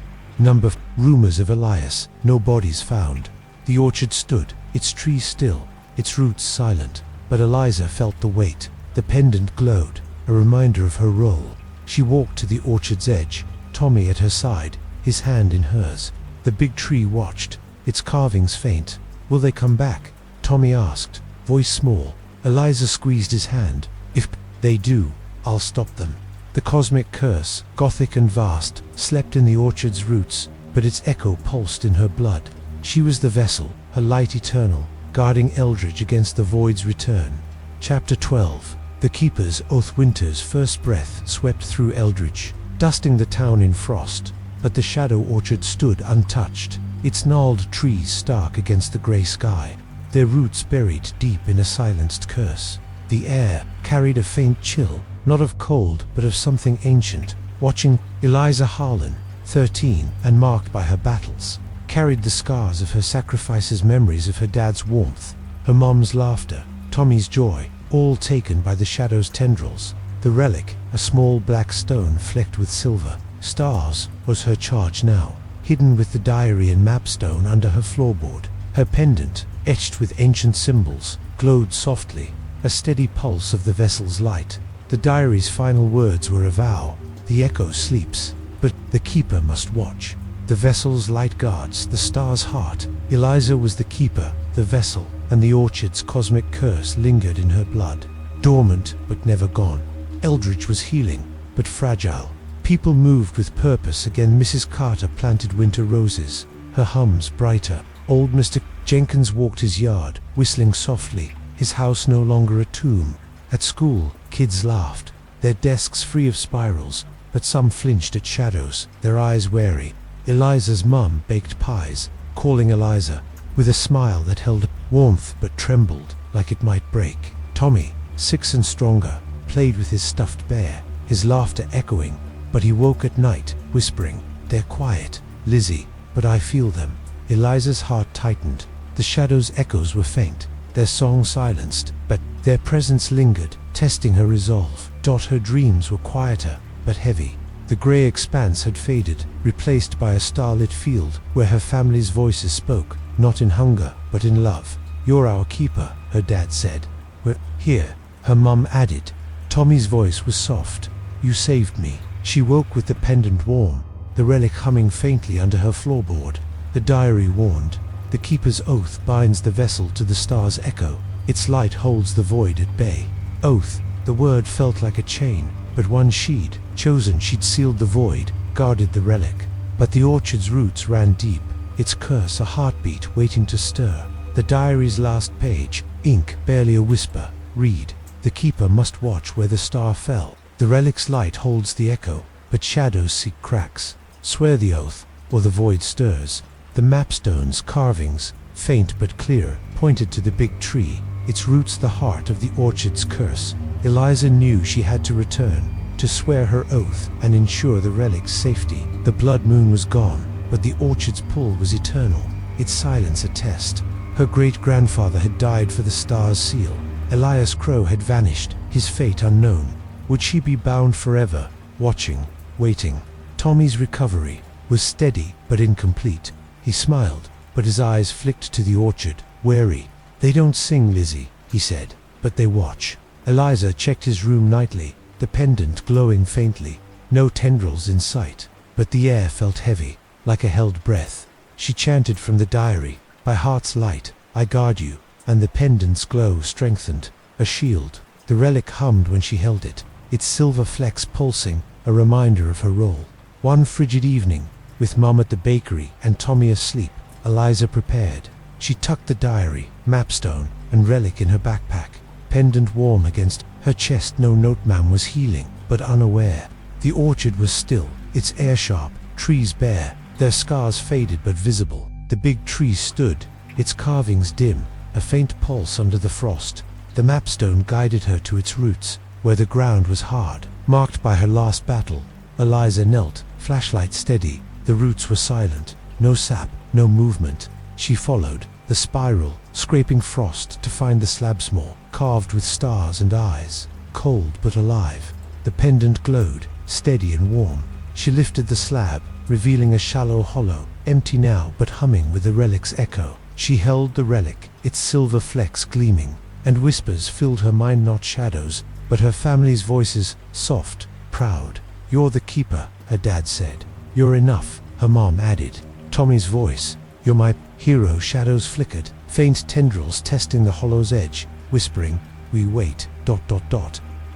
Rumors of Elias, no bodies found. The orchard stood, its trees still, its roots silent, but Eliza felt the weight. The pendant glowed, a reminder of her role. She walked to the orchard's edge, Tommy at her side, his hand in hers. The big tree watched, its carvings faint. Will they come back? Tommy asked, voice small. Eliza squeezed his hand. If they do, I'll stop them. The cosmic curse, Gothic and vast, slept in the orchard's roots, but its echo pulsed in her blood. She was the vessel, her light eternal, guarding Eldridge against the void's return. Chapter 12. The Keeper's Oath. Winter's first breath swept through Eldridge, dusting the town in frost, but the shadow orchard stood untouched, its gnarled trees stark against the grey sky, their roots buried deep in a silenced curse. The air carried a faint chill, not of cold but of something ancient. Watching, Eliza Harlan, 13 and marked by her battles, carried the scars of her sacrifices, memories of her dad's warmth, her mom's laughter, Tommy's joy, all taken by the shadow's tendrils. The relic, a small black stone flecked with silver stars, was her charge now, hidden with the diary and mapstone under her floorboard. Her pendant, etched with ancient symbols, glowed softly, a steady pulse of the vessel's light. The diary's final words were a vow. The echo sleeps, but the keeper must watch. The vessel's light guards the star's heart. Eliza was the keeper, the vessel, and the orchard's cosmic curse lingered in her blood, dormant but never gone. Eldridge was healing, but fragile. People moved with purpose again. Mrs. Carter planted winter roses, her hums brighter. Old Mr. Jenkins walked his yard, whistling softly, his house no longer a tomb. At school, kids laughed, their desks free of spirals, but some flinched at shadows, their eyes wary. Eliza's mum baked pies, calling Eliza, with a smile that held warmth but trembled, like it might break. Tommy, 6 and stronger, played with his stuffed bear, his laughter echoing, but he woke at night, whispering, "They're quiet, Lizzie, but I feel them." Eliza's heart tightened. The shadows' echoes were faint, their song silenced, but their presence lingered, testing her resolve. Her dreams were quieter, but heavy. The grey expanse had faded, replaced by a starlit field where her family's voices spoke, not in hunger, but in love. "You're our keeper," her dad said. "We're here," her mum added. Tommy's voice was soft. "You saved me." She woke with the pendant warm, the relic humming faintly under her floorboard. The diary warned, "The keeper's oath binds the vessel to the star's echo. Its light holds the void at bay." Oath, the word felt like a chain, but one she'd chosen. She'd sealed the void, guarded the relic. But the orchard's roots ran deep, its curse a heartbeat waiting to stir. The diary's last page, ink barely a whisper, read, "The keeper must watch where the star fell. The relic's light holds the echo, but shadows seek cracks. Swear the oath, or the void stirs." The mapstone's carvings, faint but clear, pointed to the big tree, its roots the heart of the orchard's curse. Eliza knew she had to return, to swear her oath and ensure the relic's safety. The blood moon was gone, but the orchard's pull was eternal, its silence a test. Her great-grandfather had died for the star's seal. Elias Crow had vanished, his fate unknown. Would she be bound forever, watching, waiting? Tommy's recovery was steady but incomplete. He smiled, but his eyes flicked to the orchard, wary. "They don't sing, Lizzie," he said, "but they watch." Eliza checked his room nightly, the pendant glowing faintly. No tendrils in sight, but the air felt heavy, like a held breath. She chanted from the diary, "By heart's light, I guard you," and the pendant's glow strengthened, a shield. The relic hummed when she held it, its silver flecks pulsing, a reminder of her role. One frigid evening, with Mum at the bakery and Tommy asleep, Eliza prepared. She tucked the diary, mapstone, and relic in her backpack, pendant warm against her chest. No noteman was healing, but unaware. The orchard was still, its air sharp, trees bare, their scars faded but visible. The big tree stood, its carvings dim, a faint pulse under the frost. The mapstone guided her to its roots, where the ground was hard, marked by her last battle. Eliza knelt, flashlight steady. The roots were silent. No sap, no movement. She followed the spiral, scraping frost to find the slab small, carved with stars and eyes, cold but alive. The pendant glowed, steady and warm. She lifted the slab, revealing a shallow hollow, empty now but humming with the relic's echo. She held the relic, its silver flecks gleaming, and whispers filled her mind, not shadows, but her family's voices, soft, proud. "You're the keeper," her dad said. "You're enough," her mom added. Tommy's voice, "You're my hero." Shadows flickered, faint tendrils testing the hollow's edge, whispering, "We wait." ...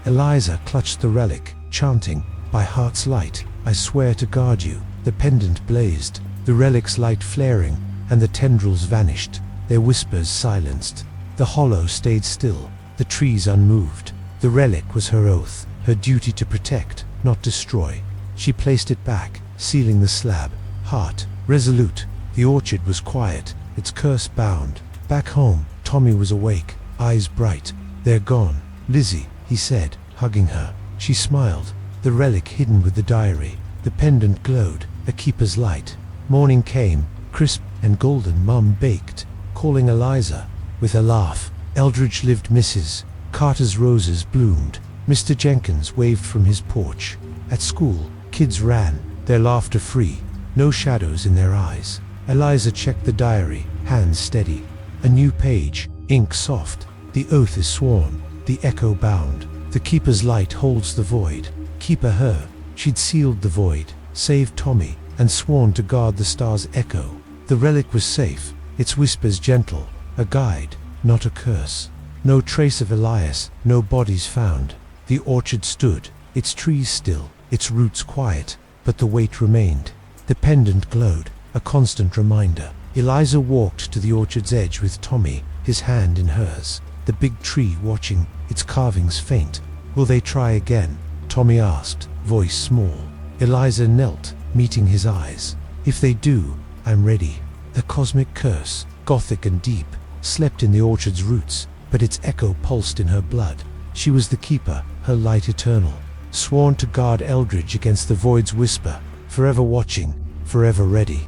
Eliza clutched the relic, chanting, "By heart's light, I swear to guard you." The pendant blazed, the relic's light flaring, and the tendrils vanished, their whispers silenced. The hollow stayed still, the trees unmoved. The relic was her oath, her duty to protect, not destroy. She placed it back, sealing the slab, heart resolute. The orchard was quiet, its curse bound. Back home, Tommy was awake, eyes bright. "They're gone, Lizzie," he said, hugging her. She smiled, the relic hidden with the diary. The pendant glowed, a keeper's light. Morning came, crisp and golden. Mum baked, calling Eliza. With a laugh, Eldridge lived. Mrs. Carter's roses bloomed. Mr. Jenkins waved from his porch. At school, kids ran, their laughter free, no shadows in their eyes. Eliza checked the diary, hands steady. A new page, ink soft. The oath is sworn, the echo bound. The keeper's light holds the void. Keeper her, she'd sealed the void, saved Tommy, and sworn to guard the star's echo. The relic was safe, its whispers gentle, a guide, not a curse. No trace of Elias, no bodies found. The orchard stood, its trees still, its roots quiet, but the weight remained. The pendant glowed, a constant reminder. Eliza walked to the orchard's edge with Tommy, his hand in hers. The big tree watching, its carvings faint. "Will they try again?" Tommy asked, voice small. Eliza knelt, meeting his eyes. "If they do, I'm ready." The cosmic curse, Gothic and deep, slept in the orchard's roots, but its echo pulsed in her blood. She was the keeper, her light eternal, sworn to guard Eldridge against the void's whisper, forever watching, forever ready.